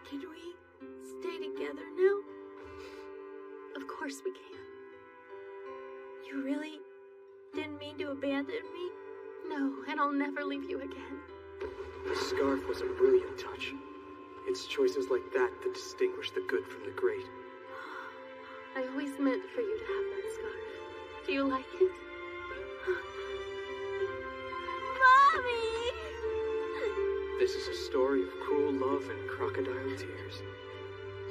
Can we stay together now? Of course we can. You really didn't mean to abandon me? No, and I'll never leave you again. The scarf was a brilliant touch. It's choices like that that distinguish the good from the great. I always meant for you to have that scarf. Do you like it? Mommy! This is a story of cruel love and crocodile tears,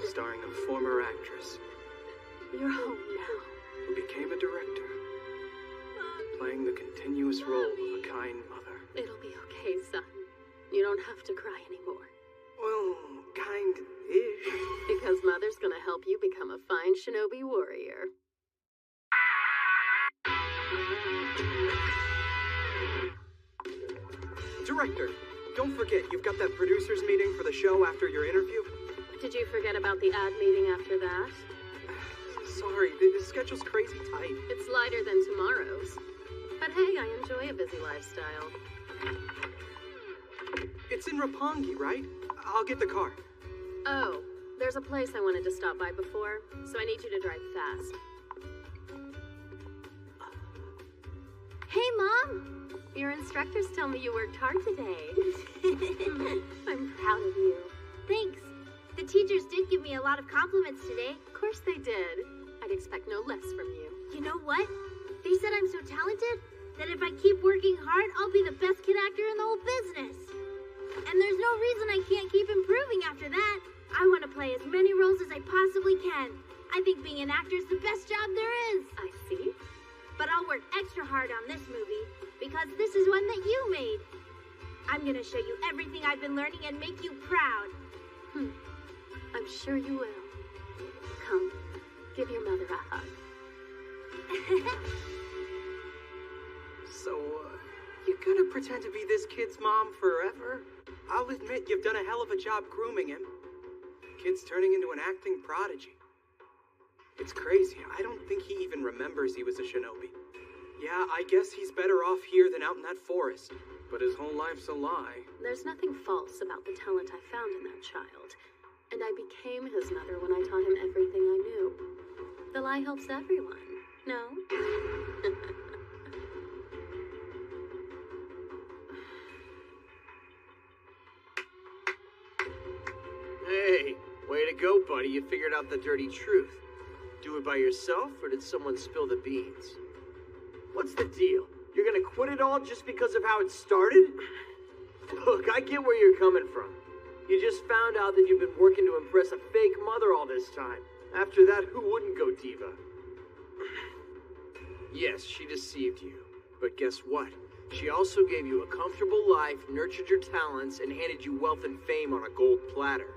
starring a former actress You're home now. who became a director, playing the continuous role of a kind mother. It'll be okay, son. You don't have to cry anymore. Well, kind-ish. Because Mother's gonna help you become a fine shinobi warrior. Director, don't forget, you've got that producers meeting for the show after your interview. Did you forget about the ad meeting after that? Sorry, the schedule's crazy tight. It's lighter than tomorrow's. But hey, I enjoy a busy lifestyle. It's in Roppongi, right? I'll get the car. Oh, there's a place I wanted to stop by before, so I need you to drive fast. Hey, Mom! Your instructors tell me you worked hard today. I'm proud of you. Thanks. The teachers did give me a lot of compliments today. Of course they did. I'd expect no less from you. You know what? They said I'm so talented that if I keep working hard, I'll be the best kid actor in the whole business. And there's no reason I can't keep improving after that. I want to play as many roles as I possibly can. I think being an actor is the best job there is. I see. But I'll work extra hard on this movie because this is one that you made. I'm going to show you everything I've been learning and make you proud. I'm sure you will. Come, give your mother a hug. So, you're gonna pretend to be this kid's mom forever? I'll admit you've done a hell of a job grooming him. Kid's turning into an acting prodigy. It's crazy. I don't think he even remembers he was a shinobi. Yeah, I guess he's better off here than out in that forest. But his whole life's a lie. There's nothing false about the talent I found in that child. And I became his mother when I taught him everything I knew. The lie helps everyone, no? Hey, way to go, buddy. You figured out the dirty truth. Do it by yourself, or did someone spill the beans? What's the deal? You're gonna quit it all just because of how it started? Look, I get where you're coming from. You just found out that you've been working to impress a fake mother all this time. After that, who wouldn't go diva? Yes, she deceived you. But guess what? She also gave you a comfortable life, nurtured your talents, and handed you wealth and fame on a gold platter.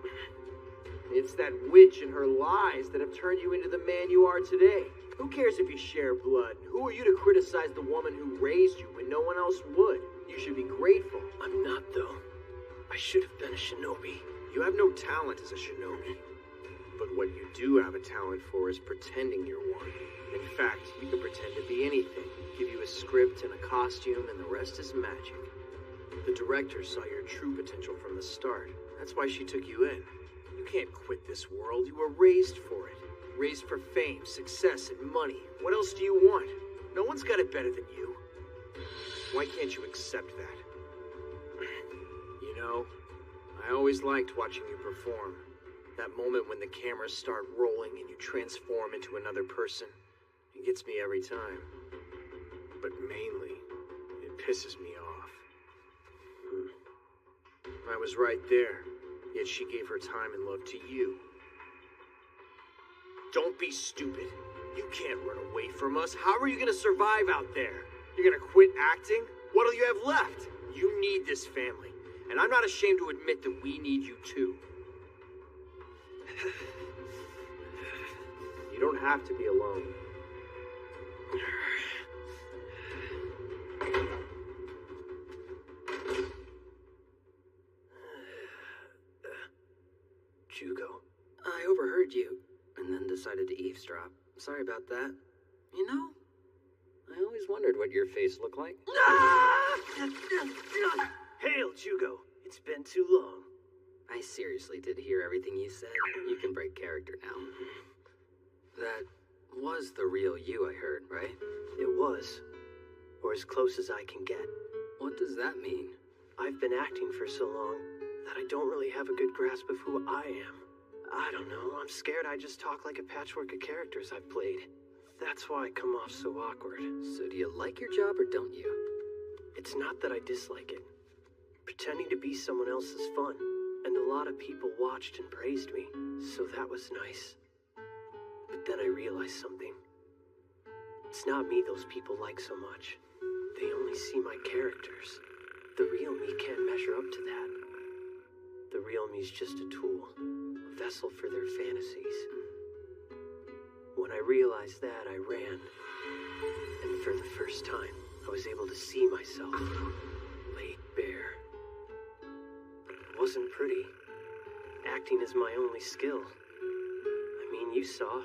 It's that witch and her lies that have turned you into the man you are today. Who cares if you share blood? Who are you to criticize the woman who raised you when no one else would? You should be grateful. I'm not, though. I should have been a shinobi. You have no talent as a shinobi. But what you do have a talent for is pretending you're one. In fact, you can pretend to be anything. Give you a script and a costume, and the rest is magic. The director saw your true potential from the start. That's why she took you in. You can't quit this world. You were raised for it. Raised for fame, success, and money. What else do you want? No one's got it better than you. Why can't you accept that? You know, I always liked watching you perform. That moment when the cameras start rolling and you transform into another person. It gets me every time. But mainly, it pisses me off. I was right there, yet she gave her time and love to you. Don't be stupid. You can't run away from us. How are you gonna survive out there? You're gonna quit acting? What'll you have left? You need this family, and I'm not ashamed to admit that we need you too. You don't have to be alone. Jugo, I overheard you, and then decided to eavesdrop. Sorry about that. You know, I always wondered what your face looked like. Hail, Jugo. It's been too long. I seriously did hear everything you said. You can break character now. That was the real you, I heard, right? It was. Or as close as I can get. What does that mean? I've been acting for so long that I don't really have a good grasp of who I am. I don't know, I'm scared I just talk like a patchwork of characters I've played. That's why I come off so awkward. So do you like your job or don't you? It's not that I dislike it. Pretending to be someone else is fun, and a lot of people watched and praised me, so that was nice. But then I realized something. It's not me those people like so much. They only see my characters. The real me can't measure up to that. The real me's just a tool, a vessel for their fantasies. When I realized that, I ran. And for the first time, I was able to see myself laid bare. It wasn't pretty. Acting is my only skill. I mean, you saw.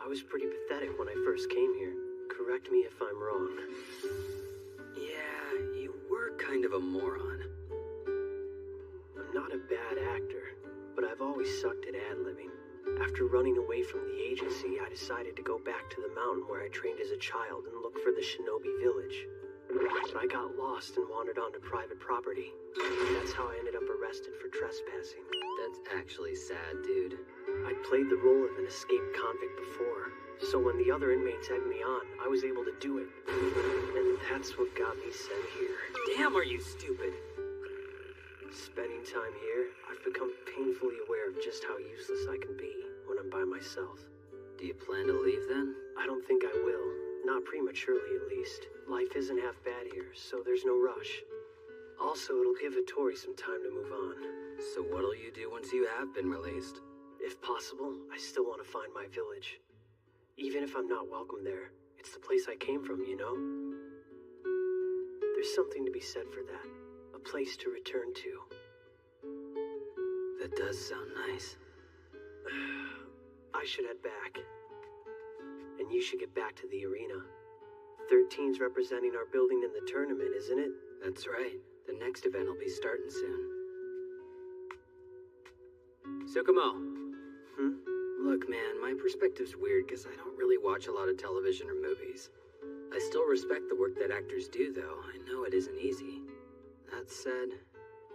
I was pretty pathetic when I first came here. Correct me if I'm wrong. Yeah, you were kind of a moron. I'm not a bad actor, but I've always sucked at ad-libbing. After running away from the agency, I decided to go back to the mountain where I trained as a child and look for the shinobi village. But I got lost and wandered onto private property. That's how I ended up arrested for trespassing. That's actually sad, dude. I'd played the role of an escaped convict before, so when the other inmates egged me on, I was able to do it. And that's what got me sent here. Damn, are you stupid? Spending time here, I've become painfully aware of just how useless I can be when I'm by myself. Do you plan to leave then? I don't think I will. Not prematurely, at least. Life isn't half bad here, so there's no rush. Also, it'll give Vittori some time to move on. So what'll you do once you have been released? If possible, I still want to find my village. Even if I'm not welcome there, it's the place I came from, you know? There's something to be said for that. A place to return to. That does sound nice. I should head back. And you should get back to the arena. 13's representing our building in the tournament, isn't it? That's right. The next event will be starting soon. Tsukumo. Look, man, my perspective's weird because I don't really watch a lot of television or movies. I still respect the work that actors do, though. I know it isn't easy. That said,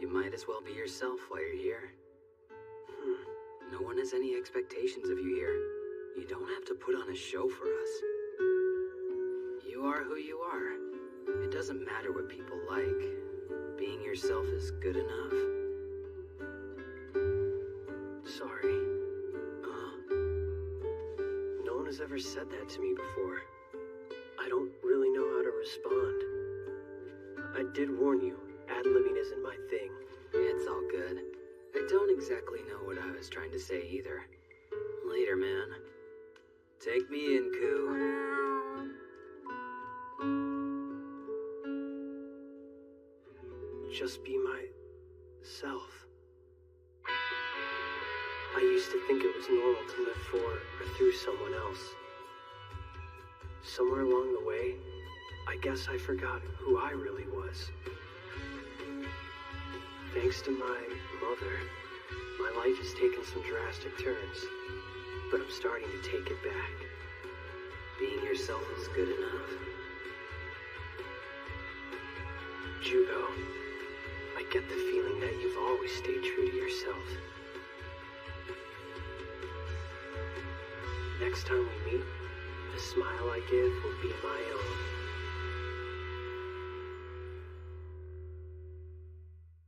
you might as well be yourself while you're here. No one has any expectations of you here. You don't have to put on a show for us. You are who you are. It doesn't matter what people like. Being yourself is good enough. Sorry. No one has ever said that to me before. I don't really know how to respond. I did warn you, ad-libbing isn't my thing. It's all good. I don't exactly know what I was trying to say either. Later, man. Take me in, Koo. Just be myself. I used to think it was normal to live for or through someone else. Somewhere along the way, I guess I forgot who I really was. Thanks to my mother, my life has taken some drastic turns, but I'm starting to take it back. Being yourself is good enough. Jugo, I get the feeling that you've always stayed true to yourself. Next time we meet, the smile I give will be my own.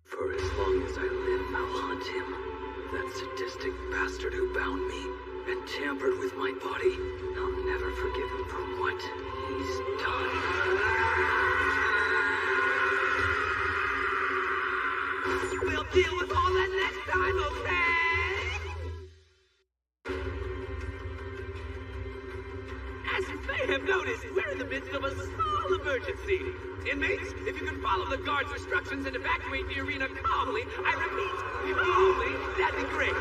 For as long as I live, I'll hunt him. That sadistic bastard who bound me and tampered with my body. I'll never forgive him for what he's done. We'll deal with all that next time, okay? As you may have noticed, we're in the midst of a small emergency. Inmates, if you can follow the guard's instructions and evacuate the arena calmly, I repeat, calmly, that'd be great.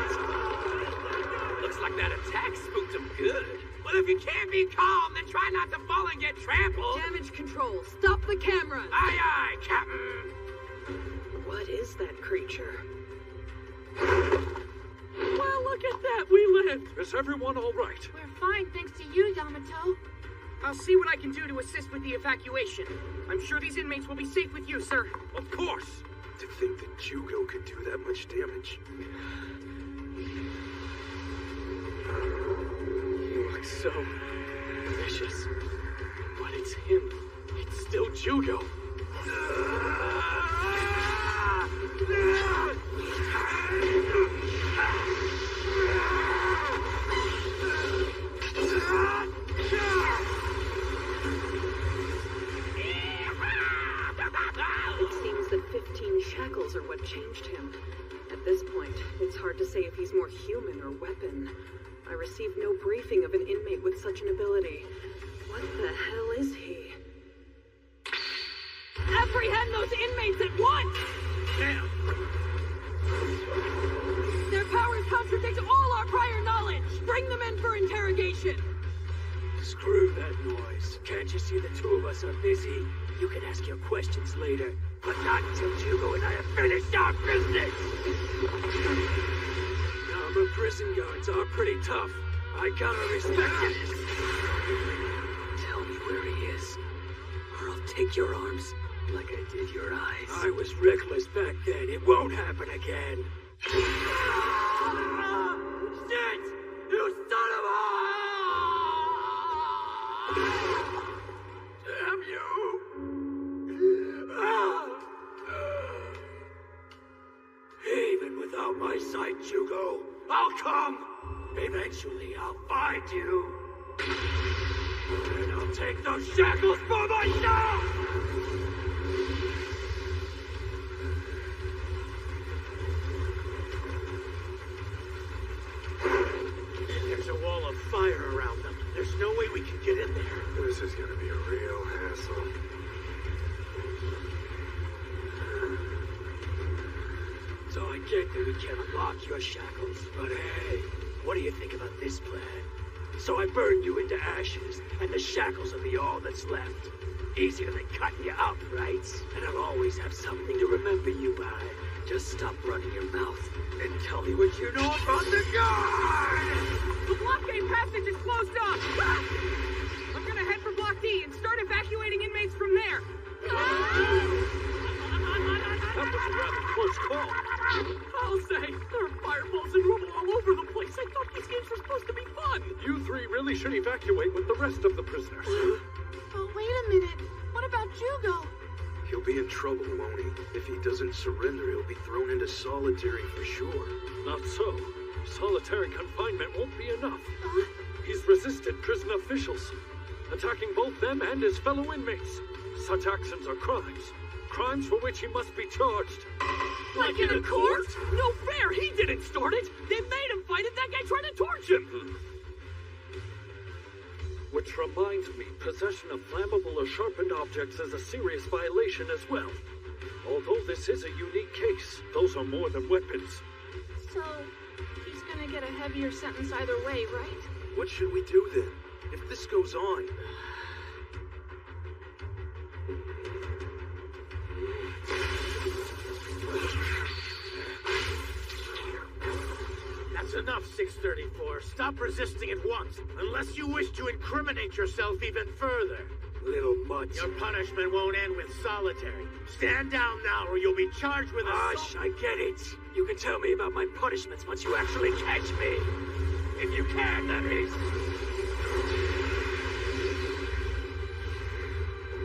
Looks like that attack spooked him good. Well, if you can't be calm, then try not to fall and get trampled. Damage control. Stop the camera. Aye, aye, Captain. What is that creature? Well, look at that. We lived. Is everyone all right? We're fine thanks to you, Yamato. I'll see what I can do to assist with the evacuation. I'm sure these inmates will be safe with you, sir. Of course. To think that Jugo could do that much damage. You look so vicious. But it's him. It's still Jugo. It seems that 15 shackles are what changed him. At this point, it's hard to say if he's more human or weapon. I received no briefing of an inmate with such an ability. What the hell is he? Apprehend those inmates at once! Damn! Their powers contradict all our prior knowledge! Bring them in for interrogation! Screw that noise. Can't you see the two of us are busy? You can ask your questions later, but not until Jugo and I have finished our business! Our prison guards are pretty tough. I gotta respect it. Tell me where he is, or I'll take your arms like I did your eyes. I was reckless back then. It won't happen again. Shit! You son of a... Damn you! Even without my sight, Jugo, I'll come! Eventually, I'll find you! And I'll take those shackles for myself! There's a wall of fire around them. There's no way we can get in there. This is gonna be a real hassle. So I get that we can't unlock your shackles, but hey, what do you think about this plan? So I burned you into ashes, and the shackles will be all that's left. Easier than cutting you up, right? And I'll always have something to remember you by. Just stop running your mouth and tell me what you know about the guard! The blockade passage is closed off! Ah! I'm gonna head for Block D and start evacuating inmates from there! That was a rather close call. I'll say, there are fireballs and rubble all over the place. I thought these games were supposed to be fun! You three really should evacuate with the rest of the prisoners. Oh, wait a minute. What about Jugo? He'll be in trouble, won't he? If he doesn't surrender, he'll be thrown into solitary for sure. Not so. Solitary confinement won't be enough. He's resisted prison officials, attacking both them and his fellow inmates. Such actions are crimes. Crimes for which he must be charged. Like in a court? No fair! He didn't start it! They made him fight it! That guy tried to torch him! Which reminds me, possession of flammable or sharpened objects is a serious violation as well. Although this is a unique case, those are more than weapons. So, he's gonna get a heavier sentence either way, right? What should we do then? If this goes on... That's enough, 634. Stop resisting at once, unless you wish to incriminate yourself even further. Little much. Your punishment won't end with solitary. Stand down now, or you'll be charged with Gosh, I get it. You can tell me about my punishments once you actually catch me. If you can, that is.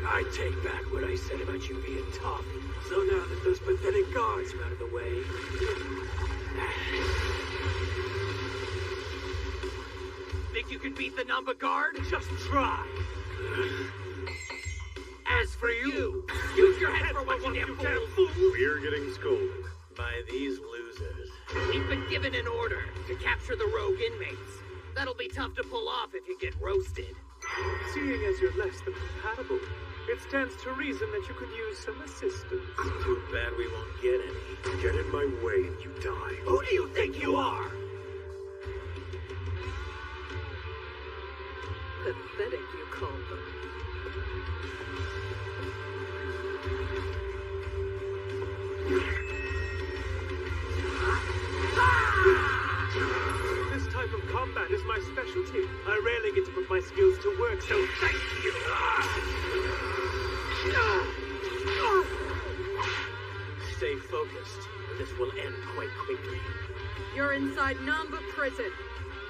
I take back what I said about you being tough. So now that those pathetic guards are out of the way... Think you can beat the number guard? Just try. As for you, use your head for what you damn fool. We're getting scolded. By these losers. We've been given an order to capture the rogue inmates. That'll be tough to pull off if you get roasted. Seeing as you're less than compatible, it stands to reason that you could use some assistance. Too bad we won't get any. Get in my way and you die. Who do you think you are? Pathetic, you call them. This type of combat is my specialty. I rarely get to put my skills to work, so thank you. Stay focused, or this will end quite quickly. You're inside Namba Prison.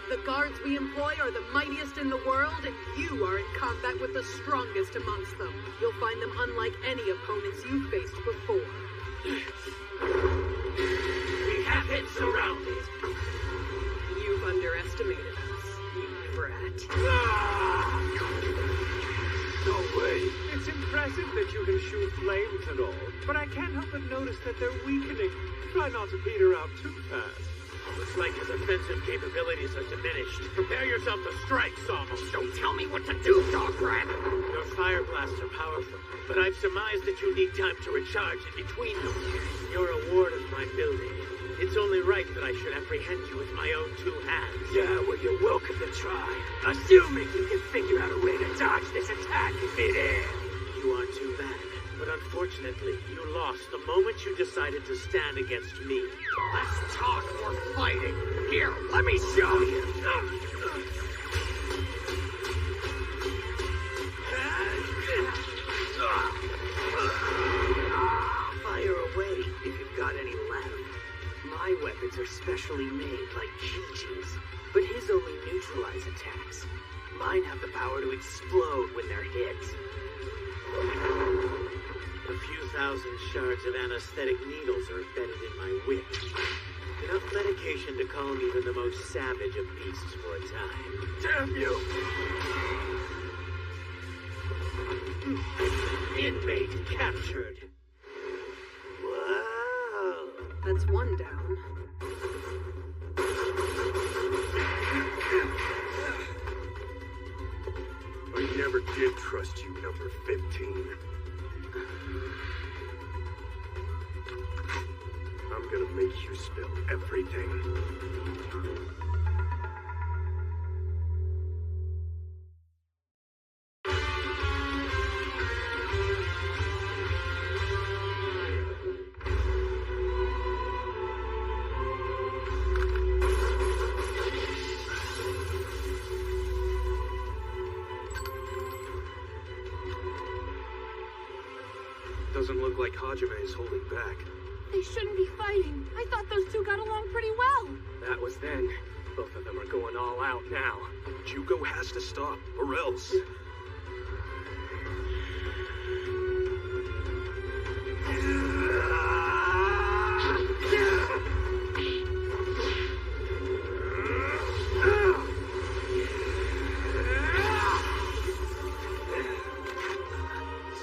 The guards we employ are the mightiest in the world, and you are in combat with the strongest amongst them. You'll find them unlike any opponents you've faced before. We have him surrounded. You've underestimated us, you brat. No way. It's impressive that you can shoot flames and all, but I can't help but notice that they're weakening. Try not to peter out too fast. Looks like his offensive capabilities are diminished. Prepare yourself to strike, Sawmo. Don't tell me what to do, dog rat. Your fire blasts are powerful, but I've surmised that you need time to recharge in between them. You're a ward of my building. It's only right that I should apprehend you with my own two hands. Yeah, well, you're welcome to try. Assuming you can figure out a way to dodge this attack in midair. You aren't too bad. But unfortunately, you lost the moment you decided to stand against me. Let's talk more fighting. Here, let me show you. Fire away if you've got any left. My weapons are specially made like peaches, but his only neutralize attacks. Mine have the power to explode when they're hit. A few thousand shards of anesthetic needles are embedded in my whip. Enough medication to calm even the most savage of beasts for a time. Damn you! Inmate captured. Wow. That's one down. I never did trust you, number 15. I'm gonna make you spill everything. look like Hajime is holding back. They shouldn't be fighting. I thought those two got along pretty well. That was then. Both of them are going all out now. Jugo has to stop, or else.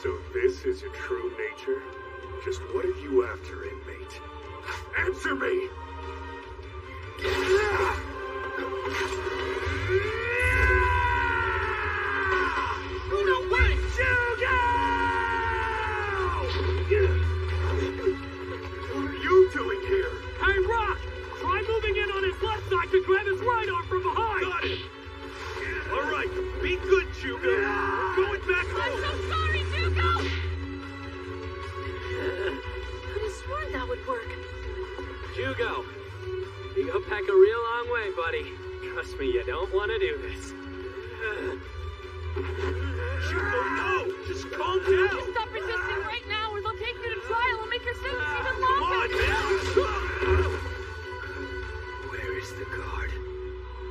So this is your true nature? Just what are you after, inmate? Answer me! No way! Jugo! What are you doing here? Hey, Rock! Try moving in on his left side to grab his right arm from behind! Got it! All right, be good, Jugo. We're going back home. I'm so sorry, Jugo! Could have sworn that would work. Jugo, you go back a real long way, buddy. Trust me, you don't want to do this. Jugo, no! Just calm down! Just stop resisting right now, or they'll take you to trial and make your sentence even Come longer! on, man! Where is the guard?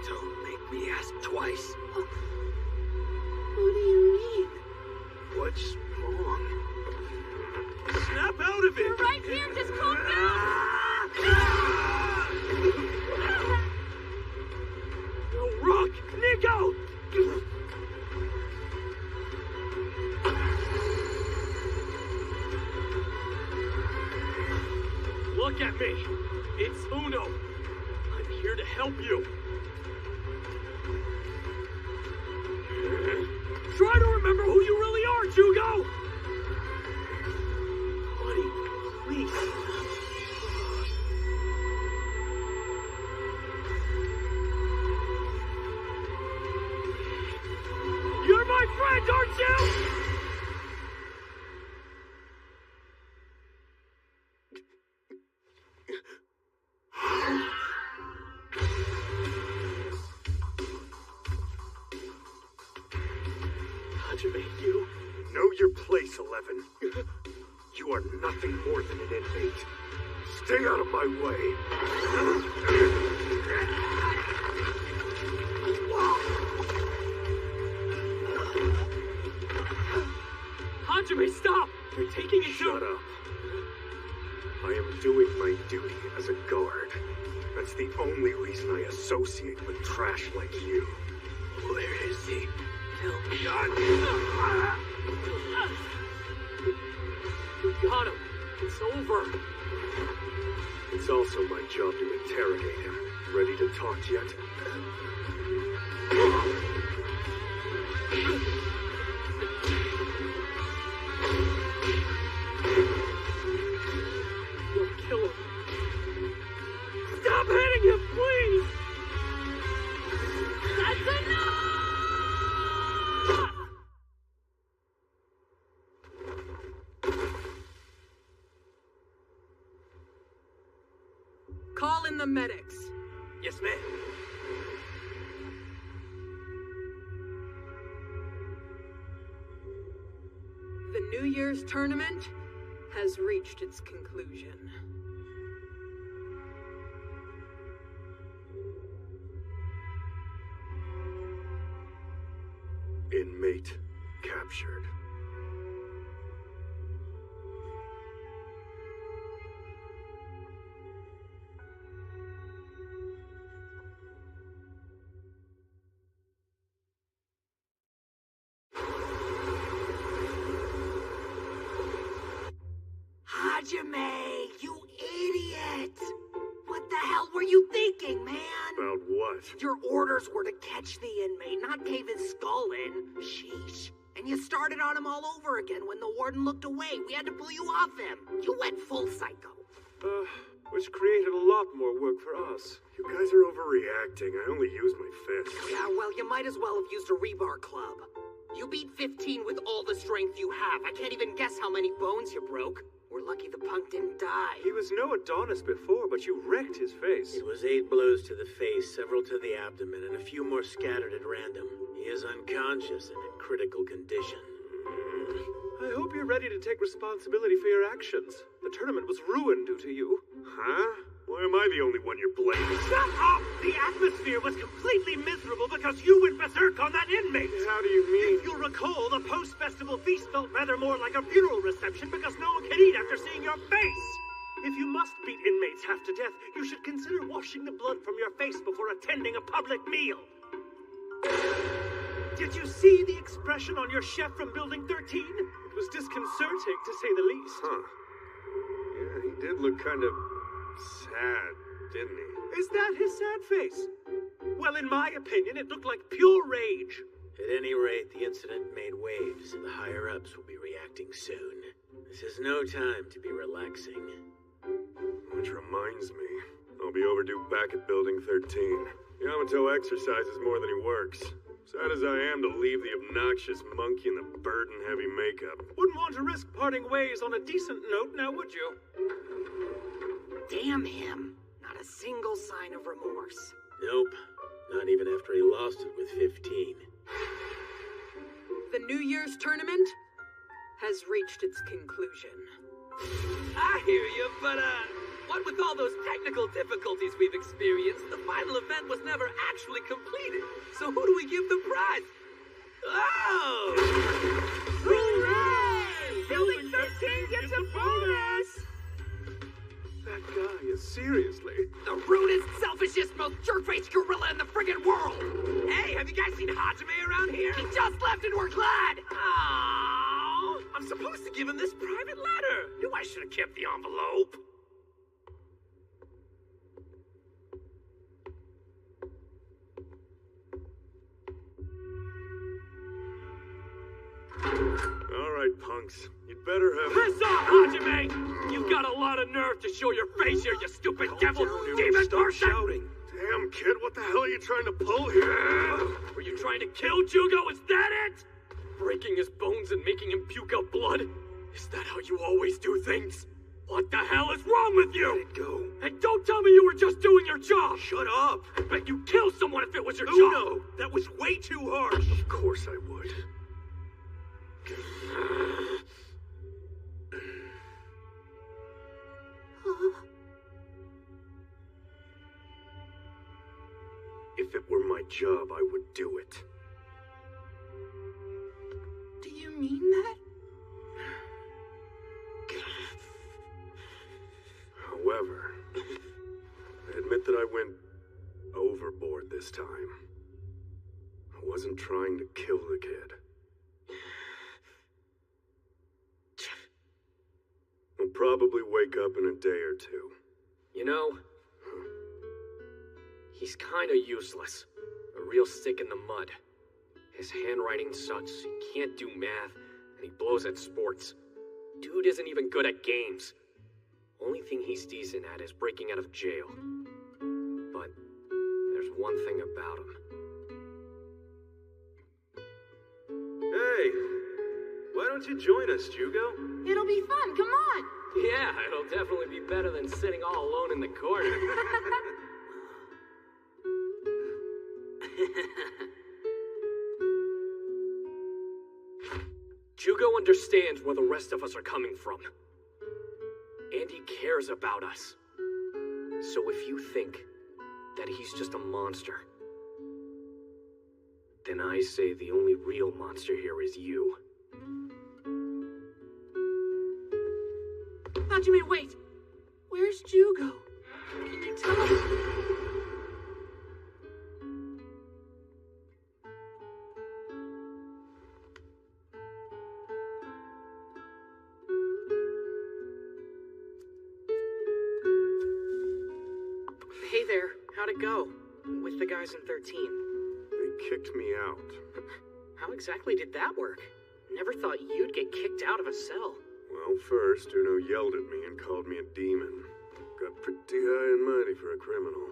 Don't make me ask twice. What do you mean? What's wrong? Snap out of it! You're right here, just calm down! No, Rock! Nico! Look at me! It's Uno! I'm here to help you! Try to remember who you really are, Jugo! Buddy, please. You're my friend, aren't you? Hajime, you... Know your place, 11. You are nothing more than an inmate. Stay out of my way. Hajime, stop! You're taking it Shut up. I am doing my duty as a guard. That's the only reason I associate with trash like you. Where is he? Tell me. You got him. It's over. It's also my job to interrogate him. Ready to talk yet? You'll kill him. Stop hitting him, please! That's enough! Call in the medics. Yes, ma'am. The New Year's tournament has reached its conclusion. Inmate captured. Hajime, you idiot! What the hell were you thinking, man? About what? Your orders were to catch the inmate, not cave his skull in. Sheesh. And you started on him all over again when the warden looked away. We had to pull you off him. You went full psycho. Which created a lot more work for us. You guys are overreacting. I only used my fist. Yeah, well, you might as well have used a rebar club. You beat 15 with all the strength you have. I can't even guess how many bones you broke. We're lucky the punk didn't die. He was no Adonis before, but you wrecked his face. It was 8 blows to the face, several to the abdomen, and a few more scattered at random. He is unconscious and in critical condition. I hope you're ready to take responsibility for your actions. The tournament was ruined due to you. Huh? Why am I the only one you're blaming? Shut up! The atmosphere was completely miserable because you went berserk on that inmate! How do you mean? If you'll recall, the post-festival feast felt rather more like a funeral reception because no one could eat after seeing your face! If you must beat inmates half to death, you should consider washing the blood from your face before attending a public meal. Did you see the expression on your chef from Building 13? It was disconcerting, to say the least. Huh. Yeah, he did look kind of sad, didn't he? Is that his sad face? Well, in my opinion, it looked like pure rage. At any rate, the incident made waves, and the higher-ups will be reacting soon. This is no time to be relaxing. Which reminds me, I'll be overdue back at Building 13. Yamato exercises more than he works. Sad as I am to leave the obnoxious monkey in the burden-heavy makeup. Wouldn't want to risk parting ways on a decent note, now would you? Damn him. Not a single sign of remorse. Nope. Not even after he lost it with 15. The New Year's tournament has reached its conclusion. I hear you, but, what with all those technical difficulties we've experienced, the final event was never actually completed. So who do we give the prize? Oh! Hooray! Building 13 gets a bonus! That guy is seriously... The rudest, selfishest, most jerk-faced gorilla in the friggin' world! Hey, have you guys seen Hajime around here? He just left and we're glad! Oh, I'm supposed to give him this private letter. Knew I should have kept the envelope. All right, punks. You'd better have... Piss off, Hajime! You've got a lot of nerve to show your face here, you stupid devil! Demon person! Shouting. Damn, kid, what the hell are you trying to pull here? Were you trying to kill Jugo? Is that it? Breaking his bones and making him puke out blood? Is that how you always do things? What the hell is wrong with you? Let it go. And don't tell me you were just doing your job! Shut up! I bet you'd kill someone if it was your job! No, that was way too harsh! Of course I would. If it were my job, I would do it. Do you mean that? However, I admit that I went overboard this time. I wasn't trying to kill the kid. I'll probably wake up in a day or two. You know, he's kinda useless. A real stick in the mud. His handwriting sucks, he can't do math, and he blows at sports. Dude isn't even good at games. Only thing he's decent at is breaking out of jail. But there's one thing about him. Hey, why don't you join us, Jugo? It'll be fun, come on! Yeah, it'll definitely be better than sitting all alone in the corner. Jugo understands where the rest of us are coming from. And he cares about us. So if you think that he's just a monster, then I say the only real monster here is you. Hajime, wait! Where's Jugo? Can you tell us? Hey there, how'd it go? With the guys in 13? They kicked me out. How exactly did that work? Never thought you'd get kicked out of a cell. Well, first, Uno yelled at me and called me a demon. Got pretty high and mighty for a criminal.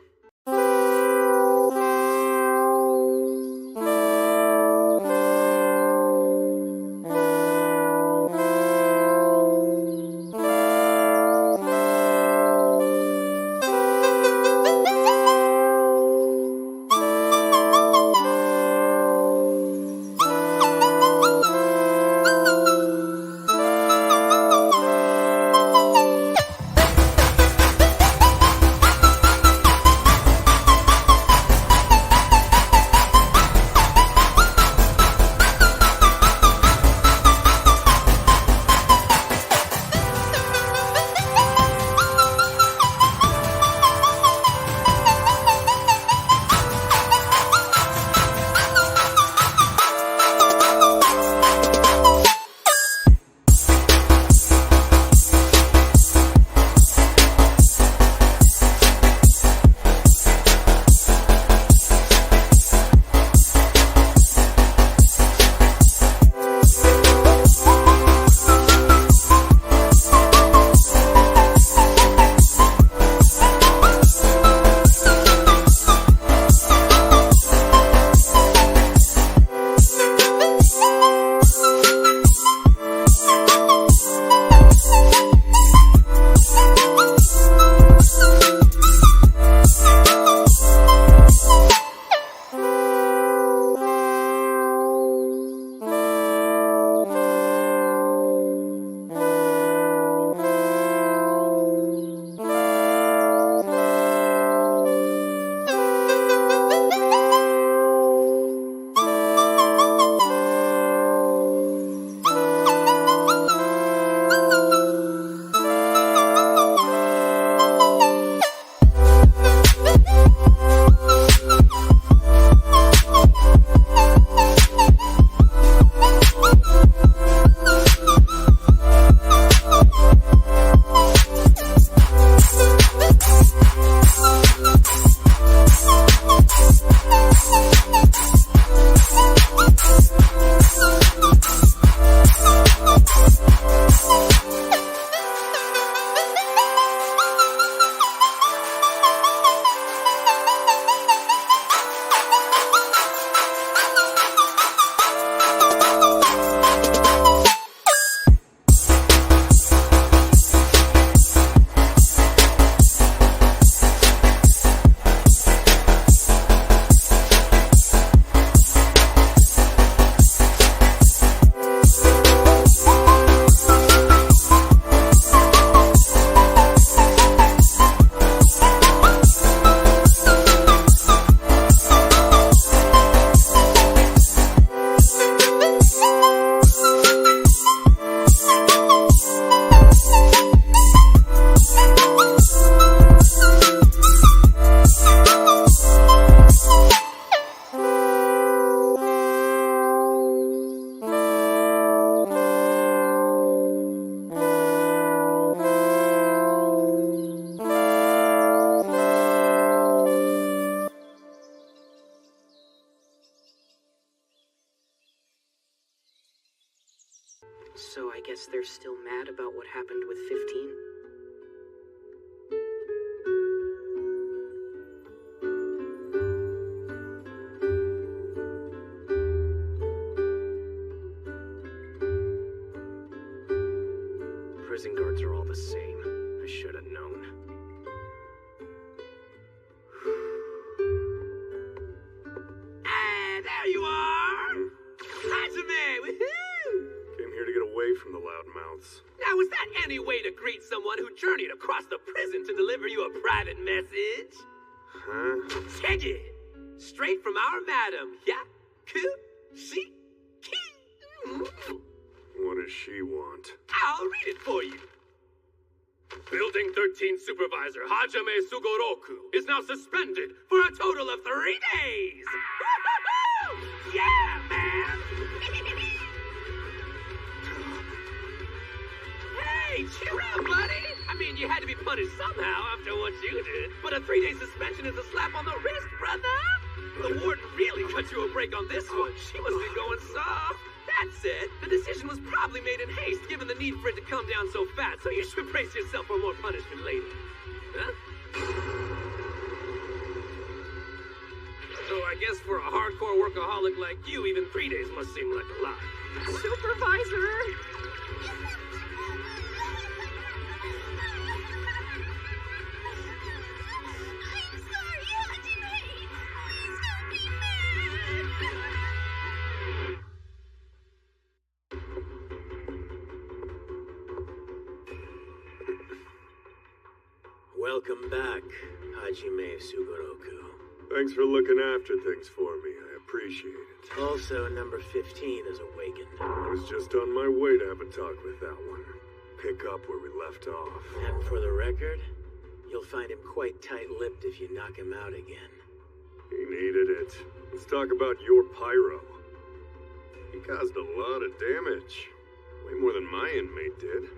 Guess they're still mad about what happened with 15? Prison guards are all the same. I should have known. Ah, there you are! Hajime! Woohoo! Came here to get away from the loudmouths. Now, was that any way to greet someone who journeyed across the prison to deliver you a private message? Huh? Check it! Straight from our madam, yeah? She? What does she want? I'll read it for you. Building 13 Supervisor Hajime Sugoroku is now suspended for a total of 3 days! Yeah, man! Hey, cheer up, buddy! I mean, you had to be punished somehow after what you did. But a 3-day suspension is a slap on the wrist, brother! The warden really cut you a break on this one. She must be going soft. That said, the decision was probably made in haste given the need for it to come down so fast, so you should brace yourself for more punishment later. Huh? So I guess for a hardcore workaholic like you, even 3 days must seem like a lot. Supervisor! Welcome back, Hajime Sugoroku. Thanks for looking after things for me. I appreciate it. Also, number 15 is awakened. I was just on my way to have a talk with that one. Pick up where we left off. And for the record, you'll find him quite tight-lipped if you knock him out again. He needed it. Let's talk about your pyro. He caused a lot of damage. Way more than my inmate did.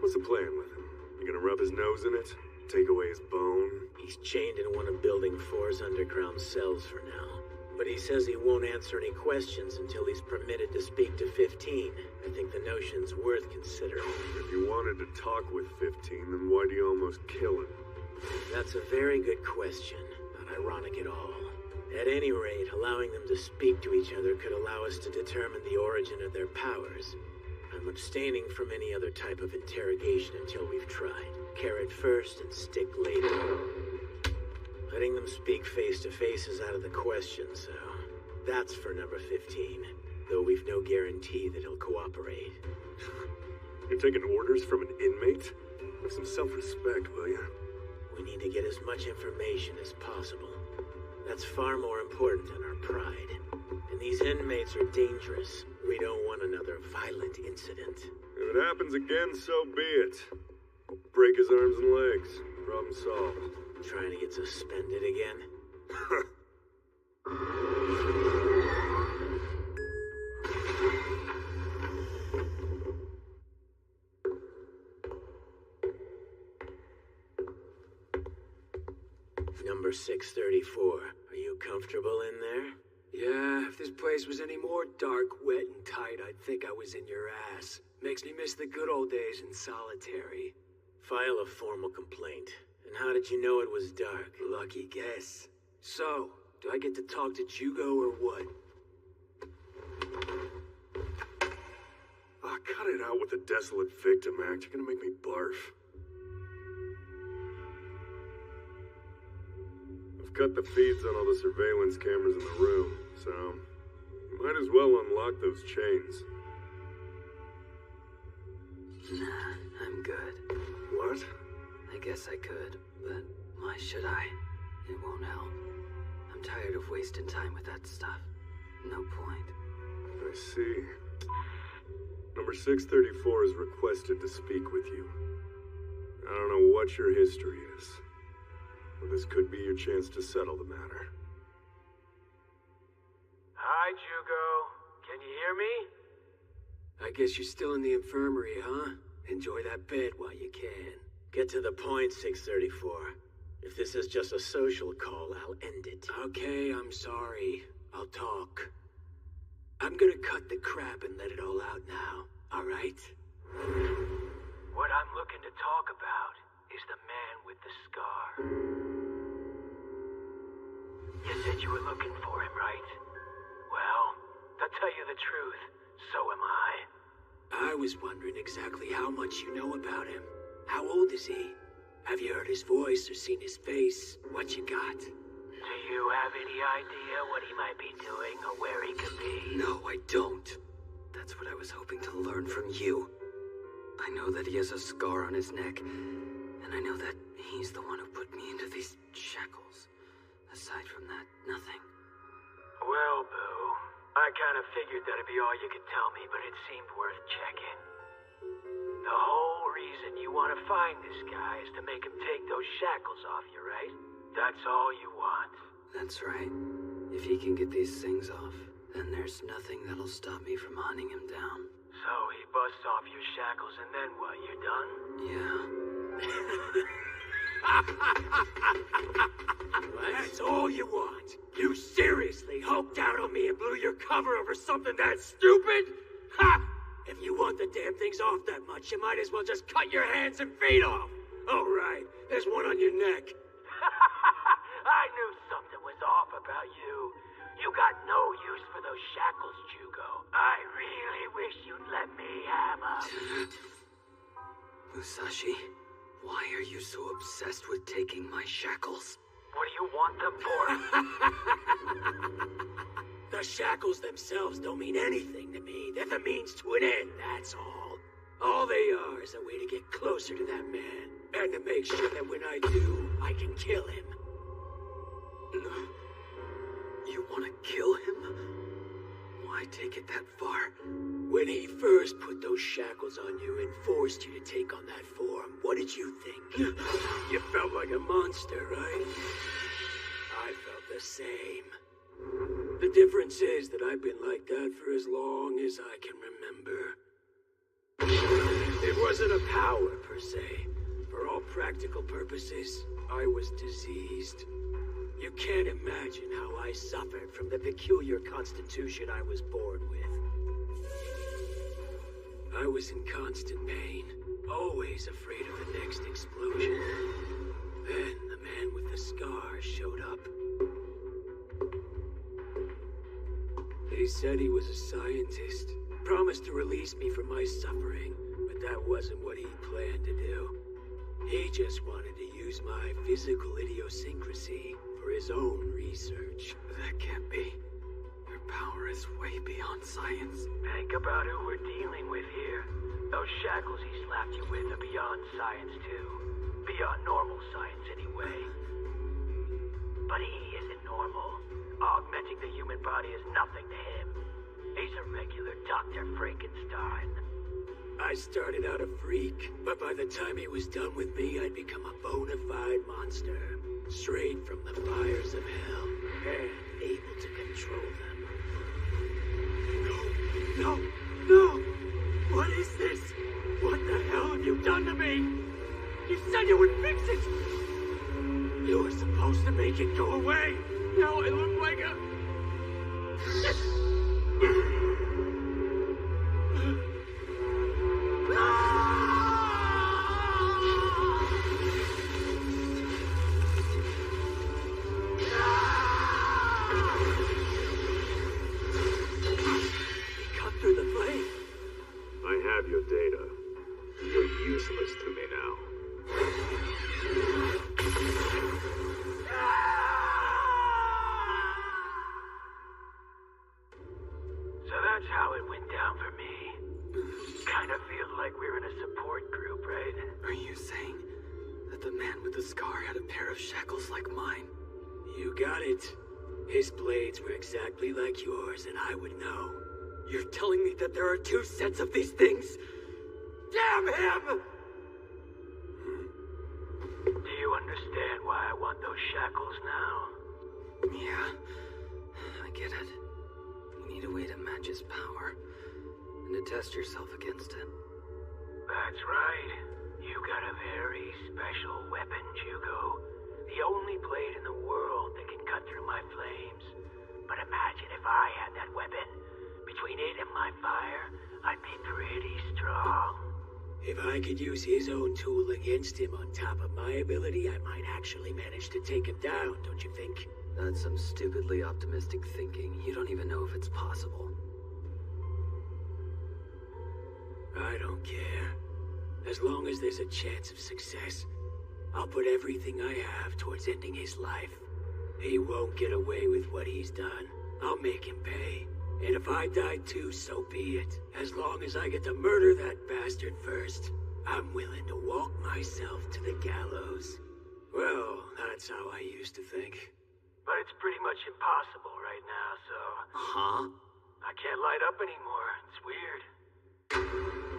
What's the plan with him? You gonna rub his nose in it? Take away his bone? He's chained in one of Building 4's underground cells for now. But he says he won't answer any questions until he's permitted to speak to 15. I think the notion's worth considering. If you wanted to talk with 15, then why do you almost kill him? That's a very good question. Not ironic at all. At any rate, allowing them to speak to each other could allow us to determine the origin of their powers. I'm abstaining from any other type of interrogation until we've tried. Carrot first and stick later. Letting them speak face to face is out of the question, so that's for number 15. Though we've no guarantee that he'll cooperate. You're taking orders from an inmate? Have some self-respect, will you? We need to get as much information as possible. That's far more important than our pride. And these inmates are dangerous. We don't want another violent incident. If it happens again, so be it. We'll break his arms and legs. Problem solved. Trying to get suspended again? Number 634. Are you comfortable in there? Yeah, if this place was any more dark, wet, and tight, I'd think I was in your ass. Makes me miss the good old days in solitary. File a formal complaint. And how did you know it was dark? Lucky guess. So, do I get to talk to Jugo or what? Ah, cut it out with the desolate victim act. You're gonna make me barf. I've cut the feeds on all the surveillance cameras in the room, so you might as well unlock those chains. Nah, I'm good. What? I guess I could, but why should I? It won't help. I'm tired of wasting time with that stuff. No point. I see. Number 634 is requested to speak with you. I don't know what your history is, but this could be your chance to settle the matter. Hi, Jugo. Can you hear me? I guess you're still in the infirmary, huh? Enjoy that bed while you can. Get to the point, 634. If this is just a social call, I'll end it. Okay, I'm sorry. I'll talk. I'm gonna cut the crap and let it all out now, alright? What I'm looking to talk about is the man with the scar. You said you were looking for him, right? Well, to tell you the truth, so am I. I was wondering exactly how much you know about him. How old is he? Have you heard his voice or seen his face? What you got? Do you have any idea what he might be doing or where he could be? No, I don't. That's what I was hoping to learn from you. I know that he has a scar on his neck, and I know that he's the one who put me into these shackles. Aside from that, nothing. Well, Boo, I kind of figured that'd be all you could tell me, but it seemed worth checking. The whole reason you want to find this guy is to make him take those shackles off you, right? That's all you want. That's right. If he can get these things off, then there's nothing that'll stop me from hunting him down. So he busts off your shackles and then what, you're done? Yeah. That's all you want? You seriously hoped out on me and blew your cover over something that stupid? Ha! If you want the damn things off that much, you might as well just cut your hands and feet off. All right, there's one on your neck. I knew something was off about you. You got no use for those shackles, Jugo. I really wish you'd let me have them. Musashi, why are you so obsessed with taking my shackles? What do you want them for? The shackles themselves don't mean anything to me. They're the means to an end, that's all. All they are is a way to get closer to that man, and to make sure that when I do, I can kill him. You want to kill him? Why take it that far? When he first put those shackles on you and forced you to take on that form, what did you think? You felt like a monster, right? I felt the same. The difference is that I've been like that for as long as I can remember. It wasn't a power, per se. For all practical purposes, I was diseased. You can't imagine how I suffered from the peculiar constitution I was born with. I was in constant pain, always afraid of the next explosion. Then the man with the scar showed up. He said he was a scientist, promised to release me from my suffering, but that wasn't what he planned to do. He just wanted to use my physical idiosyncrasy for his own research. That can't be. Your power is way beyond science. Think about who we're dealing with here. Those shackles he slapped you with are beyond science, too. Beyond normal science, anyway. But he isn't normal. Augmenting the human body is nothing to him. He's a regular Dr. Frankenstein. I started out a freak, but by the time he was done with me, I'd become a bona fide monster. Straight from the fires of hell, and able to control them. No! No! What is this? What the hell have you done to me? You said you would fix it! You were supposed to make it go away! Now I look like a... Your data. You're useless to me now. So that's how it went down for me. Kinda feels like we're in a support group, right? Are you saying that the man with the scar had a pair of shackles like mine? You got it. His blades were exactly like yours, and I would know. You're telling me that there are two sets of these things? Damn him! Do you understand why I want those shackles now? Yeah, I get it. You need a way to match his power, and to test yourself against it. That's right. You got a very special weapon, Jugo. The only blade in the world that can cut through my flames. But imagine if I had that weapon. Between it and my fire, I'd be pretty strong. If I could use his own tool against him on top of my ability, I might actually manage to take him down, don't you think? That's some stupidly optimistic thinking. You don't even know if it's possible. I don't care. As long as there's a chance of success, I'll put everything I have towards ending his life. He won't get away with what he's done. I'll make him pay. And if I die too, so be it. As long as I get to murder that bastard first, I'm willing to walk myself to the gallows. Well, that's how I used to think. But it's pretty much impossible right now, so... Huh? I can't light up anymore. It's weird.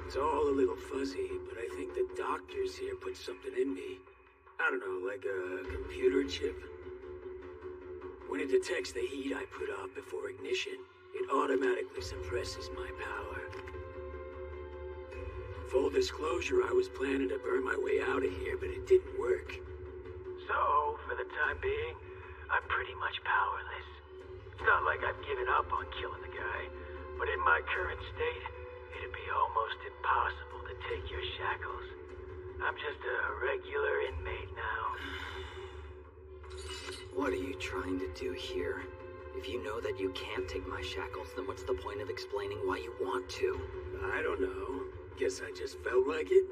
It's all a little fuzzy, but I think the doctors here put something in me. I don't know, like a computer chip. When it detects the heat I put off before ignition, it automatically suppresses my power. Full disclosure, I was planning to burn my way out of here, but it didn't work. So, for the time being, I'm pretty much powerless. It's not like I've given up on killing the guy, but in my current state, it'd be almost impossible to take your shackles. I'm just a regular inmate now. What are you trying to do here? If you know that you can't take my shackles, then what's the point of explaining why you want to? I don't know. Guess I just felt like it.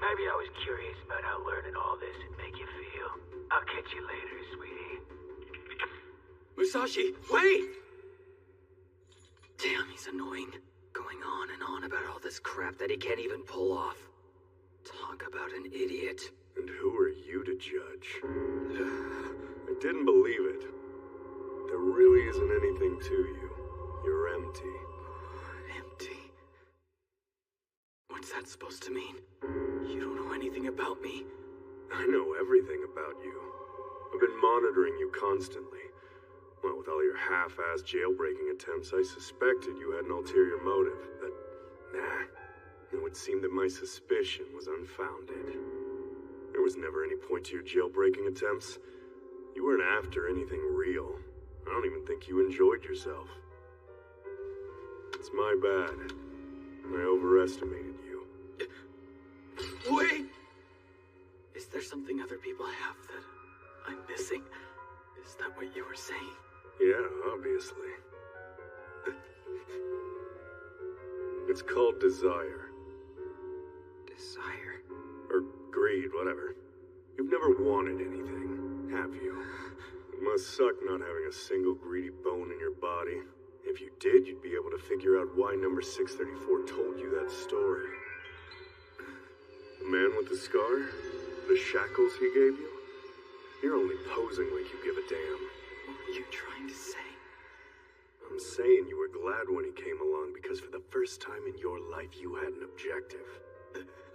Maybe I was curious about how learning all this would make you feel. I'll catch you later, sweetie. Musashi, wait! Damn, he's annoying. Going on and on about all this crap that he can't even pull off. Talk about an idiot. And who are you to judge? I didn't believe it. There really isn't anything to you. You're empty. Empty? What's that supposed to mean? You don't know anything about me. I know everything about you. I've been monitoring you constantly. Well, with all your half-assed jailbreaking attempts, I suspected you had an ulterior motive, but nah. It would seem that my suspicion was unfounded. There was never any point to your jailbreaking attempts. You weren't after anything real. I don't even think you enjoyed yourself. It's my bad. I overestimated you. Wait! Is there something other people have that I'm missing? Is that what you were saying? Yeah, obviously. It's called desire. Desire? Or greed, whatever. You've never wanted anything, have you? It must suck not having a single greedy bone in your body. If you did, you'd be able to figure out why number 634 told you that story. The man with the scar? The shackles he gave you? You're only posing like you give a damn. What were you trying to say? I'm saying you were glad when he came along because for the first time in your life you had an objective.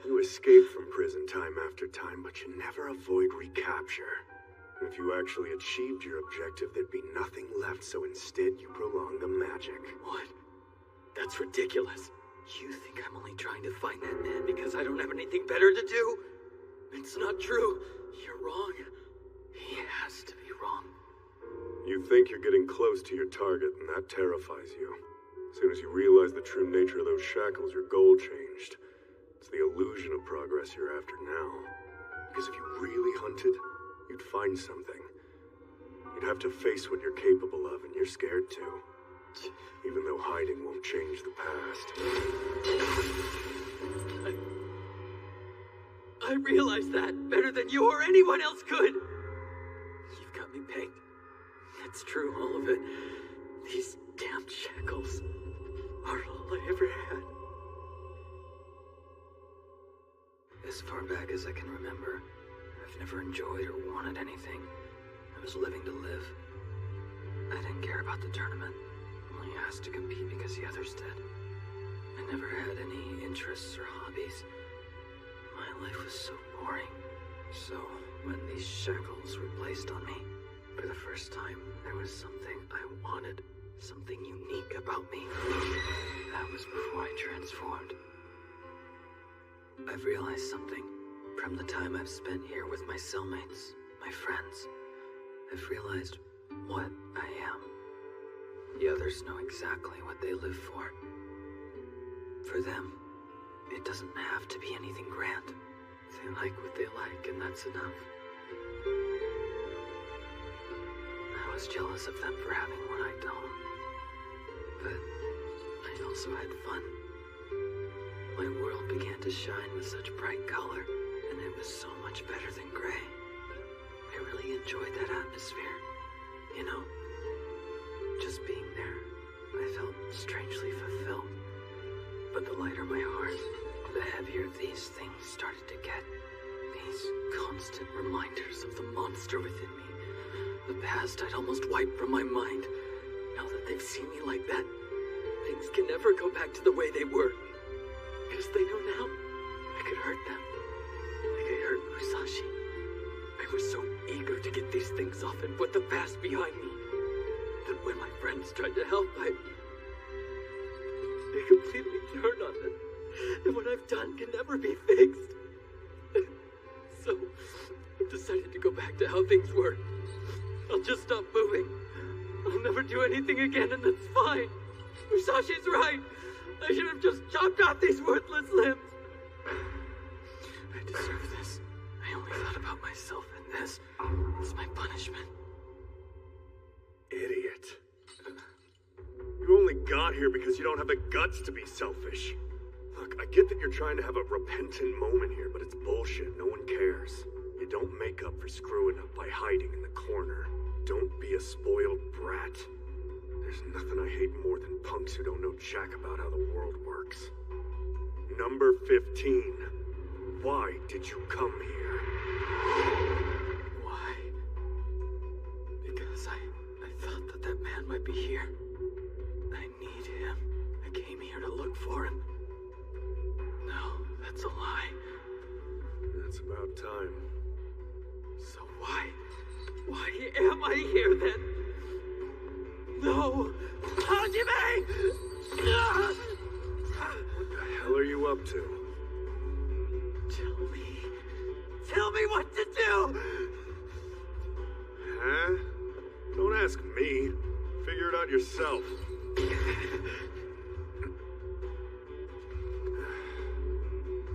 You escaped from prison time after time, but you never avoid recapture. And if you actually achieved your objective, there'd be nothing left, so instead you prolong the magic. What? That's ridiculous. You think I'm only trying to find that man because I don't have anything better to do? It's not true. You're wrong. He has to be wrong. You think you're getting close to your target, and that terrifies you. As soon as you realize the true nature of those shackles, your goal changed. It's the illusion of progress you're after now. Because if you really hunted, you'd find something. You'd have to face what you're capable of, and you're scared to. Even though hiding won't change the past. I realize that better than you or anyone else could. You've got me pegged. That's true, all of it. These damn shackles are all I ever had. As far back as I can remember, I've never enjoyed or wanted anything. I was living to live. I didn't care about the tournament. Only asked to compete because the others did. I never had any interests or hobbies. My life was so boring. So, when these shackles were placed on me, for the first time, there was something I wanted. Something unique about me. That was before I transformed. I've realized something. From the time I've spent here with my cellmates, my friends, I've realized what I am. The others know exactly what they live for. For them, It doesn't have to be anything grand. They like what they like, and that's enough. I was jealous of them for having what I don't. But I also had fun. My world began to shine with such bright color, and it was so much better than gray. I really enjoyed that atmosphere. You know, just being there, I felt strangely fulfilled. But the lighter my heart, the heavier these things started to get. These constant reminders of the monster within me. The past I'd almost wiped from my mind. Now that they've seen me like that, things can never go back to the way they were. Because they know now I could hurt them. Like I hurt Musashi. I was so eager to get these things off and put the past behind me that when my friends tried to help, I completely turned on them. And what I've done can never be fixed. So, I've decided to go back to how things were. I'll just stop moving. I'll never do anything again, and that's fine. Musashi's right. I should have just chopped off these worthless limbs. I deserve this. I only thought about myself, and this is my punishment. Idiot. You only got here because you don't have the guts to be selfish. Look, I get that you're trying to have a repentant moment here, but it's bullshit. No one cares. You don't make up for screwing up by hiding in the corner. Don't be a spoiled brat. There's nothing I hate more than punks who don't know jack about how the world works. Number 15. Why did you come here? Why? Because I thought that man might be here. I need him. I came here to look for him. No, that's a lie. That's about time. So why am I here then? No! Hajime! What the hell are you up to? Tell me what to do! Huh? Don't ask me. Figure it out yourself.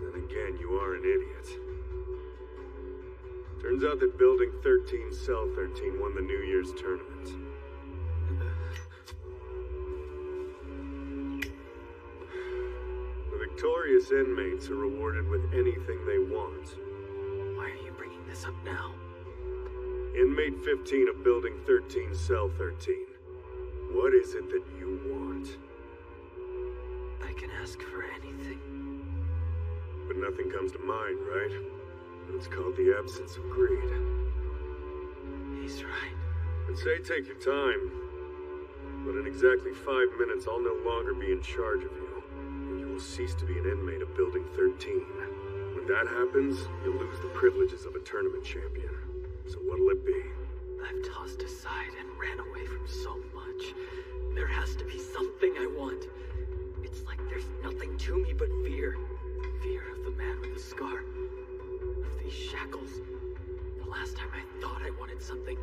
Then again, you are an idiot. Turns out that Building 13, Cell 13 won the New Year's tournament. The victorious inmates are rewarded with anything they want. Why are you bringing this up now? Inmate 15 of Building 13, Cell 13. What is it that you want? I can ask for anything. But nothing comes to mind, right? It's called the absence of greed. He's right. I'd say take your time. But in exactly 5 minutes, I'll no longer be in charge of you. And you will cease to be an inmate of Building 13. When that happens, you'll lose the privileges of a tournament champion. So what'll it be? I've tossed aside and ran away from so much. There has to be something I want. It's like there's nothing to me but fear. Fear of the man with the scar. Of these shackles. The last time I thought I wanted something,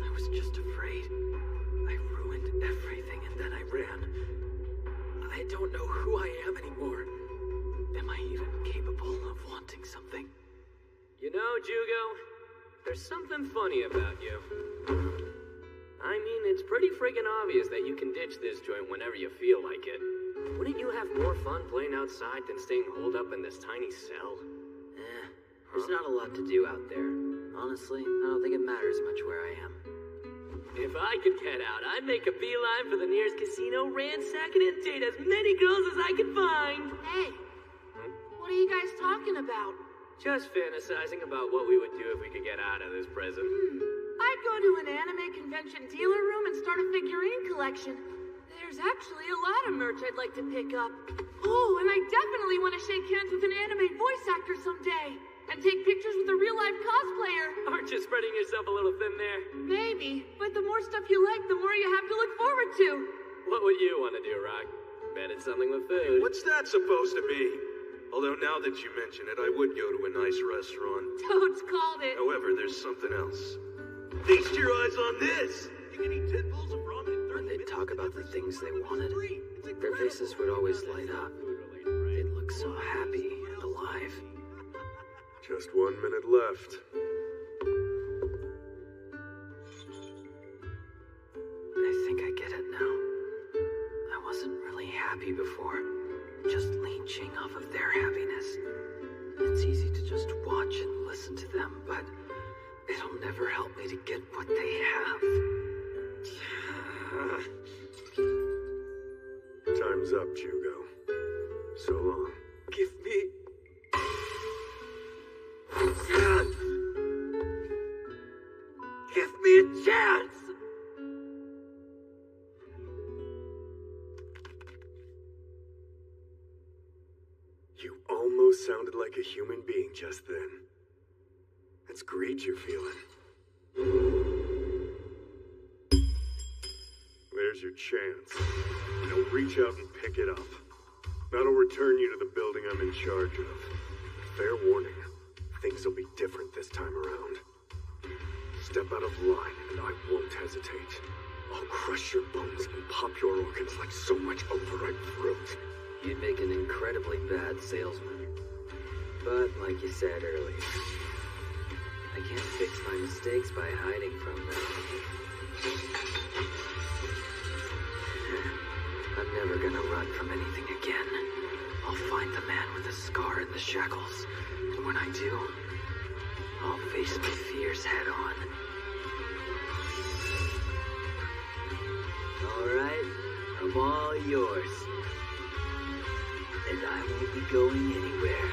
I was just afraid. I ruined everything and then I ran. I don't know who I am anymore. Am I even capable of wanting something? You know, Jugo, there's something funny about you. I mean, it's pretty freaking obvious that you can ditch this joint whenever you feel like it. Wouldn't you have more fun playing outside than staying holed up in this tiny cell? There's not a lot to do out there. Honestly, I don't think it matters much where I am. If I could get out, I'd make a beeline for the nearest casino, ransack it, and date as many girls as I could find. Hey, what are you guys talking about? Just fantasizing about what we would do if we could get out of this prison. I'd go to an anime convention dealer room and start a figurine collection. There's actually a lot of merch I'd like to pick up. Oh, and I definitely want to shake hands with an anime voice actor someday. And take pictures with a real-life cosplayer. Aren't you spreading yourself a little thin there? Maybe, but the more stuff you like, the more you have to look forward to. What would you want to do, Rock? Bet it's something with food. What's that supposed to be? Although now that you mention it, I would go to a nice restaurant. Toad's called it. However, there's something else. Feast your eyes on this! You can eat 10 bowls of ramen in 30 When they'd minutes. talk about the things they wanted, their faces would always light up. They'd look look so happy and alive. Just 1 minute left. I think I get it now. I wasn't really happy before, just leeching off of their happiness. It's easy to just watch and listen to them, but it'll never help me to get what they have. Time's up, Jugo. So long. Give me... Chance! Give me a chance! You almost sounded like a human being just then. That's greed you're feeling. There's your chance. Now reach out and pick it up. That'll return you to the building I'm in charge of. Fair warning, things will be different this time around. Step out of line and I won't hesitate. I'll crush your bones and pop your organs like so much overripe fruit. You'd make an incredibly bad salesman. But like you said earlier, I can't fix my mistakes by hiding from them. I'm never gonna run from anything again. I'll find the man with the scar and the shackles. And when I do, I'll face my fears head on. Alright, I'm all yours. And I won't be going anywhere.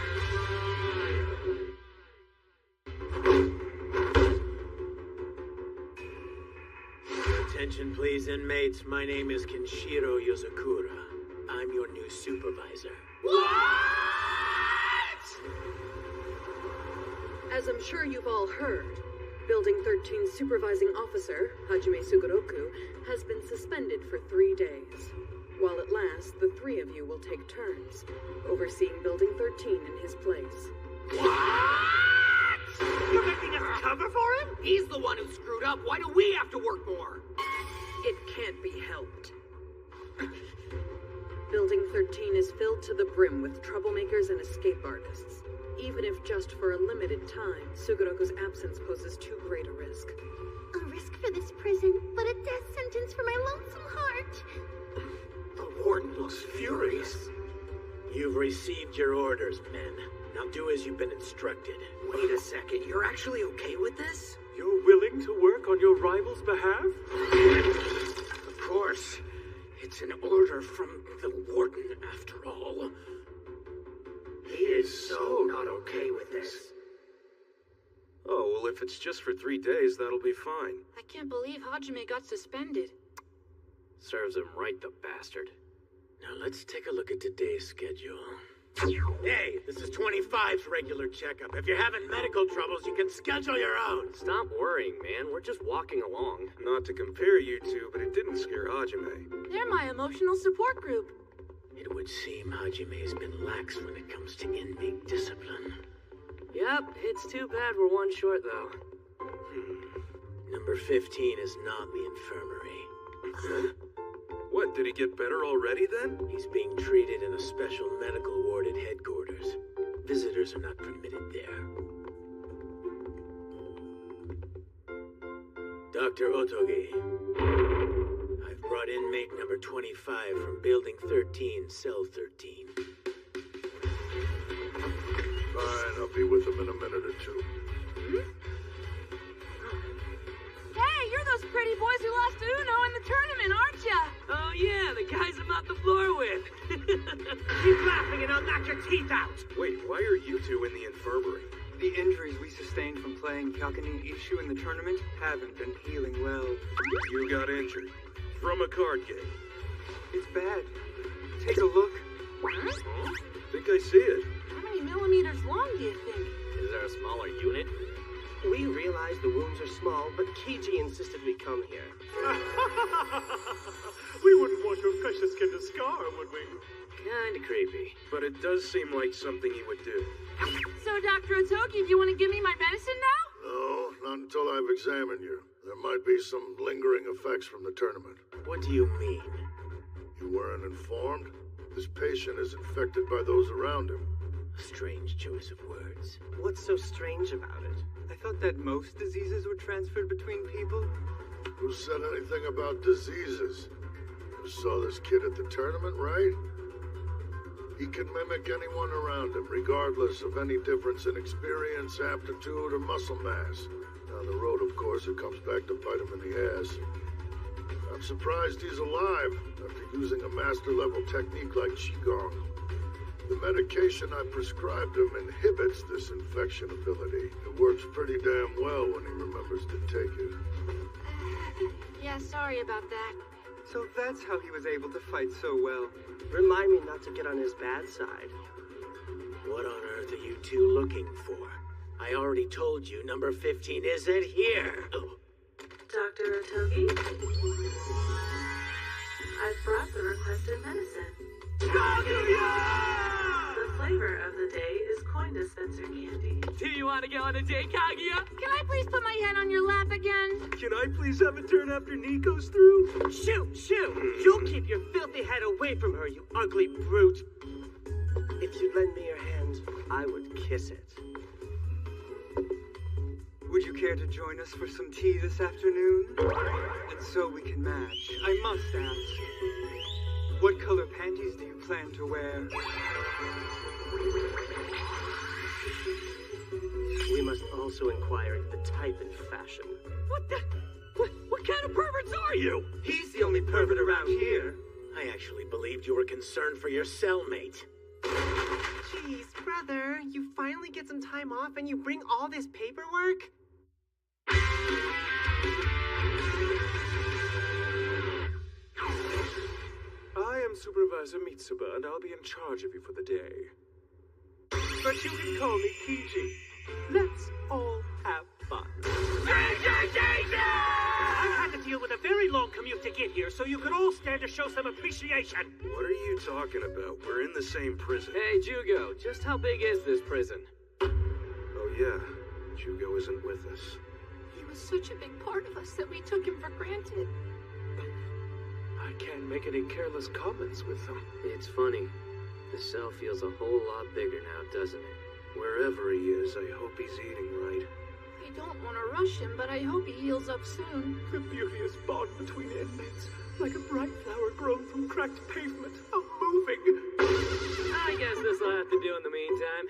Attention please, inmates. My name is Kenshiro Yozakura. I'm your new supervisor. As I'm sure you've all heard, Building 13's supervising officer, Hajime Sugoroku, has been suspended for 3 days. While it lasts, the three of you will take turns, overseeing Building 13 in his place. What? You're making us cover for him? He's the one who screwed up. Why do we have to work more? It can't be helped. Building 13 is filled to the brim with troublemakers and escape artists. Even if just for a limited time, Sugoroku's absence poses too great a risk. A risk for this prison, but a death sentence for my lonesome heart. The warden looks furious. You've received your orders, men. Now do as you've been instructed. Wait a second, you're actually okay with this? You're willing to work on your rival's behalf? Of course. It's an order from the warden, after all. He is so not okay with this. Oh, well, if it's just for 3 days, that'll be fine. I can't believe Hajime got suspended. Serves him right, the bastard. Now let's take a look at today's schedule. Hey, this is 25's regular checkup. If you're having medical troubles, you can schedule your own. Stop worrying, man. We're just walking along. Not to compare you two, but it didn't scare Hajime. They're my emotional support group. It would seem Hajime's been lax when it comes to inmate discipline. Yep, it's too bad we're one short, though. Number 15 is not the infirmary. What, did he get better already then? He's being treated in a special medical ward at headquarters. Visitors are not permitted there. Dr. Otogi, I've brought inmate number 25 from Building 13, Cell 13. Fine, I'll be with them in a minute or two. Hey, you're those pretty boys who lost Uno in the tournament, aren't ya? Oh yeah, the guys I'm out the floor with. Keep laughing and I'll knock your teeth out. Wait, why are you two in the infirmary? The injuries we sustained from playing Kalkanin Ishu in the tournament haven't been healing well. You got injured. From a card game. It's bad. Take a look. Think I see it. How many millimeters long do you think? Is there a smaller unit? We realize the wounds are small, but Kiji insisted we come here. We wouldn't want your precious kid to scar, would we? Kinda creepy. But it does seem like something he would do. So, Dr. Otogi, do you want to give me my medicine now? No, not until I've examined you. There might be some lingering effects from the tournament. What do you mean? You weren't informed? This patient is infected by those around him. Strange choice of words. What's so strange about it? I thought that most diseases were transferred between people. Who said anything about diseases? You saw this kid at the tournament, right? He can mimic anyone around him, regardless of any difference in experience, aptitude, or muscle mass. Down the road, of course, it comes back to bite him in the ass. I'm surprised he's alive after using a master-level technique like Qigong. The medication I prescribed him inhibits this infection ability. It works pretty damn well when he remembers to take it. Yeah, sorry about that. So that's how he was able to fight so well. Remind me not to get on his bad side. What on earth are you two looking for? I already told you number 15 isn't here. Dr. Otogi? I've brought the requested medicine. Kaguya! The flavor of the day is coin dispenser candy. Do you want to go on a date, Kaguya? Can I please put my head on your lap again? Can I please have a turn after Nico's through? Shoo! You'll keep your filthy head away from her, you ugly brute. If you'd lend me your hand, I would kiss it. Would you care to join us for some tea this afternoon? And so we can match. I must ask, what color panties do you plan to wear? We must also inquire into the type and fashion. What kind of perverts are you? He's the only pervert around here. I actually believed you were concerned for your cellmate. Jeez, brother, you finally get some time off and you bring all this paperwork? I am Supervisor Mitsuba, and I'll be in charge of you for the day. But you can call me PG. Let's all have fun. I've had to deal with a very long commute to get here, so you could all stand to show some appreciation. What are you talking about? We're in the same prison. Hey, Jugo, just how big is this prison? Oh, yeah. Jugo isn't with us. He was such a big part of us that we took him for granted. I can't make any careless comments with them. It's funny. The cell feels a whole lot bigger now, doesn't it? Wherever he is, I hope he's eating right. I don't want to rush him, but I hope he heals up soon. The beauteous bond between inmates, like a bright flower grown from cracked pavement, how moving. I guess this'll have to do in the meantime.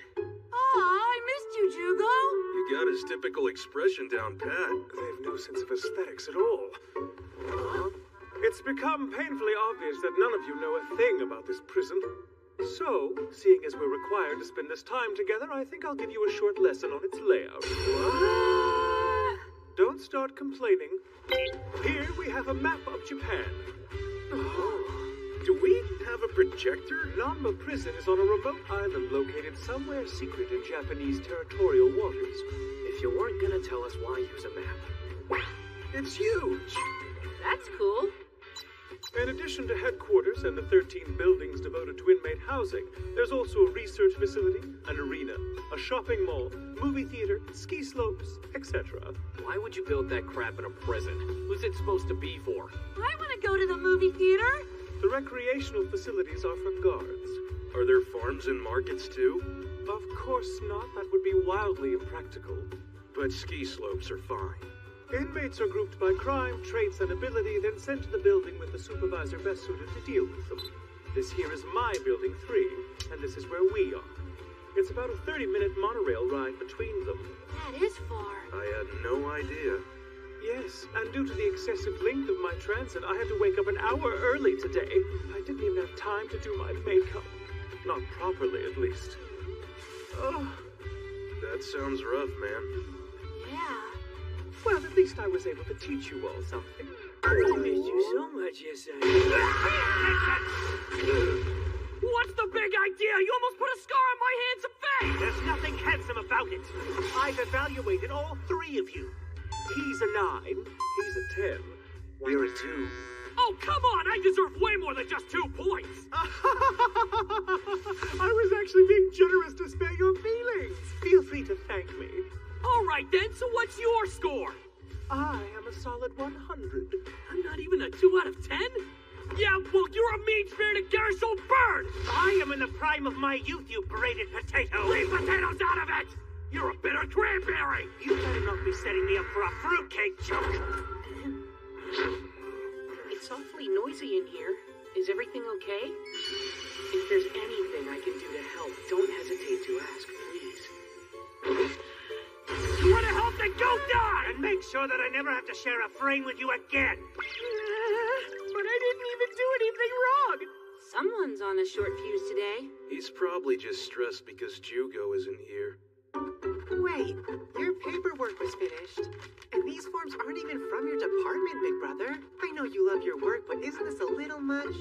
Aw, I missed you, Jugo. You got his typical expression down pat. They've no sense of aesthetics at all. It's become painfully obvious that none of you know a thing about this prison. So, seeing as we're required to spend this time together, I think I'll give you a short lesson on its layout. What? Don't start complaining. Here we have a map of Japan. Do we have a projector? Nanba Prison is on a remote island located somewhere secret in Japanese territorial waters. If you weren't gonna tell us, why use a map? It's huge! That's cool. In addition to headquarters and the 13 buildings devoted to inmate housing, there's also a research facility, an arena, a shopping mall, movie theater, ski slopes, etc. Why would you build that crap in a prison? Who's it supposed to be for? I want to go to the movie theater. The recreational facilities are for guards. Are there farms and markets too? Of course not. That would be wildly impractical. But ski slopes are fine. Inmates are grouped by crime, traits, and ability, then sent to the building with the supervisor best suited to deal with them. This here is my building 3, and this is where we are. It's about a 30-minute monorail ride between them. That is far. I had no idea. Yes, and due to the excessive length of my transit, I had to wake up an hour early today. I didn't even have time to do my makeup. Not properly, at least. Oh. That sounds rough, man. Yeah. Well, at least I was able to teach you all something. I missed you so much, yes I What's the big idea? You almost put a scar on my handsome face! There's nothing handsome about it. I've evaluated all 3 of you. He's a 9. He's a 10. You're a 2. Oh, come on! I deserve way more than just 2 points! I was actually being generous to spare your feelings. Feel free to thank me. All right, then, so what's your score? I am a solid 100. I'm not even a 2 out of 10? Yeah, well, you're a mean-spirited Garrison bird! I am in the prime of my youth, you braided potato! Leave potatoes out of it! You're a bitter cranberry! You better not be setting me up for a fruitcake joke! It's awfully noisy in here. Is everything okay? If there's anything I can do to help, don't hesitate to ask, please. You want to help, then go die! And make sure that I never have to share a frame with you again! But I didn't even do anything wrong! Someone's on a short fuse today. He's probably just stressed because zzHu0wO isn't here. Wait, your paperwork was finished. And these forms aren't even from your department, Big Brother. I know you love your work, but isn't this a little much?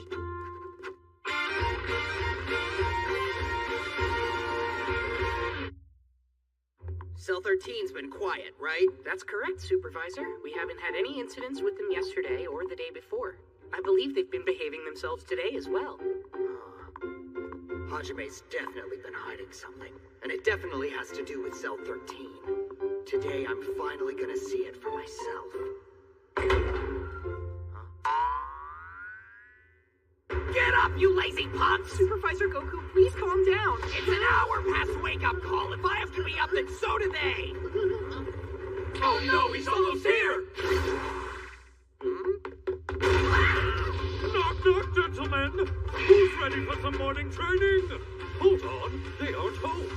Cell 13's been quiet, right? That's correct, Supervisor. We haven't had any incidents with them yesterday or the day before. I believe they've been behaving themselves today as well. Hajime's definitely been hiding something, and it definitely has to do with Cell 13. Today, I'm finally gonna see it for myself. Get up, you lazy punks! Supervisor Goku, please calm down. It's an hour past wake-up call. If I have to be up, then so do they! Oh no, he's almost here! Knock, knock, gentlemen! Who's ready for some morning training? Hold on, they aren't home.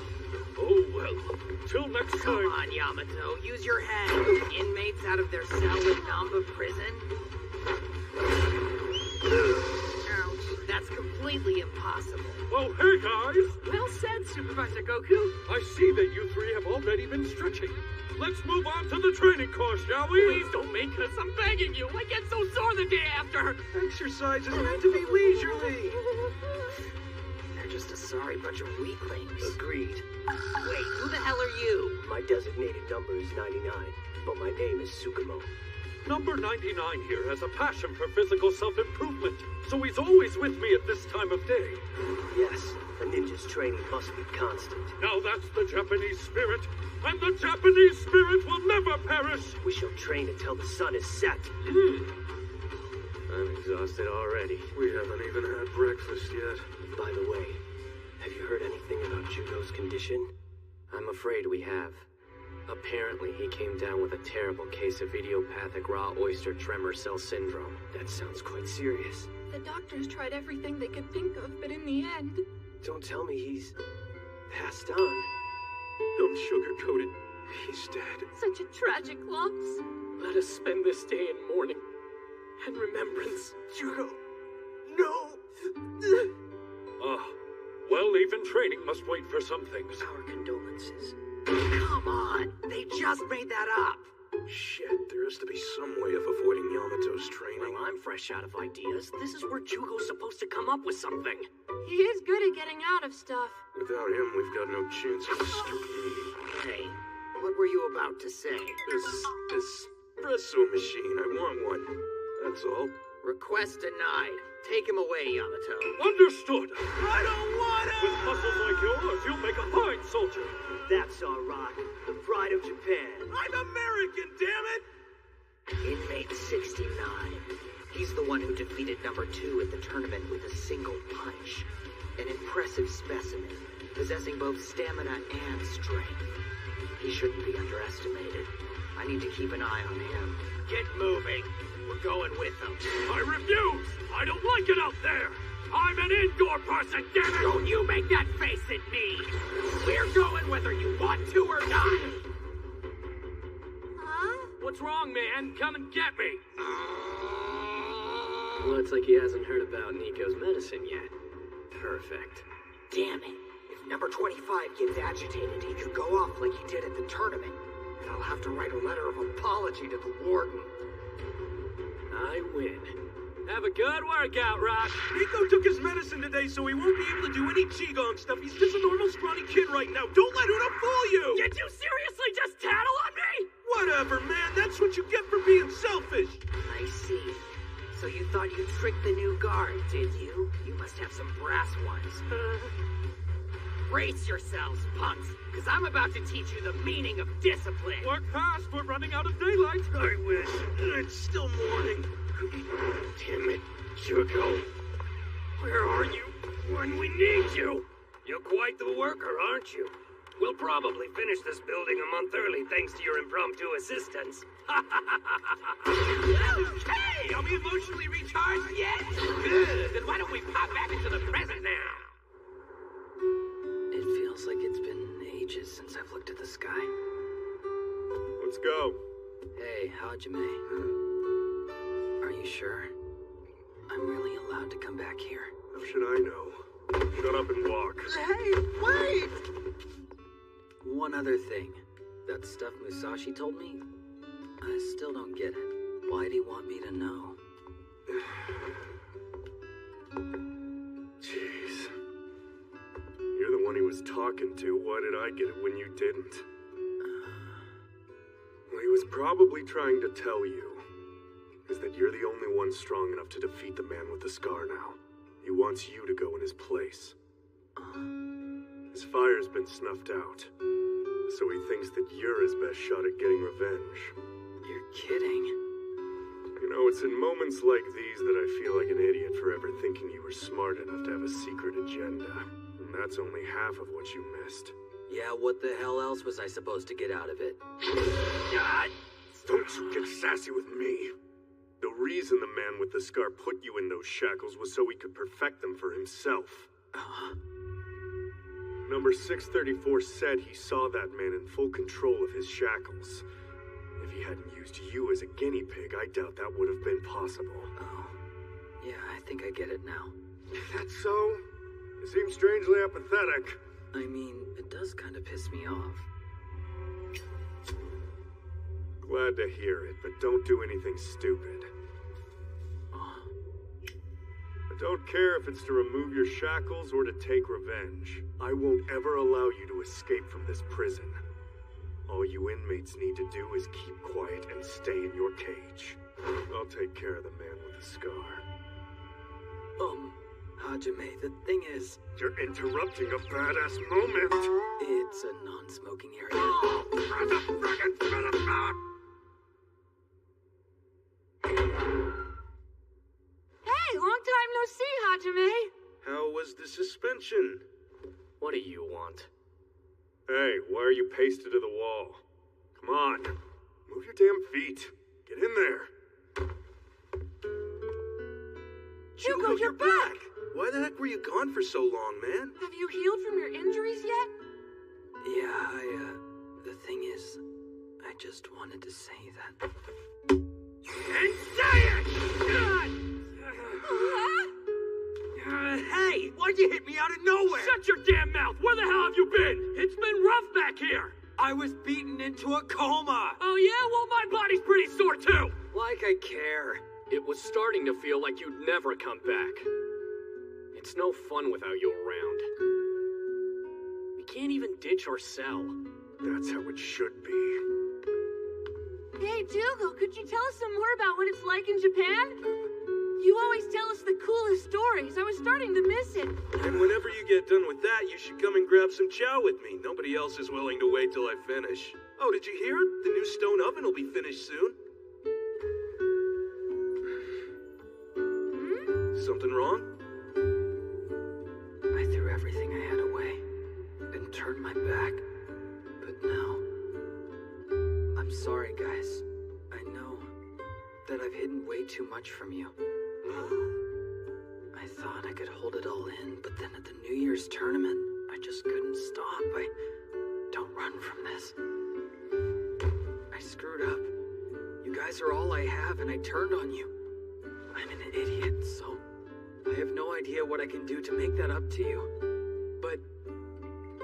Oh, well, till next time. Come on, Yamato, use your head. Inmates out of their cell in Namba prison? Ouch, that's completely impossible. Oh, hey, guys! Well said, Supervisor Goku. I see that you three have already been stretching. Let's move on to the training course, shall we? Please don't make us. I'm begging you. I get so sore the day after. Exercise is meant to be leisurely. They're just a sorry bunch of weaklings. Agreed. Wait, who the hell are you? My designated number is 99, but my name is Tsukumo. Number 99 here has a passion for physical self-improvement, so he's always with me at this time of day. Yes, a ninja's training must be constant. Now that's the Japanese spirit, and the Japanese spirit will never perish! We shall train until the sun is set. I'm exhausted already. We haven't even had breakfast yet. By the way, have you heard anything about Jugo's condition? I'm afraid we have. Apparently, he came down with a terrible case of idiopathic raw oyster tremor cell syndrome. That sounds quite serious. The doctors tried everything they could think of, but in the end... Don't tell me he's passed on. Don't sugarcoat it. He's dead. Such a tragic loss. Let us spend this day in mourning and remembrance. Jugo, no! Well, even training must wait for some things. Our condolences. Come on, they just made that up. Shit, there has to be some way of avoiding Yamato's training. Well, I'm fresh out of ideas. This is where Jugo's supposed to come up with something. He is good at getting out of stuff. Without him, we've got no chance of this stupid meeting. Hey, what were you about to say? This espresso machine, I want one. That's all. Request denied. Take him away, Yamato. Understood. I don't want him! With muscles like yours, you'll make a fine soldier. That's all right. The pride of Japan. I'm American, damn it! Inmate 69. He's the one who defeated number 2 at the tournament with a single punch. An impressive specimen, possessing both stamina and strength. He shouldn't be underestimated. I need to keep an eye on him. Get moving. We're going with them. I refuse! I don't like it out there! I'm an indoor person, damn it! Don't you make that face at me! We're going whether you want to or not! Huh? What's wrong, man? Come and get me! Looks like he hasn't heard about Nico's medicine yet. Perfect. Damn it. If number 25 gets agitated, he could go off like he did at the tournament. And I'll have to write a letter of apology to the warden. I win. Have a good workout, Rock. Nico took his medicine today, so he won't be able to do any Qigong stuff. He's just a normal scrawny kid right now. Don't let Una fool you! Did you seriously just tattle on me? Whatever, man. That's what you get for being selfish. I see. So you thought you'd trick the new guard, did you? You must have some brass ones. Brace yourselves, punks, because I'm about to teach you the meaning of discipline. Work fast, we're running out of daylight. I wish. It's still morning. Damn it. Jugo, where are you when we need you? You're quite the worker, aren't you? We'll probably finish this building a month early thanks to your impromptu assistance. Hey, are we emotionally recharged yet? Good. Then why don't we pop back into the present now? It feels like it's been ages since I've looked at the sky. Let's go. Hey, Hajime. Are you sure? I'm really allowed to come back here? How should I know? Shut up and walk. Hey, wait! One other thing. That stuff Musashi told me, I still don't get it. Why do you want me to know? Jeez. You're the one he was talking to. Why did I get it when you didn't? What he was probably trying to tell you is that you're the only one strong enough to defeat the man with the scar now. He wants you to go in his place. His fire's been snuffed out, so he thinks that you're his best shot at getting revenge. You're kidding. You know, it's in moments like these that I feel like an idiot for ever thinking you were smart enough to have a secret agenda. And that's only half of what you missed. Yeah, what the hell else was I supposed to get out of it? God! Don't you get sassy with me. The reason the man with the scar put you in those shackles was so he could perfect them for himself. Number 634 said he saw that man in full control of his shackles. If he hadn't used you as a guinea pig, I doubt that would have been possible. Oh, yeah, I think I get it now. That's so? You seem strangely apathetic. I mean, it does kind of piss me off. Glad to hear it, but don't do anything stupid. I don't care if it's to remove your shackles or to take revenge. I won't ever allow you to escape from this prison. All you inmates need to do is keep quiet and stay in your cage. I'll take care of the man with the scar. Hajime, the thing is... You're interrupting a badass moment! It's a non-smoking area. Oh, Hey, long time no see, Hajime. How was the suspension? What do you want? Hey, why are you pasted to the wall? Come on, move your damn feet. Get in there. Jugo, you're back! Why the heck were you gone for so long, man? Have you healed from your injuries yet? Yeah, the thing is, I just wanted to say that. And say it! Hey, why'd you hit me out of nowhere? Shut your damn mouth! Where the hell have you been? It's been rough back here! I was beaten into a coma. Oh yeah? Well, my body's pretty sore too! Like I care. It was starting to feel like you'd never come back. It's no fun without you around. We can't even ditch our cell. That's how it should be. Hey, Jugo, could you tell us some more about what it's like in Japan? You always tell us the coolest stories. I was starting to miss it. And whenever you get done with that, you should come and grab some chow with me. Nobody else is willing to wait till I finish. Oh, did you hear? The new stone oven will be finished soon. Something wrong? I threw everything I had away and turned my back. But now, I'm sorry, guys. I know that I've hidden way too much from you. I thought I could hold it all in, but then at the New Year's tournament, I just couldn't stop. Don't run from this. I screwed up. You guys are all I have, and I turned on you. I'm an idiot, so I have no idea what I can do to make that up to you. But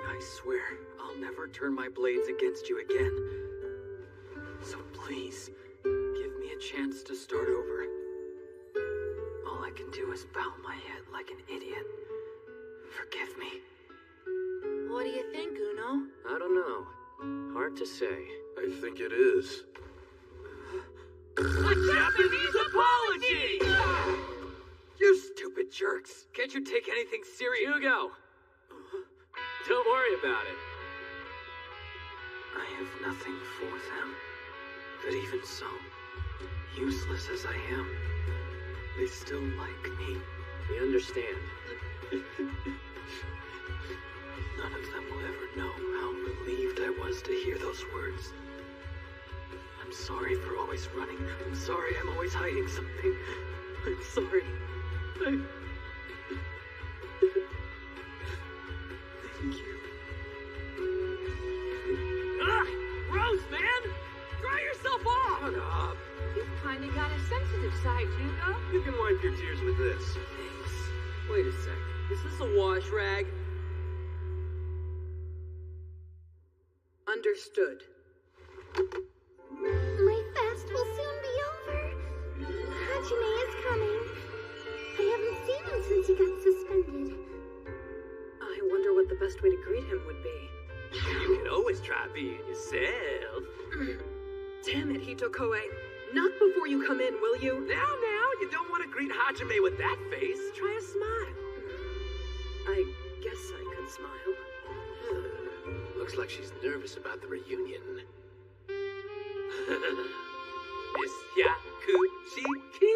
I swear I'll never turn my blades against you again. So please, give me a chance to start over. All I can do is bow my head like an idiot. Forgive me. What do you think, Uno? I don't know. Hard to say. I think it is. A Japanese apology! You stupid jerks! Can't you take anything serious? Hugo! Don't worry about it. I have nothing for them. But even so, useless as I am, They still like me. We understand. None of them will ever know how relieved I was to hear those words. I'm sorry for always running. I'm sorry I'm always hiding something. I'm sorry. Thank you. Ugh! Gross, man! Dry yourself off! Shut up. You've kinda got a sensitive side, Hugo. You can wipe your tears with this. Thanks. Wait a sec. Is this a wash rag? Understood. My fast will soon be over. Hajime is coming. I haven't seen him since he got suspended. I wonder what the best way to greet him would be. You can always try being yourself. Damn it, Hitokoe. Not before you come in, will you? Now, you don't want to greet Hajime with that face. Try a smile. I guess I could smile. Looks like she's nervous about the reunion. Miss Yakushiki?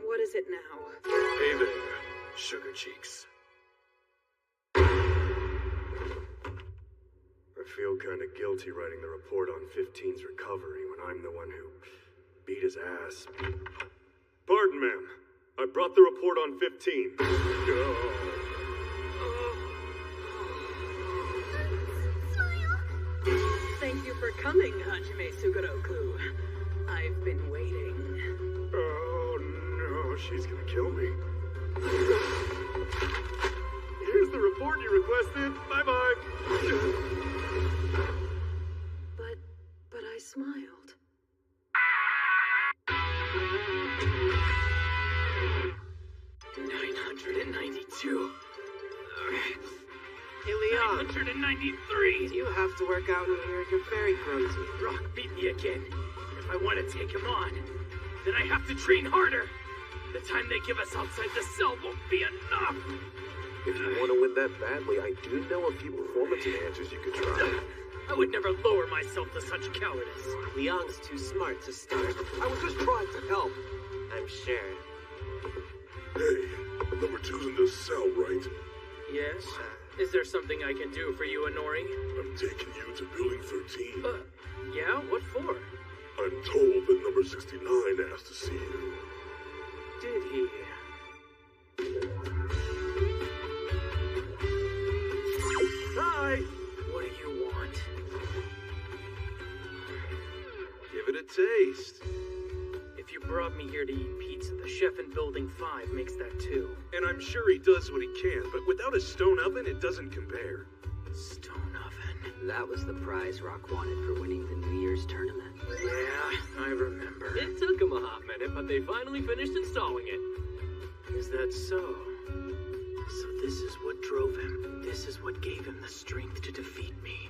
What is it now? Hey there, sugar cheeks. I feel kinda guilty writing the report on 15's recovery when I'm the one who beat his ass. Pardon, ma'am. I brought the report on 15. Thank you for coming, Hajime Sugoroku. I've been waiting. Oh no, she's gonna kill me. Here's the report you requested. Bye-bye. But I smiled. Hey, Leon. 993! Do you have to work out in here? You're very grunty. Rock beat me again. If I want to take him on, then I have to train harder. The time they give us outside the cell won't be enough. If you want to win that badly, I do know a few performance enhancers you could try. I would never lower myself to such cowardice. Leon's too smart to start. I was just trying to help. I'm sure. Hey, number 2's in this cell, right? Yes? Is there something I can do for you, Honori? I'm taking you to building 13. Yeah? What for? I'm told that number 69 asked to see you. Did he? Hi! What do you want? Give it a taste. If you brought me here to eat pizza, the chef in Building 5 makes that too. And I'm sure he does what he can, but without a stone oven, it doesn't compare. Stone oven. That was the prize Rock wanted for winning the New Year's tournament. Yeah, I remember. It took them a hot minute, but they finally finished installing it. Is that so? So this is what drove him. This is what gave him the strength to defeat me.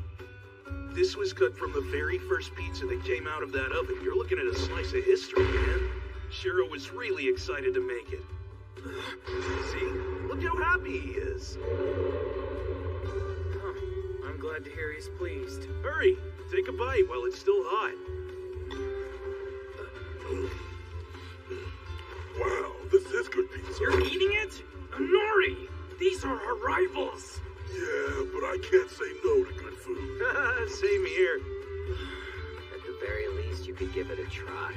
This was cut from the very first pizza that came out of that oven. You're looking at a slice of history, man. Shiro was really excited to make it. See? Look how happy he is. Huh. I'm glad to hear he's pleased. Hurry! Take a bite while it's still hot. Wow, this is good pizza. You're eating it? Honori! These are our rivals! Yeah, but I can't say no to good food. Same here. At the very least, you could give it a try.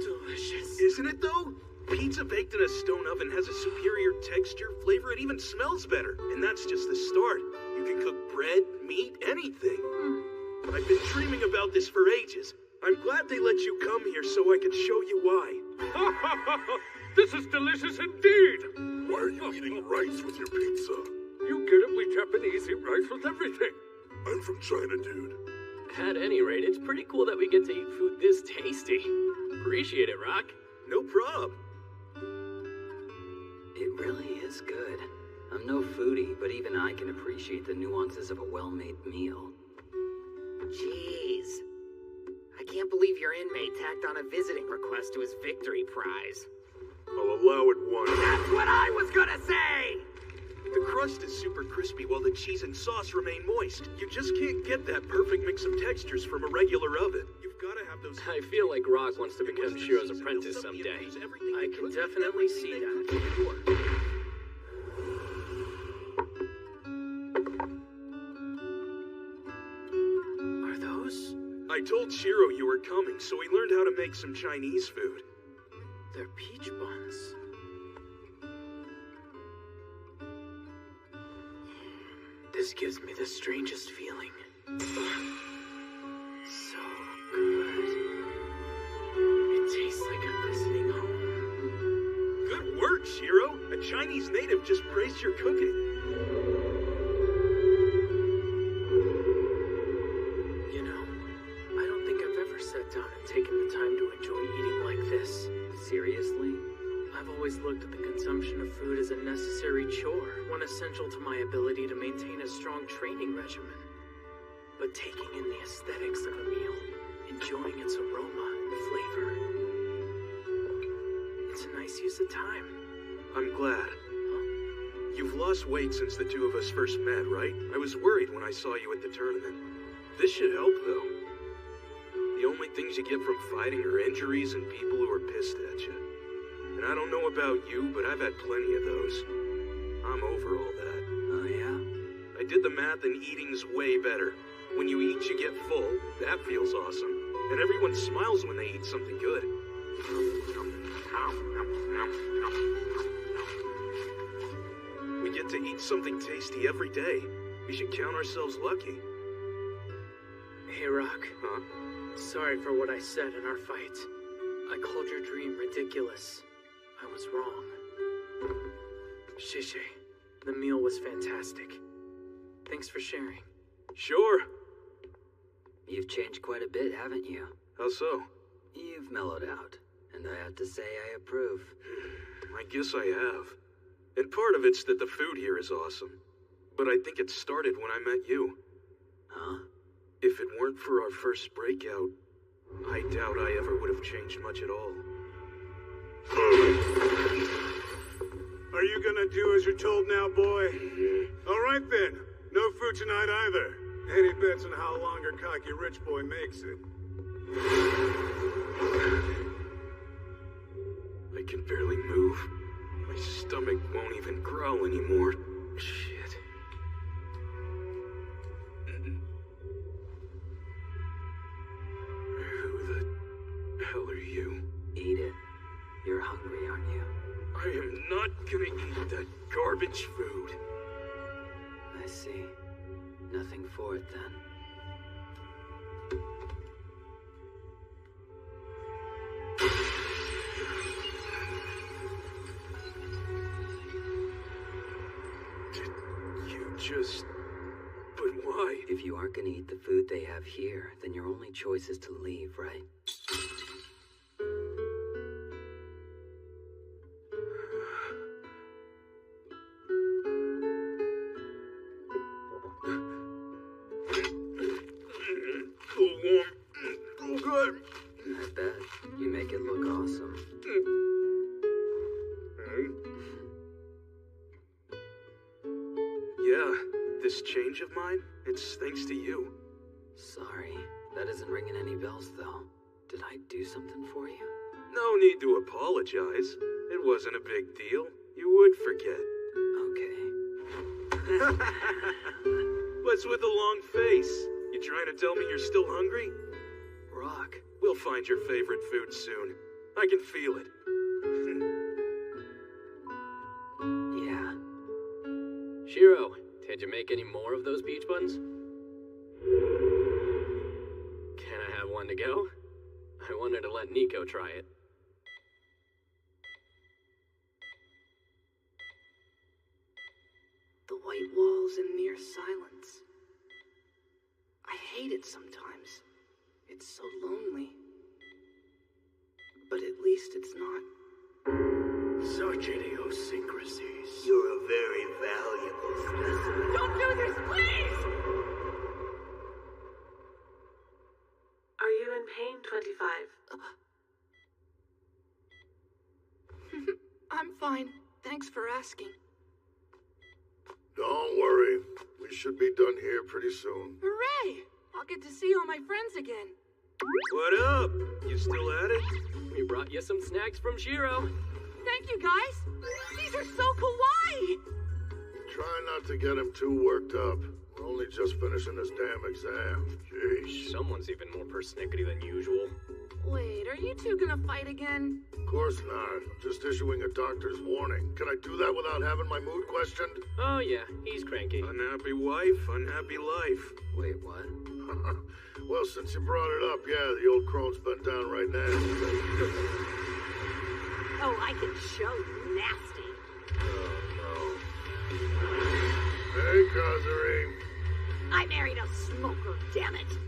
Delicious. Isn't it, though? Pizza baked in a stone oven has a superior texture, flavor, it even smells better. And that's just the start. You can cook bread, meat, anything. I've been dreaming about this for ages. I'm glad they let you come here so I could show you why. This is delicious indeed! Why are you eating rice with your pizza? You get it, we Japanese eat rice with everything. I'm from China, dude. At any rate, it's pretty cool that we get to eat food this tasty. Appreciate it, Rock. No prob. It really is good. I'm no foodie, but even I can appreciate the nuances of a well-made meal. Jeez. I can't believe your inmate tacked on a visiting request to his victory prize. I'll allow it once. That's what I was gonna say! The crust is super super crispy while the cheese and sauce remain moist. You just can't get that perfect mix of textures from a regular oven. You've got to have those... I feel like Rock wants to become Shiro's apprentice someday. I can definitely see that. Are those? I told Shiro you were coming, so he learned how to make some Chinese food. They're peach buns. This gives me the strangest feeling. So good. It tastes like I'm visiting home. Good work, Shiro! A Chinese native just praised your cooking. You know, I don't think I've ever sat down and taken the time to enjoy eating like this. Seriously? I've always looked at the consumption of food as a necessary chore, one essential to my ability to maintain a strong training regimen. But taking in the aesthetics of a meal, enjoying its aroma and flavor, it's a nice use of time. I'm glad. You've lost weight since the two of us first met, right? I was worried when I saw you at the tournament. This should help, though. The only things you get from fighting are injuries and people who are pissed at you. And I don't know about you, but I've had plenty of those. I'm over all that. Oh, yeah? I did the math and eating's way better. When you eat, you get full. That feels awesome. And everyone smiles when they eat something good. We get to eat something tasty every day. We should count ourselves lucky. Hey, Rock. Huh? Sorry for what I said in our fight. I called your dream ridiculous. I was wrong. Shishe, the meal was fantastic. Thanks for sharing. Sure. You've changed quite a bit, haven't you? How so? You've mellowed out, and I have to say I approve. I guess I have. And part of it's that the food here is awesome. But I think it started when I met you. Huh? If it weren't for our first breakout, I doubt I ever would have changed much at all. Are you gonna do as you're told now, boy? All right then. No food tonight either. Any bets on how long your cocky rich boy makes it? I can barely move. My stomach won't even growl anymore. Shit. Who the hell are you? Eat it. You're hungry, aren't you? I am not gonna eat that garbage food. I see. Nothing for it then. Did you just... But why? If you aren't gonna eat the food they have here, then your only choice is to leave, right? I bet. You make it look awesome. Yeah, this change of mine, it's thanks to you. Sorry. That isn't ringing any bells, though. Did I do something for you? No need to apologize. It wasn't a big deal. You would forget. Okay. What's with the long face? You trying to tell me you're still hungry? Rock. We'll find your favorite food soon. I can feel it. Yeah. Shiro, did you make any more of those peach buns? Can I have one to go? I wanted to let Nico try it. The white walls and near silence. I hate it sometimes. It's so lonely. But at least it's not. Such idiosyncrasies. You're a very valuable specimen. Don't do this, please! Are you in pain, 25? I'm fine. Thanks for asking. Don't worry. We should be done here pretty soon. Hooray! I'll get to see all my friends again. What up? You still at it? We brought you some snacks from Shiro. Thank you, guys. These are so kawaii. Try not to get him too worked up. We're only just finishing this damn exam. Jeez. Someone's even more persnickety than usual. Wait, are you two gonna fight again? Of course not. I'm just issuing a doctor's warning. Can I do that without having my mood questioned? Oh yeah, he's cranky. Unhappy wife, unhappy life. Wait, what? Well, since you brought it up, yeah, the old crone's been down right now. Oh, I can show you nasty. Oh, no. Hey, Kazari. I married a smoker, damn it.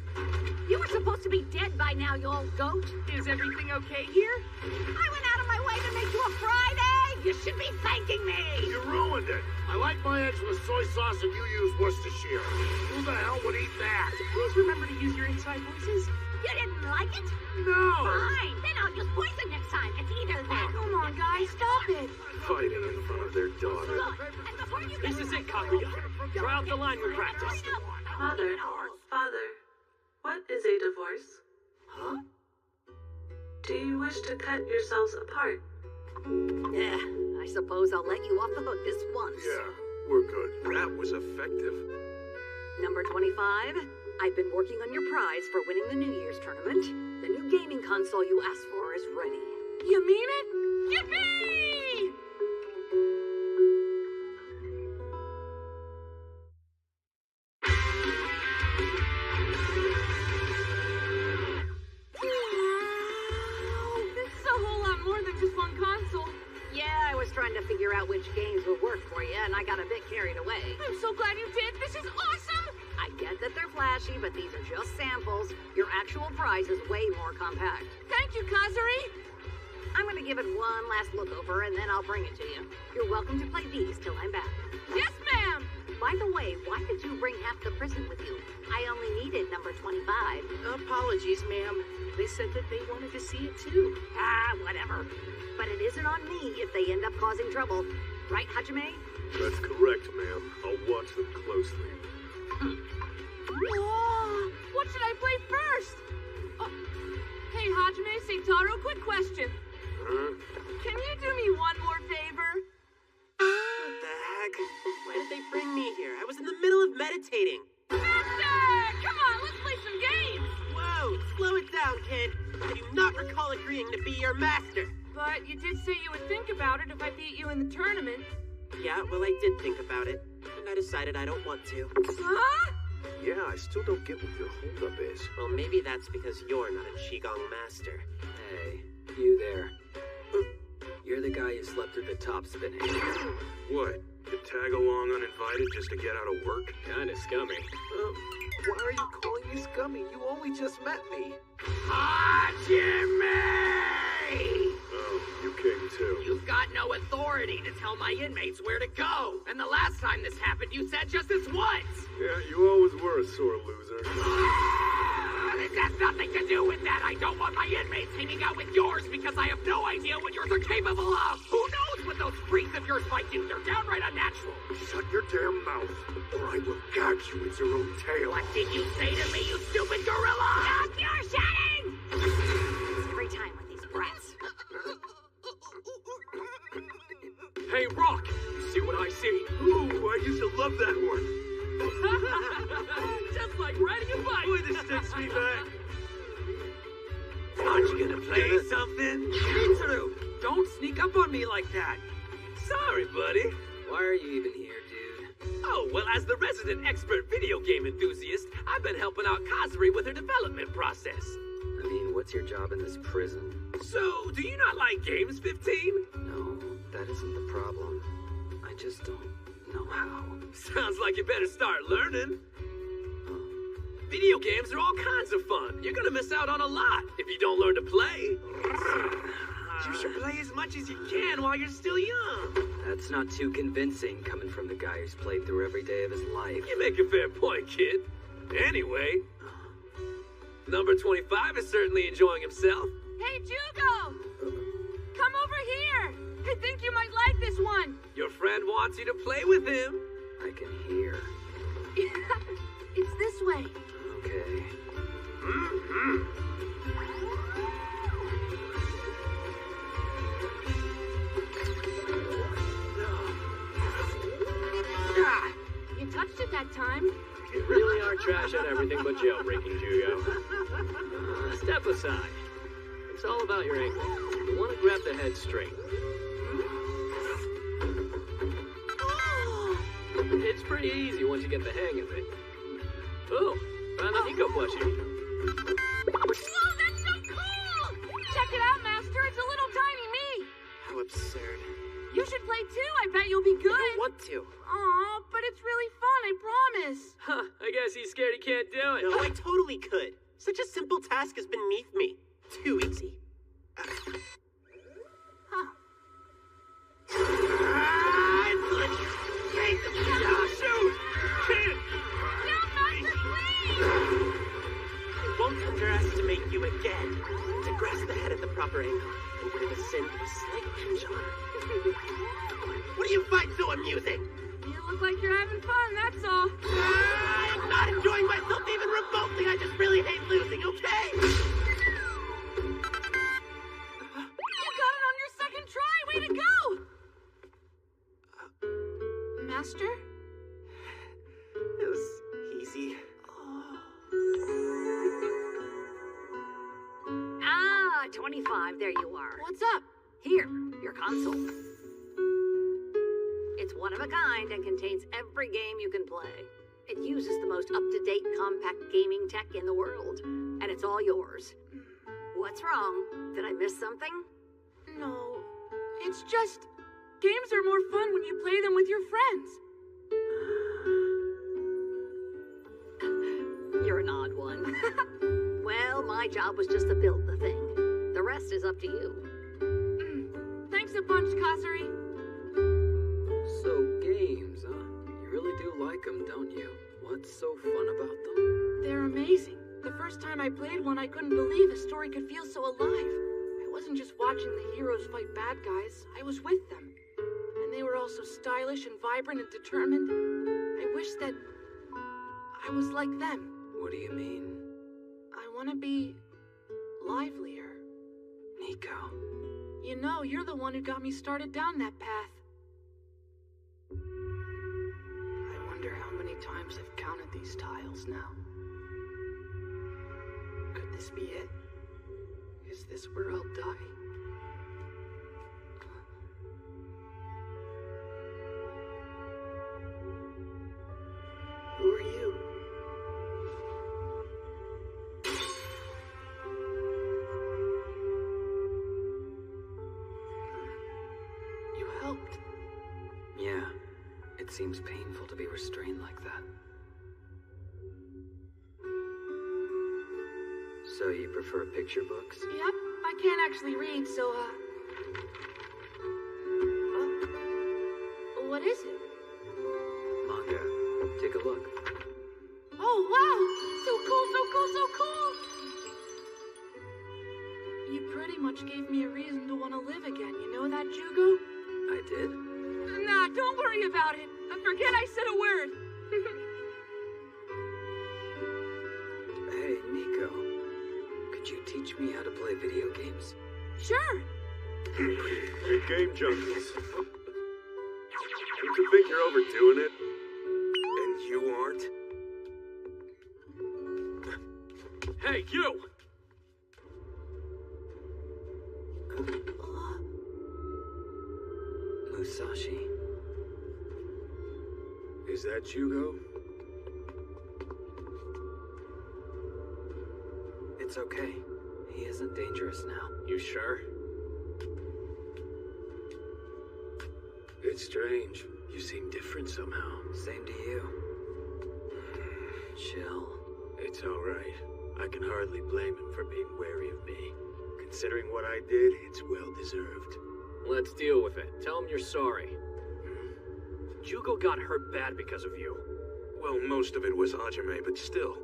You were supposed to be dead by now, you old goat. Is everything okay here? I went out of my way to make you a fried egg. You should be thanking me. You ruined it. I like my eggs with soy sauce and you use Worcestershire. Who the hell would eat that? Please remember to use your inside voices. You didn't like it? No. Fine, then I'll use poison next time. It's either that. Come on, guys, stop it. Fighting in front of their daughter. Look, and before you This is it, Kaguya. Try out the line we practiced. Father, what is a divorce? Huh? Do you wish to cut yourselves apart? Yeah, I suppose I'll let you off the hook this once. Yeah, we're good. That was effective. Number 25, I've been working on your prize for winning the New Year's tournament. The new gaming console you asked for is ready. You mean it? Yippee! This is a whole lot more than just one console. Yeah, I was trying to figure out which games would work for you, and I got a bit carried away. I'm so glad you did. This is awesome! I get that they're flashy, but these are just samples. Your actual prize is way more compact. Thank you, Kazari. I'm gonna give it one last look over, and then I'll bring it to you. You're welcome to play these till I'm back. Yes, ma'am! By the way, why did you bring half the prison with you? I only needed number 25. Apologies, ma'am. They said that they wanted to see it too. Ah, whatever. But it isn't on me if they end up causing trouble. Right, Hajime? That's correct, ma'am. I'll watch them closely. Oh, what should I play first? Oh. Hey, Hajime, Seitaro, quick question. Can you do me one more favor? What the heck? Why did they bring me here? I was in the middle of meditating. Master! Come on, let's play some games! Whoa, slow it down, kid. I do not recall agreeing to be your master. But you did say you would think about it if I beat you in the tournament. Yeah, well, I did think about it, and I decided I don't want to. Huh? Yeah, I still don't get what your holdup is. Well, maybe that's because you're not a Qigong master. Hey, you there. You're the guy who slept through the top spinning. What? You tag along uninvited just to get out of work? Kinda scummy. Why are you calling me scummy? You only just met me. Hajime! Oh, you came too. You've got no authority to tell my inmates where to go. And the last time this happened, you said just this once. Yeah, you always were a sore loser. This has nothing to do with that. I don't want my inmates hanging out with yours because I have no idea what yours are capable of. Who knows what those freaks of yours might do? They're downright unnatural. Shut your damn mouth, or I will gag you with your own tail. What did you say to me, you stupid gorilla? Stop your shouting! It's every time with these brats. Hey, Rock! You see what I see? Ooh, I used to love that one. Just like riding a bike. Boy, this takes me back. Aren't you gonna play something? Mitsuru, don't sneak up on me like that. Sorry, buddy. Why are you even here, dude? Oh, well, as the resident expert video game enthusiast, I've been helping out Kazari with her development process. I mean, what's your job in this prison? So, do you not like games, 15? No, that isn't the problem. I just don't know how. Sounds like you better start learning. Video games are all kinds of fun. You're gonna miss out on a lot if you don't learn to play. You should play as much as you can while you're still young. That's not too convincing coming from the guy who's played through every day of his life. You make a fair point, kid. Anyway, number 25 is certainly enjoying himself. Hey, Jugo! Come over here! I think you might like this one. Your friend wants you to play with him. I can hear. It's this way. Okay. You touched it that time. You really are trash at everything but jailbreaking, Jugo. Step aside. It's all about your ankle. You want to grab the head straight. It's pretty easy once you get the hang of it. Oh, found a Nico plushie. Whoa, that's so cool! Check it out, Master. It's a little tiny me. How absurd. You should play too. I bet you'll be good. I don't want to. Aw, but it's really fun, I promise. Huh, I guess he's scared he can't do it. No, I totally could. Such a simple task is beneath me. Too easy. Shoot! Kid! It won't underestimate you again. To grasp the head at the proper angle, and we're gonna send a slight pinch on. What do you find so amusing? You look like you're having fun, that's all. I'm not enjoying myself even remotely. I just really hate losing, okay? You got it on your second try. Way to go! Master? It was easy. Ah, 25, there you are. What's up? Here, your console. It's one of a kind and contains every game you can play. It uses the most up-to-date compact gaming tech in the world, and it's all yours. What's wrong? Did I miss something? No, it's just games are more fun when you play them with your friends. You're an odd one. Well, my job was just to build the thing. The rest is up to you. Thanks a bunch, Kazuri. So, games, huh? You really do like them, don't you? What's so fun about them? They're amazing. The first time I played one, I couldn't believe a story could feel so alive. I wasn't just watching the heroes fight bad guys, I was with them. And they were all so stylish and vibrant and determined. I wish that I was like them. What do you mean? I want to be livelier. Nico. You know, you're the one who got me started down that path. I wonder how many times I've counted these tiles now. Could this be it? Is this where I'll die? Who are you? You helped. Yeah, it seems painful to be restrained like that. So you prefer picture books? Yep, I can't actually read, so, what is it? Manga. Take a look. Oh, wow! So cool, so cool, so cool! You pretty much gave me a reason to want to live again, you know that, Jugo? I did? Nah, don't worry about it. Forget I said a word. Hey, Nico. Could you teach me how to play video games? Sure. Hey, game junkies. Don't you think you're overdoing it? And you aren't? Hey, you! Musashi. Is that Jugo? It's okay. He isn't dangerous now. You sure? It's strange. You seem different somehow. Same to you. Chill. It's alright. I can hardly blame him for being wary of me. Considering what I did, it's well deserved. Let's deal with it. Tell him you're sorry. Jugo got hurt bad because of you. Well, most of it was Hajime, but still.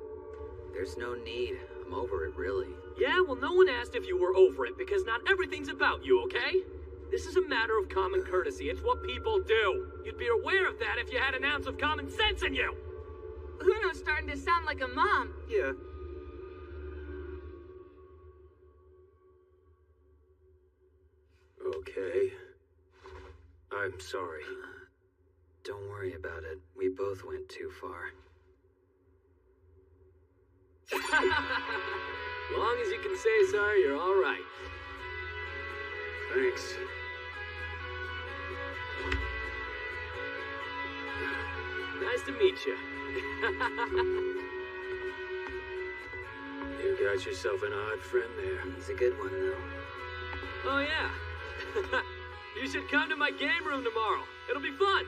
There's no need. I'm over it, really. Yeah, well, no one asked if you were over it because not everything's about you, okay? This is a matter of common courtesy. It's what people do. You'd be aware of that if you had an ounce of common sense in you! Uno's starting to sound like a mom. Yeah. Okay. I'm sorry. Don't worry about it. We both went too far. Long as you can say sorry, you're all right. Thanks. Nice to meet you. You got yourself an odd friend there. He's a good one, though. Oh, yeah. You should come to my game room tomorrow. It'll be fun.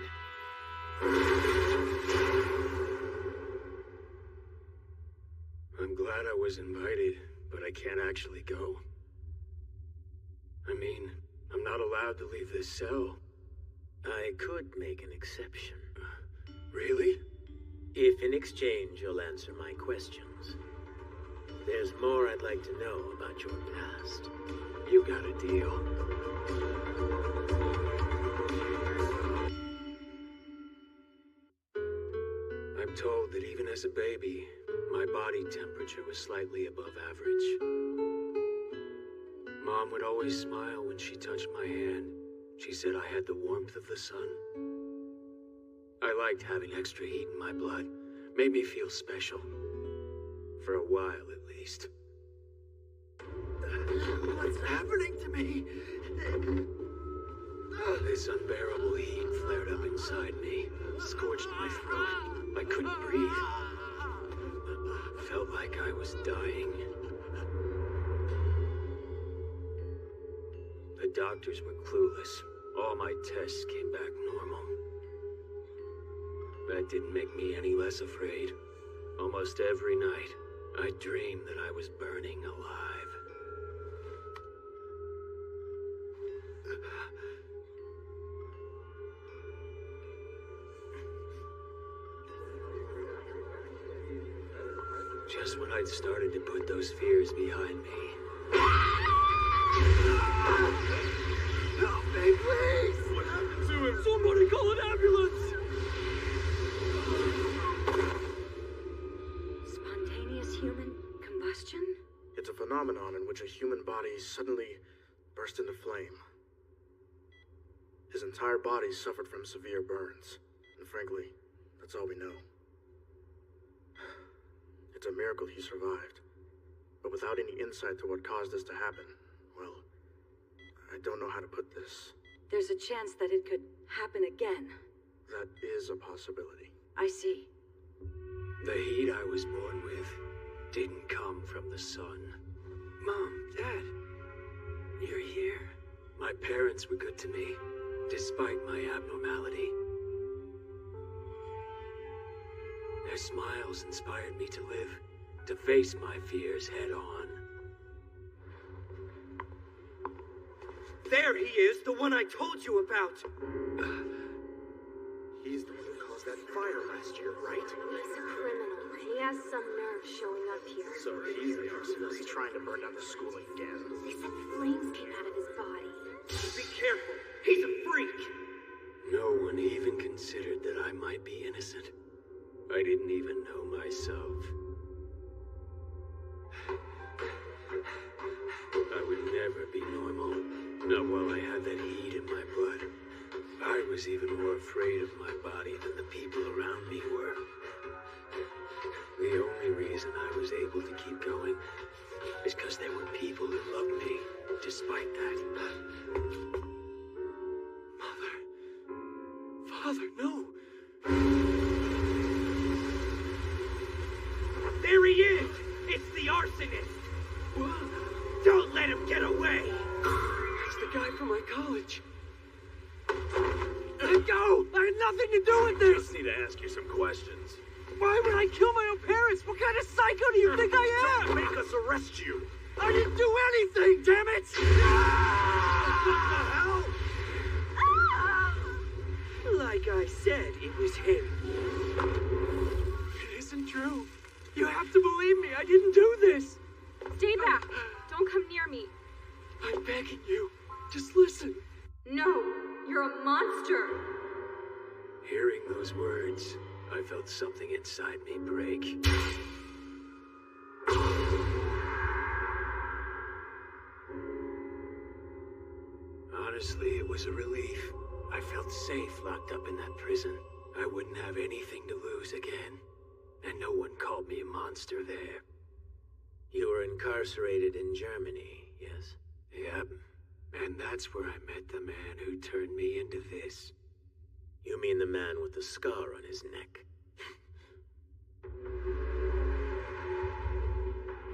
I'm glad I was invited, but I can't actually go. I mean, I'm not allowed to leave this cell. I could make an exception. Really? If in exchange you'll answer my questions. There's more I'd like to know about your past. You got a deal. I'm told that even as a baby, my body temperature was slightly above average. Mom would always smile when she touched my hand. She said I had the warmth of the sun. I liked having extra heat in my blood. Made me feel special. For a while, at least. What's happening to me? This unbearable heat flared up inside me, scorched my throat. I couldn't breathe. Felt like I was dying. The doctors were clueless. All my tests came back normal. That didn't make me any less afraid. Almost every night, I dreamed that I was burning alive. Just when I'd started to put those fears behind me. Help me, please! What happened to him? Somebody call an ambulance! Spontaneous human combustion? It's a phenomenon in which a human body suddenly burst into flame. His entire body suffered from severe burns, and frankly, that's all we know. It's a miracle he survived, but without any insight to what caused this to happen, well, I don't know how to put this. There's a chance that it could happen again. That is a possibility. I see. The heat I was born with didn't come from the sun. Mom, Dad, you're here. My parents were good to me, despite my abnormality. Their smiles inspired me to live, to face my fears head on. There he is, the one I told you about. He's the one who caused that fire last year, right? He's a criminal. He has some nerve showing up here. So he's the arsonist trying to burn down the school again. They said flames came out of his body. Be careful. He's a freak. No one even considered that I might be innocent. I didn't even know myself. I would never be normal. Not while I had that heat in my blood. I was even more afraid of my body than the people around me were. The only reason I was able to keep going is because there were people who loved me, despite that. Father, no. There he is! It's the arsonist! Don't let him get away! He's the guy from my college. Let go! I had nothing to do with this! Just need to ask you some questions. Why would I kill my own parents? What kind of psycho do you think I am? Don't make us arrest you! I didn't do anything, damn it! What the hell? Like I said, it was him. It isn't true. You have to believe me. I didn't do this. Stay back. Don't come near me. I'm begging you. Just listen. No, you're a monster. Hearing those words, I felt something inside me break. Honestly, it was a relief. I felt safe locked up in that prison. I wouldn't have anything to lose again. And no one called me a monster there. You were incarcerated in Germany, yes? Yep. And that's where I met the man who turned me into this. You mean the man with the scar on his neck?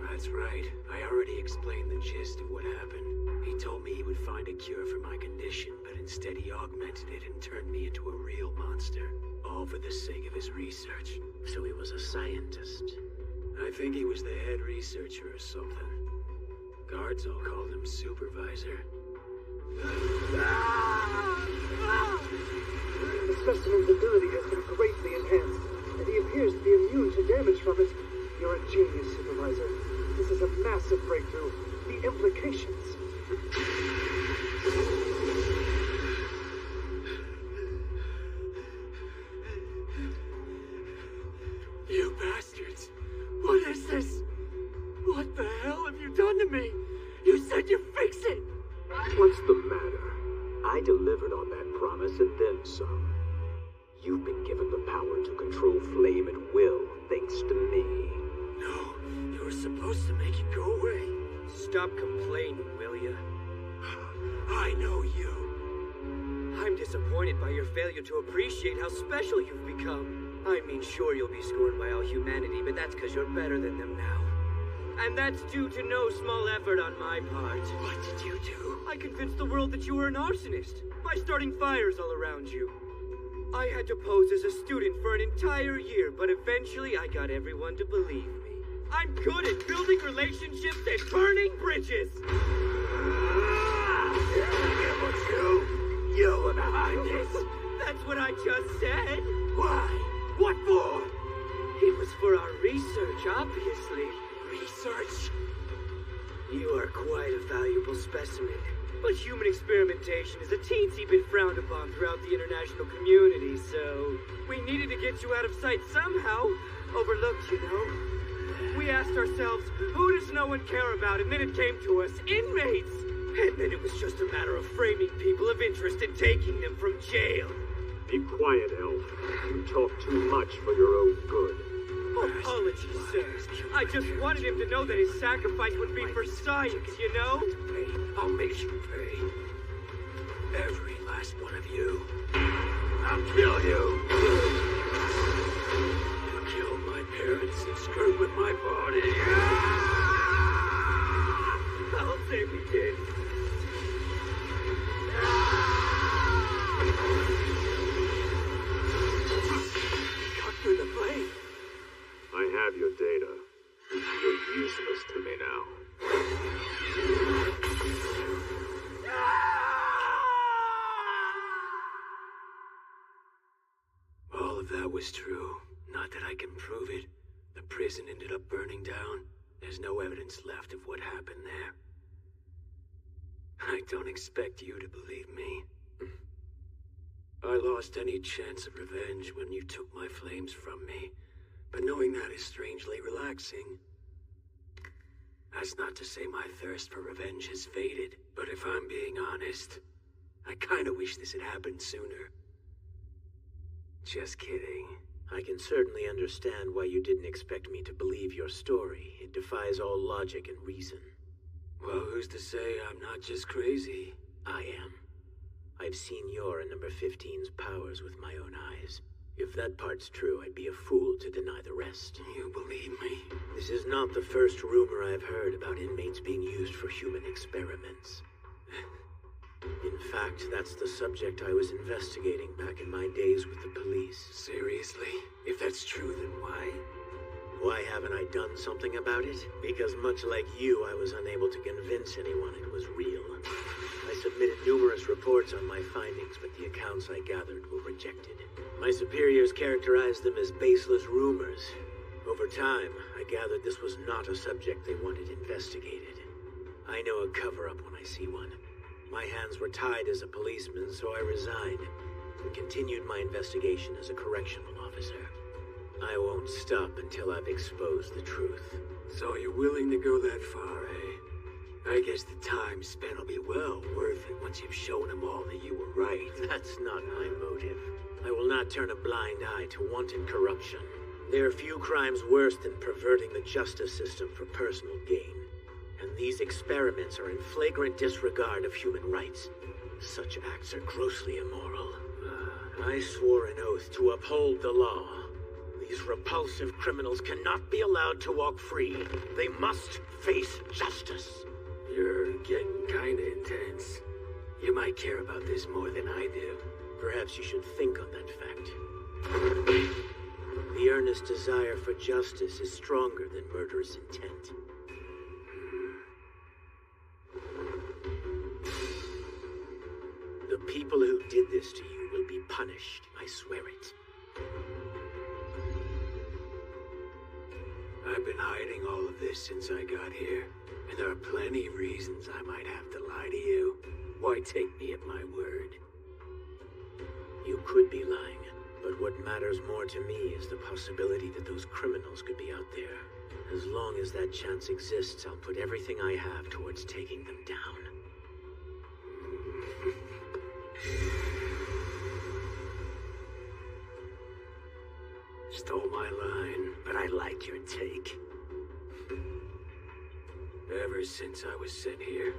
That's right. I already explained the gist of what happened. He told me he would find a cure for my condition, but instead he augmented it and turned me into a real monster. All for the sake of his research. So he was a scientist. I think he was the head researcher or something. Guards all called him supervisor. The specimen's ability has been greatly enhanced, and he appears to be immune to damage from it. You're a genius, Supervisor. This is a massive breakthrough. The implications. You bastards! What is this? What the hell have you done to me? You said you'd fix it! What's the matter? I delivered on that promise and then some. You've been given the power to control flame at will, thanks to me. No, you were supposed to make it go away. Stop complaining, will ya? I know you. I'm disappointed by your failure to appreciate how special you've become. I mean, sure, you'll be scorned by all humanity, but that's because you're better than them now. And that's due to no small effort on my part. What did you do? I convinced the world that you were an arsonist by starting fires all around you. I had to pose as a student for an entire year, but eventually I got everyone to believe me. I'm good at building relationships and burning bridges! You were behind this! That's what I just said! Why? What for? It was for our research, obviously. Research? You are quite a valuable specimen. But human experimentation is a teensy bit frowned upon throughout the international community, so we needed to get you out of sight somehow. Overlooked, you know. We asked ourselves, who does no one care about? And then it came to us, inmates! And then it was just a matter of framing people of interest and taking them from jail. Be quiet, Elf. You talk too much for your own good. Apologies, sir. I just wanted him to know that his sacrifice would be for science, you know? I'll make you pay. Every last one of you. I'll kill you! You killed my parents and screwed with my body. I'll say we did. Cut through the flame. I have your data. You're useless to me now. All of that was true. Not that I can prove it. The prison ended up burning down. There's no evidence left of what happened there. I don't expect you to believe me. I lost any chance of revenge when you took my flames from me. But knowing that is strangely relaxing. That's not to say my thirst for revenge has faded, but if I'm being honest, I kinda wish this had happened sooner. Just kidding. I can certainly understand why you didn't expect me to believe your story. It defies all logic and reason. Well, who's to say I'm not just crazy? I am. I've seen your and number 15's powers with my own eyes. If that part's true, I'd be a fool to deny the rest. You believe me? This is not the first rumor I've heard about inmates being used for human experiments. In fact, that's the subject I was investigating back in my days with the police. Seriously? If that's true, then why? Why haven't I done something about it? Because much like you, I was unable to convince anyone it was real. I submitted numerous reports on my findings, but the accounts I gathered were rejected. My superiors characterized them as baseless rumors. Over time, I gathered this was not a subject they wanted investigated. I know a cover-up when I see one. My hands were tied as a policeman, so I resigned. and continued my investigation as a correctional officer. I won't stop until I've exposed the truth. So you're willing to go that far, eh? I guess the time spent will be well worth it once you've shown them all that you were right. That's not my motive. I will not turn a blind eye to wanton corruption. There are few crimes worse than perverting the justice system for personal gain. And these experiments are in flagrant disregard of human rights. Such acts are grossly immoral. I swore an oath to uphold the law. These repulsive criminals cannot be allowed to walk free. They must face justice. You're getting kinda intense. You might care about this more than I do. Perhaps you should think on that fact. The earnest desire for justice is stronger than murderous intent. The people who did this to you will be punished, I swear it. I've been hiding all of this since I got here, and there are plenty of reasons I might have to lie to you. Why take me at my word? You could be lying, but what matters more to me is the possibility that those criminals could be out there. As long as that chance exists, I'll put everything I have towards taking them down. Stole my line, but I like your take. Ever since I was sent here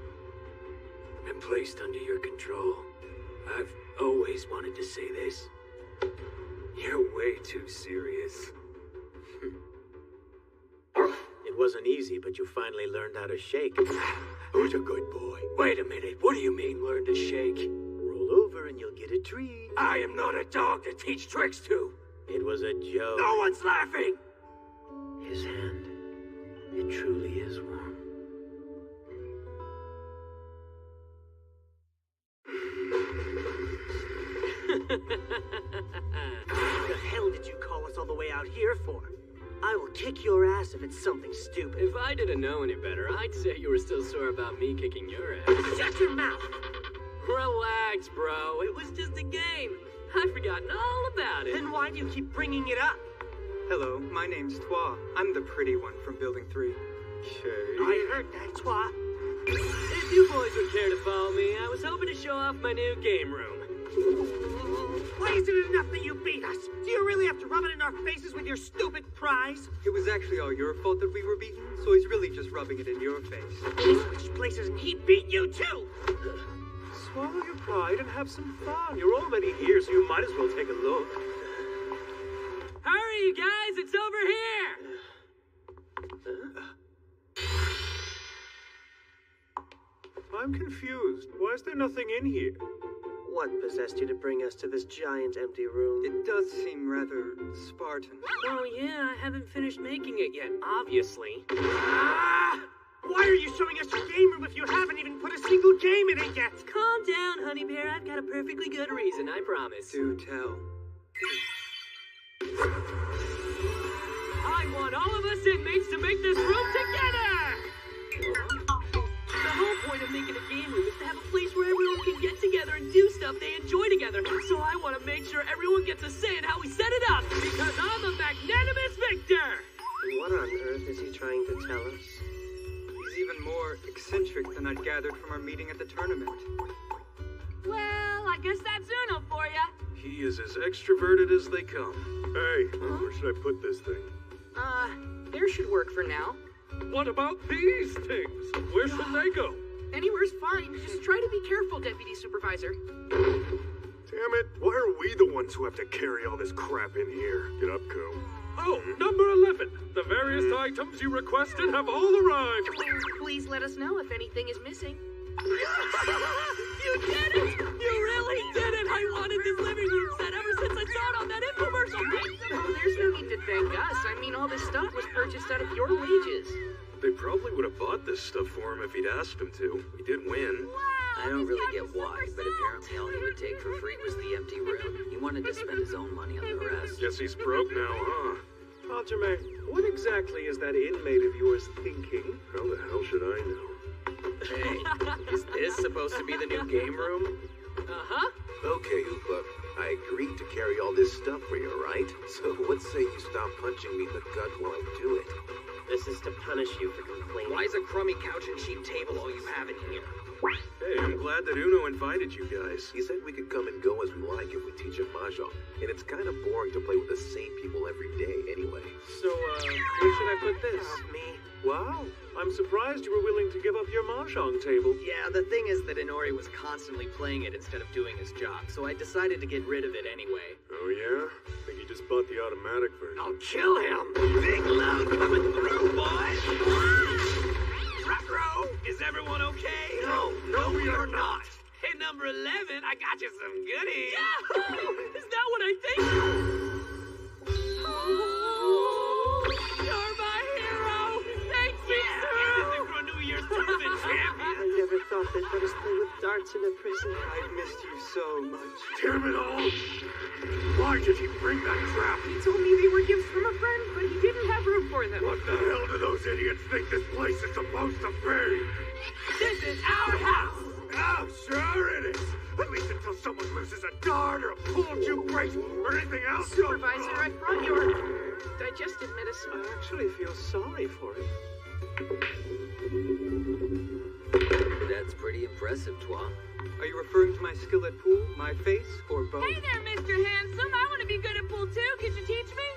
and placed under your control, I've always wanted to say this. You're way too serious. It wasn't easy, but you finally learned how to shake. Who's a good boy? Wait a minute, what do you mean, learn to shake? Roll over and you'll get a treat. I am not a dog to teach tricks to. It was a joke. No one's laughing! His hand, it truly is warm. What the hell did you call us all the way out here for? I will kick your ass if it's something stupid. If I didn't know any better, I'd say you were still sore about me kicking your ass. Shut your mouth! Relax, bro. It was just a game. I've forgotten all about it. Then why do you keep bringing it up? Hello, my name's Twa. I'm the pretty one from Building 3. Okay. I heard that, Twa. If you boys would care to follow me, I was hoping to show off my new game room. Why isn't it enough that you beat us? Do you really have to rub it in our faces with your stupid prize? It was actually all your fault that we were beaten, so he's really just rubbing it in your face. He switched places and he beat you too! Swallow your pride and have some fun. You're already here, so you might as well take a look. Hurry, you guys! It's over here! I'm confused. Why is there nothing in here? What possessed you to bring us to this giant empty room? It does seem rather Spartan. Oh yeah, I haven't finished making it yet, obviously. Ah! Why are you showing us your game room if you haven't even put a single game in it yet? Calm down, honey bear. I've got a perfectly good reason, I promise. Do tell. I want all of us inmates to make this room together! The whole point of making a game room is to have a place where everyone can get together and do stuff they enjoy together. So I want to make sure everyone gets a say in how we set it up, because I'm a magnanimous victor! What on earth is he trying to tell us? He's even more eccentric than I'd gathered from our meeting at the tournament. Well, I guess that's Uno for ya. He is as extroverted as they come. Hey, where should I put this thing? There should work for now. What about these things? Where should they go? Anywhere's fine. Just try to be careful, Deputy Supervisor. Damn it, why are we the ones who have to carry all this crap in here? Get up, Co. Oh, number 11. The various items you requested have all arrived. Please let us know if anything is missing. You did it! You really did it! I wanted this living room set ever since I saw it on that infomercial. Oh, there's no need to thank us. I mean, all this stuff was purchased out of your wages. They probably would have bought this stuff for him if he'd asked him to. He did win. I don't really get why, but apparently all he would take for free was the empty room. He wanted to spend his own money on the rest. Guess he's broke now, huh? Hajime, what exactly is that inmate of yours thinking? How the hell should I know? Hey, is this supposed to be the new game room? Uh-huh. Okay, Oompa. I agreed to carry all this stuff for you, right? So let's say you stop punching me in the gut while I do it. This is to punish you for complaining. Why is a crummy couch and cheap table all you have in here? Hey, I'm glad that Uno invited you guys. He said we could come and go as we like if we teach him Mahjong. And it's kind of boring to play with the same people every day anyway. So, where should I put this? Me. Wow, I'm surprised you were willing to give up your Mahjong table. Yeah, the thing is that Inori was constantly playing it instead of doing his job, so I decided to get rid of it anyway. Oh yeah? Think he just bought the automatic version. I'll kill him! Big loud coming through, boys! Front row, is everyone okay? No, we are not. Hey, number 11, I got you some goodies. Yahoo! Is that what I think? You're my hero! Thank you, sir! Anything for a New Year's tournament champion. I never thought they'd let us play with darts in a prison. I've missed you so much. Damn it all! Why did he bring that trap? He told me they were gifts from a friend, but he didn't have room for them. What the hell do those idiots think this place is supposed to be? This is our house! Oh, sure it is. At least until someone loses a dart or a pool cue brace or anything else. Supervisor, I brought your digestive medicine. I actually feel sorry for him. That's pretty impressive, Twa. Are you referring to my skill at pool, my face, or both? Hey there, Mr. Handsome. I want to be good at pool too. Could you teach me?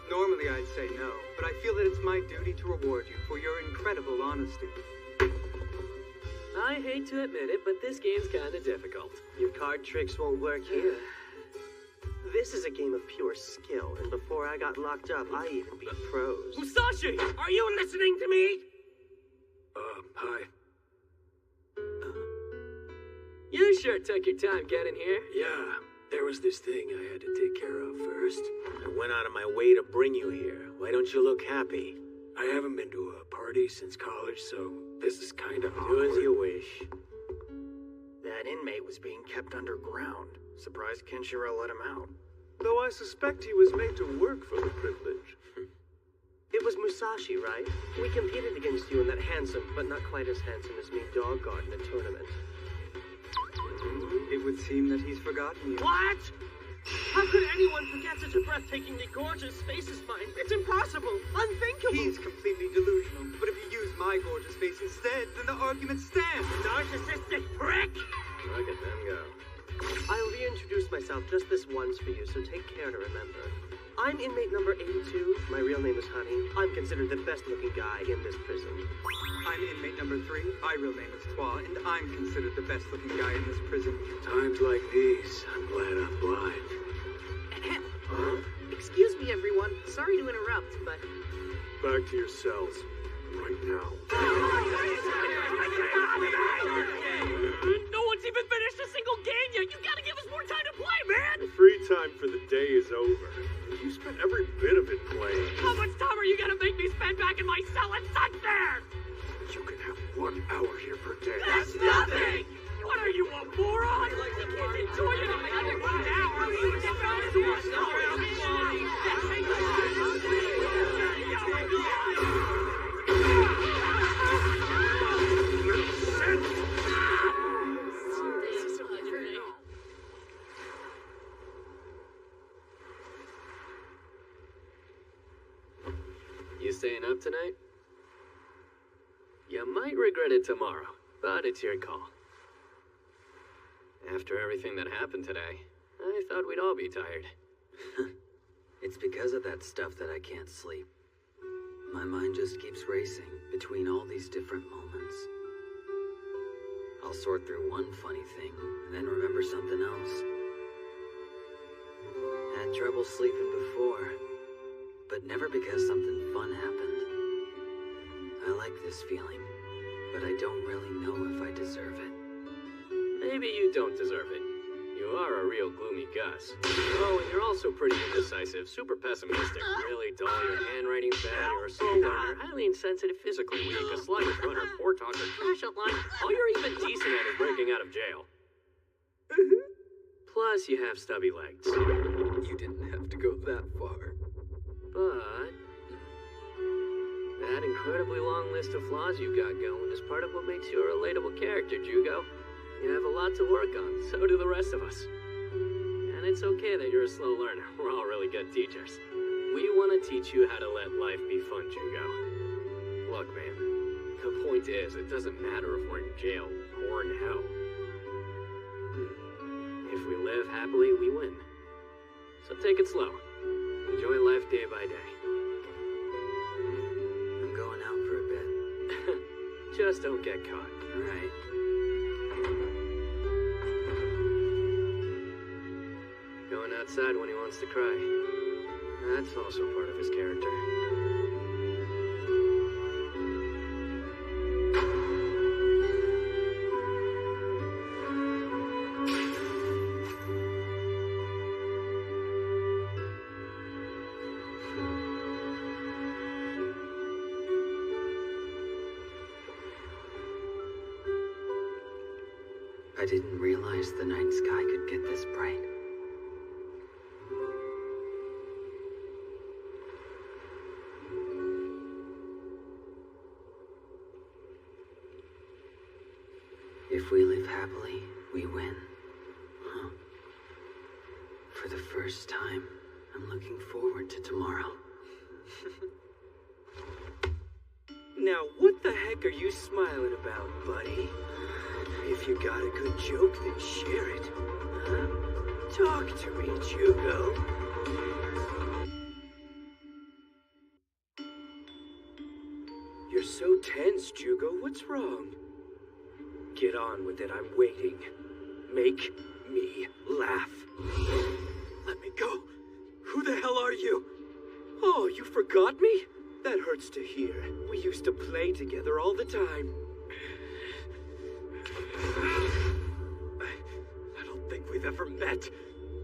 Normally I'd say no, but I feel that it's my duty to reward you for your incredible honesty. I hate to admit it, but this game's kinda difficult. Your card tricks won't work here. This is a game of pure skill, and before I got locked up, I even beat pros. Musashi, are you listening to me? Hi. You sure took your time getting here. Yeah, there was this thing I had to take care of first. I went out of my way to bring you here. Why don't you look happy? I haven't been to a party since college, so this is kind of Do awkward. as you wish. That inmate was being kept underground. Surprised Kenshiro let him out. Though I suspect he was made to work for the privilege. It was Musashi, right? We competed against you in that handsome, but not quite as handsome as me dog guard in a tournament. It would seem that he's forgotten you. What? How could anyone forget such a breathtakingly gorgeous face as mine? It's impossible. Unthinkable. He's completely delusional, but if you use my gorgeous face instead, then the argument stands. Narcissistic prick! Look at them go. I'll reintroduce myself just this once for you, so take care to remember. I'm inmate number 82. My real name is Honey. I'm considered the best-looking guy in this prison. I'm inmate number 3. My real name is Twa, and I'm considered the best-looking guy in this prison. Times like these, I'm glad I'm blind. Excuse me, everyone. Sorry to interrupt, but... Back to your cells. Right now. No one's even finished a single game yet. You gotta give us more time to play, man! The free time for the day is over. You spent every bit of it playing. How much time are you gonna make me spend back in my cell and such there? You can have 1 hour here per day. That's nothing! What are you, a moron? You can't enjoy it on another 1 hour. You just got to You staying up tonight? You might regret it tomorrow, but it's your call. After everything that happened today, I thought we'd all be tired. It's because of that stuff that I can't sleep. My mind just keeps racing between all these different moments. I'll sort through one funny thing, and then remember something else. Had trouble sleeping before, but never because something fun happened. I like this feeling, but I don't really know if I deserve it. Maybe you don't deserve it. You are a real gloomy Gus. Oh, and you're also pretty indecisive, super pessimistic, really dull, your handwriting's bad, you're a slow learner, highly insensitive, physically weak, a sluggish runner, poor talker, trash at line. All you're even decent at is breaking out of jail. Plus, you have stubby legs. You didn't have to go that far. But that incredibly long list of flaws you've got going is part of what makes you a relatable character, Jugo. You have a lot to work on, so do the rest of us. And It's okay that you're a slow learner. We're all really good teachers. We want to teach you how to let life be fun, Jugo. Look, man, the point is, it doesn't matter if we're in jail or in hell. If we live happily, we win. So take it slow. Enjoy life day by day. I'm going out for a bit. Just don't get caught, alright? Going outside when he wants to cry. That's also part of his character. I didn't realize the night sky could get this bright. If we live happily, we win. Huh. For the first time, I'm looking forward to tomorrow. Now, what the heck are you smiling about, buddy? If you got a good joke, then share it. Huh? Talk to me, Jugo. You're so tense, Jugo. What's wrong? Get on with it. I'm waiting. Make me laugh. Let me go. Who the hell are you? Oh, you forgot me? That hurts to hear. We used to play together all the time. I don't think we've ever met.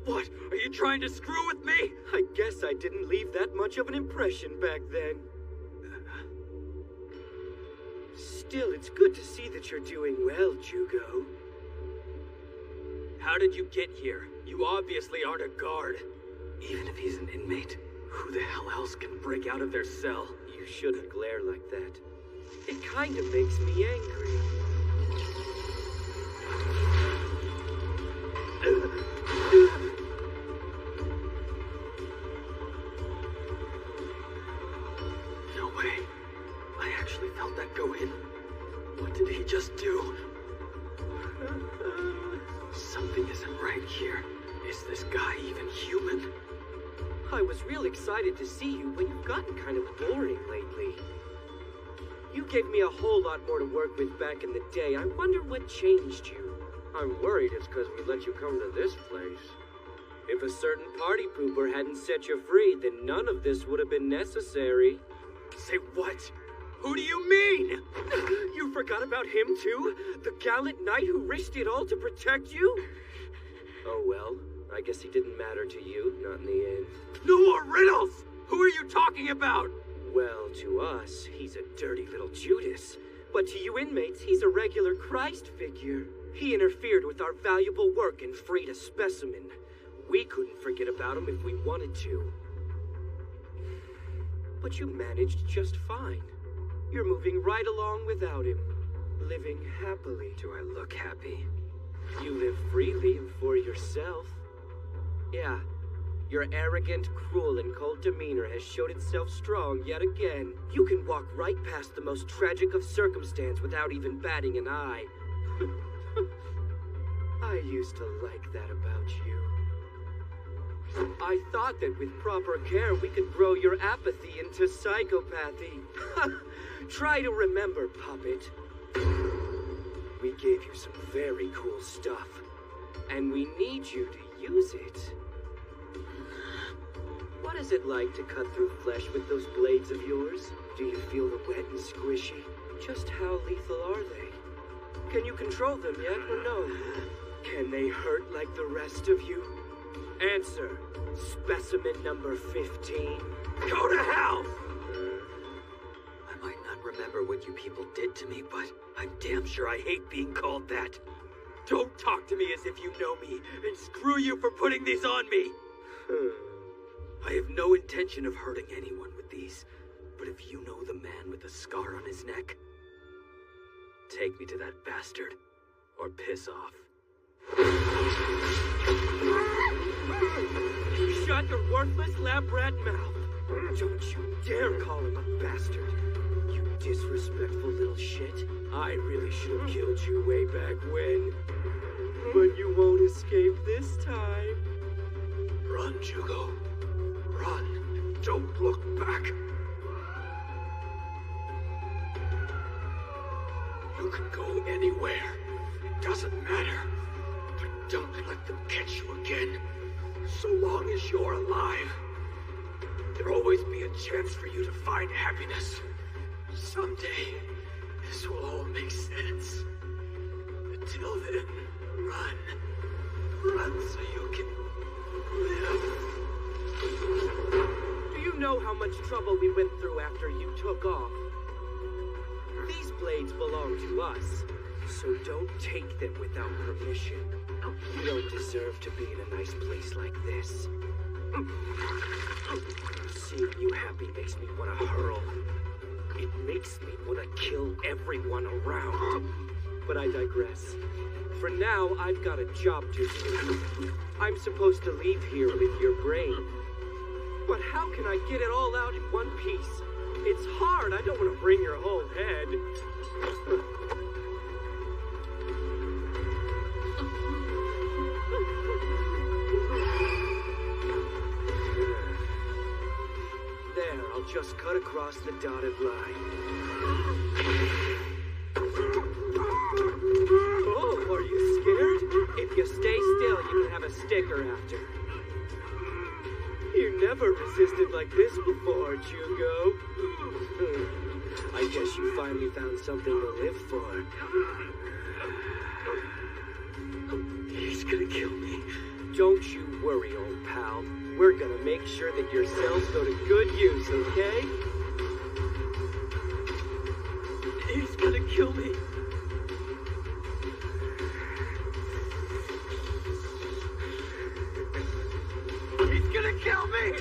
What? Are you trying to screw with me? I guess I didn't leave that much of an impression back then. Still, it's good to see that you're doing well, Jugo. How did you get here? You obviously aren't a guard. Even if he's an inmate, who the hell else can break out of their cell? You shouldn't glare like that. It kinda makes me angry. No way. I actually felt that go in. What did he just do? Something isn't right here. Is this guy even human? I was real excited to see you, but you've gotten kind of boring lately. You gave me a whole lot more to work with back in the day. I wonder what changed you. I'm worried it's because we let you come to this place. If a certain party pooper hadn't set you free, then none of this would have been necessary. Say what? Who do you mean? You forgot about him too? The gallant knight who risked it all to protect you? Oh well, I guess he didn't matter to you, not in the end. No more riddles! Who are you talking about? Well, to us, he's a dirty little Judas. But to you inmates, he's a regular Christ figure. He interfered with our valuable work and freed a specimen. We couldn't forget about him if we wanted to. But you managed just fine. You're moving right along without him, living happily. Do I look happy? You live freely and for yourself. Yeah, your arrogant, cruel, and cold demeanor has showed itself strong yet again. You can walk right past the most tragic of circumstance without even batting an eye. I used to like that about you. I thought that with proper care we could grow your apathy into psychopathy. Try to remember, puppet. We gave you some very cool stuff, and we need you to use it. What is it like to cut through flesh with those blades of yours? Do you feel the wet and squishy? Just how lethal are they? Can you control them yet or no? Can they hurt like the rest of you? Answer, specimen number 15. Go to hell! I might not remember what you people did to me, but I'm damn sure I hate being called that. Don't talk to me as if you know me, and screw you for putting these on me! I have no intention of hurting anyone with these, but if you know the man with the scar on his neck, take me to that bastard, or piss off. Shut your worthless lab rat mouth. Don't you dare call him a bastard. You disrespectful little shit. I really should have killed you way back when. But you won't escape this time. Run, Jugo. Run. Don't look back. You can go anywhere. It doesn't matter. But don't let them catch you again. So long as you're alive, there'll always be a chance for you to find happiness. Someday, this will all make sense. Until then, run. Run so you can live. Do you know how much trouble we went through after you took off? These blades belong to us, so don't take them without permission. You don't deserve to be in a nice place like this. Seeing you happy makes me want to hurl. It makes me want to kill everyone around. But I digress. For now, I've got a job to do. I'm supposed to leave here with your brain. But how can I get it all out in one piece? It's hard. I don't want to bring your whole head. There, I'll just cut across the dotted line. Oh, are you scared? If you stay still, you can have a sticker after. You never resisted like this before, Jugo. I guess you finally found something to live for. He's gonna kill me. Don't you worry, old pal. We're gonna make sure that your cells go to good use, okay? He's gonna kill me. He's gonna kill me!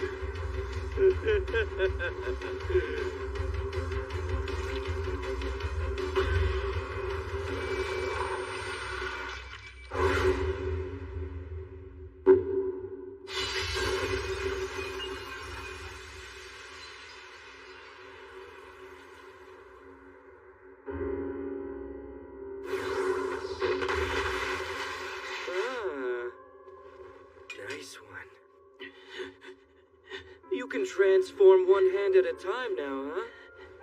You can transform one hand at a time now, huh?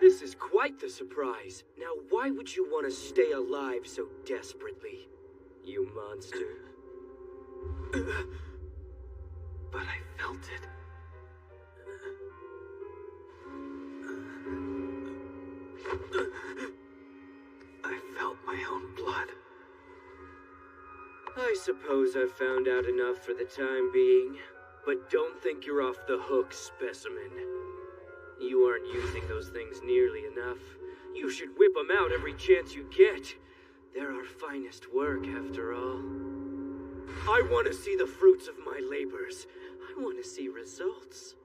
This is quite the surprise. Now, why would you want to stay alive so desperately, you monster? But I felt it. I felt my own blood. I suppose I've found out enough for the time being. But don't think you're off the hook, specimen. You aren't using those things nearly enough. You should whip them out every chance you get. They're our finest work, after all. I want to see the fruits of my labors. I want to see results.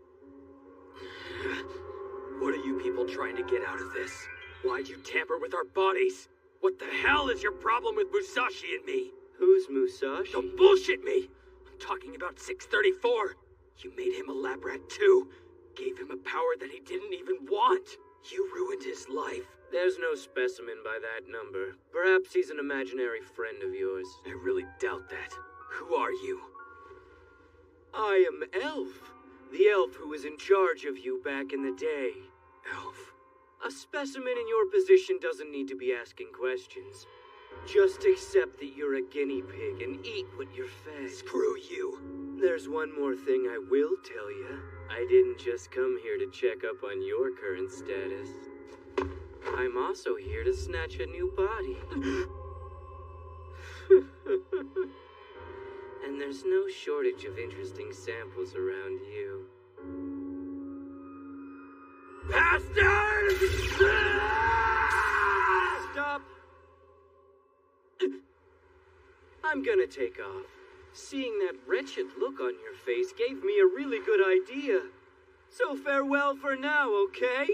What are you people trying to get out of this? Why'd you tamper with our bodies? What the hell is your problem with Musashi and me? Who's Musashi? Don't bullshit me! Talking about 634. You made him a lab rat too. Gave him a power that he didn't even want. You ruined his life. There's no specimen by that number. Perhaps he's an imaginary friend of yours. I really doubt that. Who are you? I am Elf. The elf who was in charge of you back in the day. Elf? A specimen in your position doesn't need to be asking questions. Just accept that you're a guinea pig and eat what you're fed. Screw you. There's one more thing I will tell you. I didn't just come here to check up on your current status. I'm also here to snatch a new body. And there's no shortage of interesting samples around you. Bastard! Stop! I'm gonna take off. Seeing that wretched look on your face gave me a really good idea. So farewell for now, okay?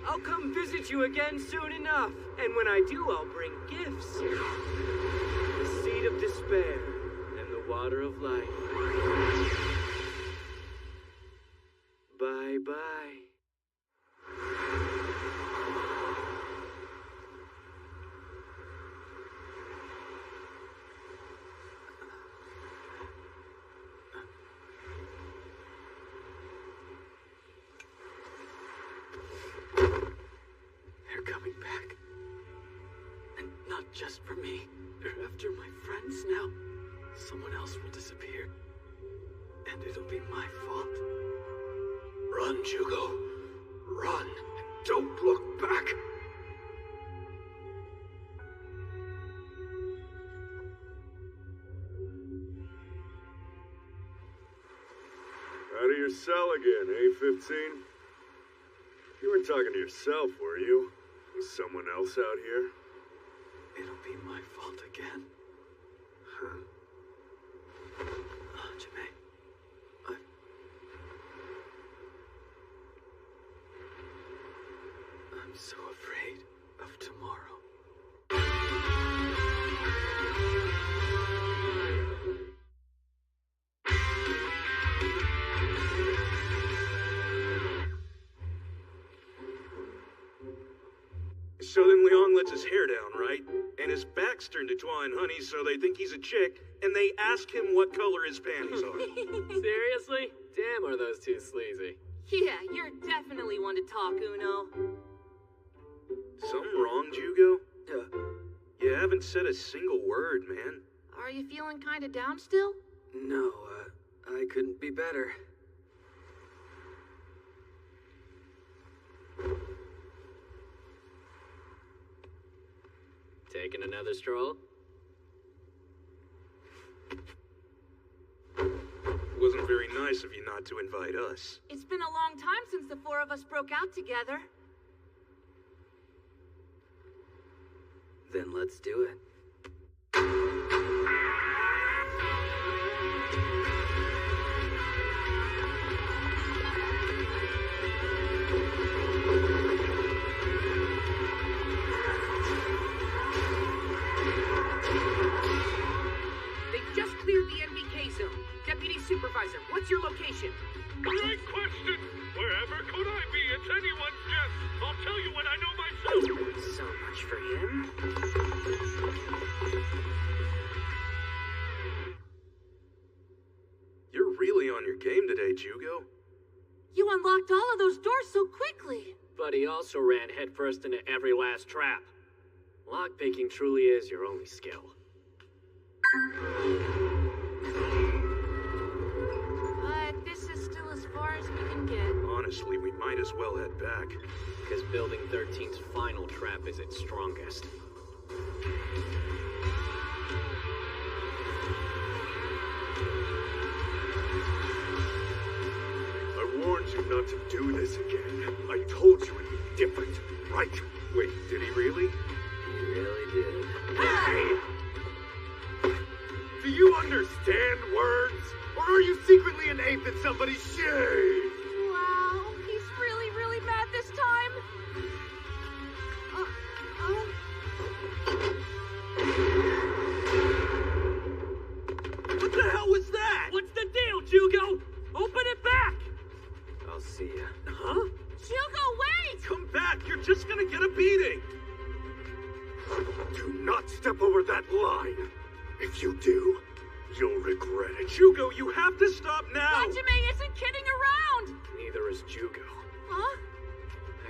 I'll come visit you again soon enough. And when I do, I'll bring gifts. The seed of despair and the water of life. Bye-bye. They're coming back. And not just for me. They're after my friends now. Someone else will disappear. And it'll be my fault. Run, Jugo. Run. And don't look back. Out of your cell again, eh, 15? You weren't talking to yourself, were you? Was someone else out here? It'll be my fault again. Huh? Oh, Jimmy. I'm so afraid of tomorrow. So then Leon lets his hair down, right? And his back's turned to Twine Honey, so they think he's a chick, and they ask him what color his panties are. Seriously? Damn, are those two sleazy. Yeah, you're definitely one to talk, Uno. Something wrong, Jugo? You haven't said a single word, man. Are you feeling kinda down still? No, I couldn't be better. Taking another stroll? Wasn't very nice of you not to invite us. It's been a long time since the four of us broke out together. Then let's do it. Supervisor, what's your location? Great question! Wherever could I be? It's anyone's guess. I'll tell you when I know myself. So much for him. You're really on your game today, Jugo. You unlocked all of those doors so quickly. But he also ran headfirst into every last trap. Lockpicking truly is your only skill. But this is still as far as we can get. Honestly, we might as well head back. Because Building 13's final trap is its strongest. I warned you not to do this again. I told you it'd be different, right? Wait, did he really? He really did. Hey! Do you understand words? Or are you secretly an ape in somebody's shade? Wow, he's really, really mad this time. What the hell was that? What's the deal, Jugo? Open it back! I'll see ya. Huh? Jugo, wait! Come back, you're just gonna get a beating! Do not step over that line. If you do, you'll regret it. Jugo, you have to stop now! Hajime isn't kidding around! Neither is Jugo. Huh?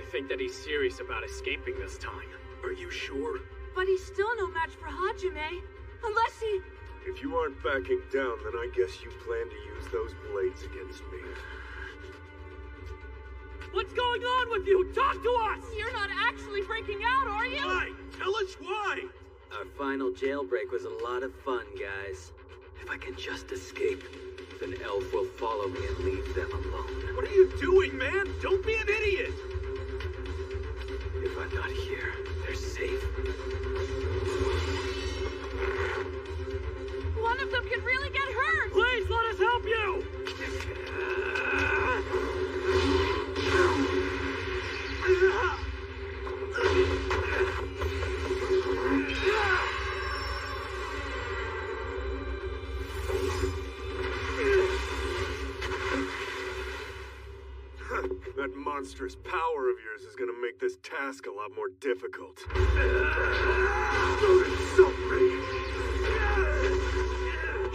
I think that he's serious about escaping this time. Are you sure? But he's still no match for Hajime. Unless he... If you aren't backing down, then I guess you plan to use those blades against me. What's going on with you? Talk to us! You're not actually breaking out, are you? Why? Tell us why! Our final jailbreak was a lot of fun, guys. If I can just escape, then Elf will follow me and leave them alone. What are you doing, man? Don't be an idiot! If I'm not here, they're safe. One of them could really get hurt! Please let us help you! monstrous power of yours is gonna make this task a lot more difficult. Don't insult me!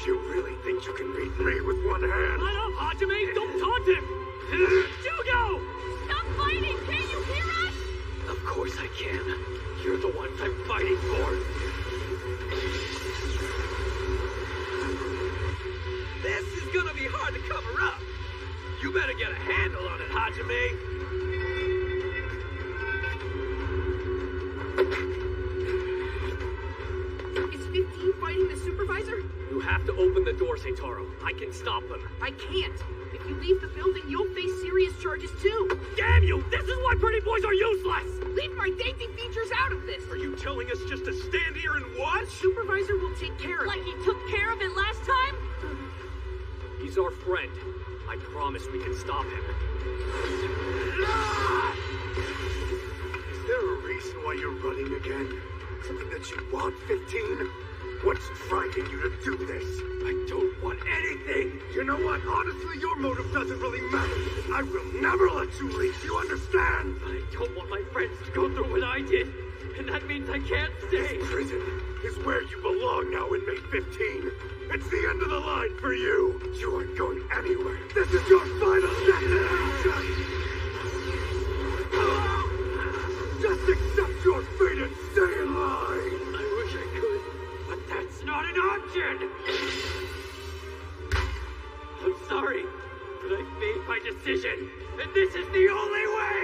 You really think you can beat me with one hand? Let up, Hajime! Don't taunt him! Jugo! Stop fighting! Can't you hear us? Of course I can. You're the ones I'm fighting for. This is gonna be hard to cover up. You better get a handle on it, Hajime. Is 15 fighting the supervisor? You have to open the door, Seitaro. I can stop them. I can't. If you leave the building, you'll face serious charges too. Damn you! This is why pretty boys are useless! Leave my dainty features out of this! Are you telling us just to stand here and watch? Supervisor will take care of it. Like he took care of it last time? He's our friend. I promise we can stop him. Is there a reason why you're running again? Something that you want, 15? What's driving you to do this? I don't want anything! You know what? Honestly, your motive doesn't really matter. I will never let you leave, you understand? I don't want my friends to go through what I did. And that means I can't stay. This prison is where you belong now, inmate 15. It's the end of the line for you. You aren't going anywhere. This is your final destination. Just accept your fate and stay in line. I wish I could, but that's not an option. I'm sorry, but I've made my decision, and this is the only way.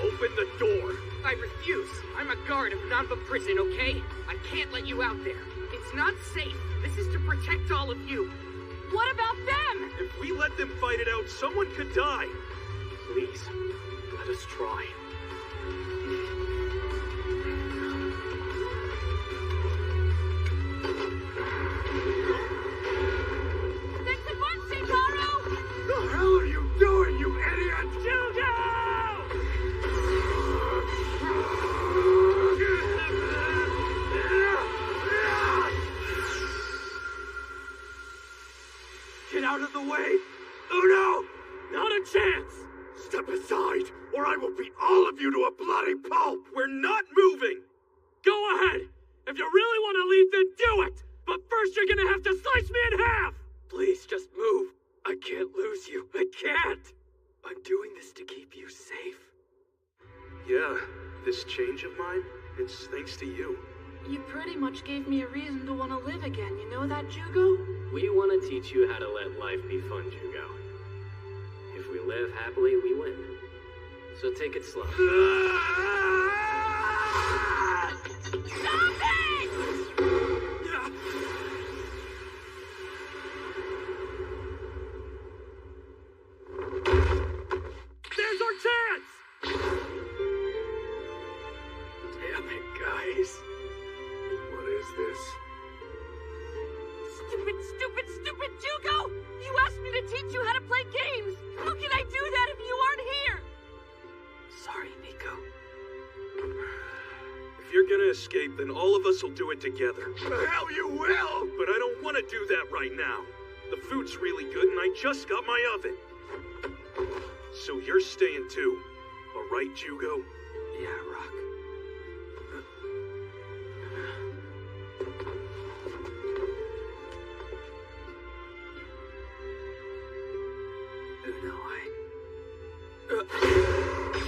Open the door. I refuse. I'm a guard of Nanba Prison, okay? I can't let you out there. It's not safe. This is to protect all of you. What about them? If we let them fight it out, someone could die. Please, let us try. Thanks a bunch, Seitaro! The hell are you doing, you idiot? Jugo! Get out of the way! Oh no! Not a chance! Step aside, or I will beat all of you to a bloody pulp! We're not moving! Go ahead! If you really want to leave, then do it! But first you're gonna have to slice me in half! Please, just move. I can't lose you. I can't! I'm doing this to keep you safe. Yeah, this change of mine, it's thanks to you. You pretty much gave me a reason to want to live again, you know that, Jugo? We want to teach you how to let life be fun, Jugo. If we live happily, we win. So take it slow. Stop it! There's our chance! Damn it, guys. What is this? Stupid Jugo! You asked me to teach you how to play games! How can I do that if you aren't here? Sorry, Nico. If you're gonna escape, then all of us will do it together. The hell you will! But I don't want to do that right now. The food's really good and I just got my oven. So you're staying too, alright, Jugo? Yeah, Rock.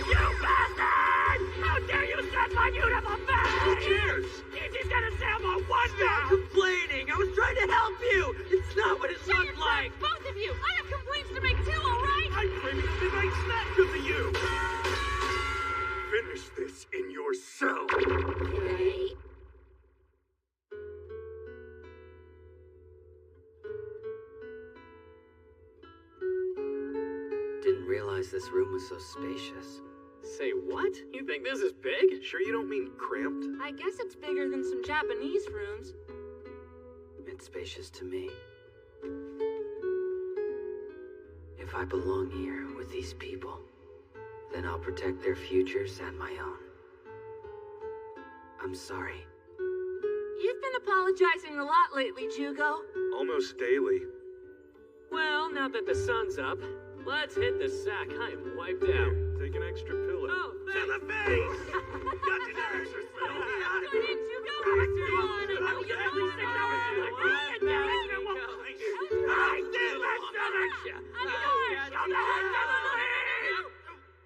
You bastard! How dare you set my beautiful face! Who cares? He's gonna say I'm a wonder! Stop complaining! I was trying to help you! It's not what it Shut looked your like! tracks, both of you! I have complaints to make too, alright? I'm craving a midnight snack because of you! Finish this in your cell! Okay. Didn't realize this room was so spacious. Say what? You think this is big? Sure you don't mean cramped? I guess it's bigger than some Japanese rooms. It's spacious to me. If I belong here with these people, then I'll protect their futures and my own. I'm sorry. You've been apologizing a lot lately, Jugo. Almost daily. Well, now that the sun's up, Let's hit the sack. I am wiped out. Take an extra pillow. Oh, To the face! Got your extra Didn't you go? Come on, I know you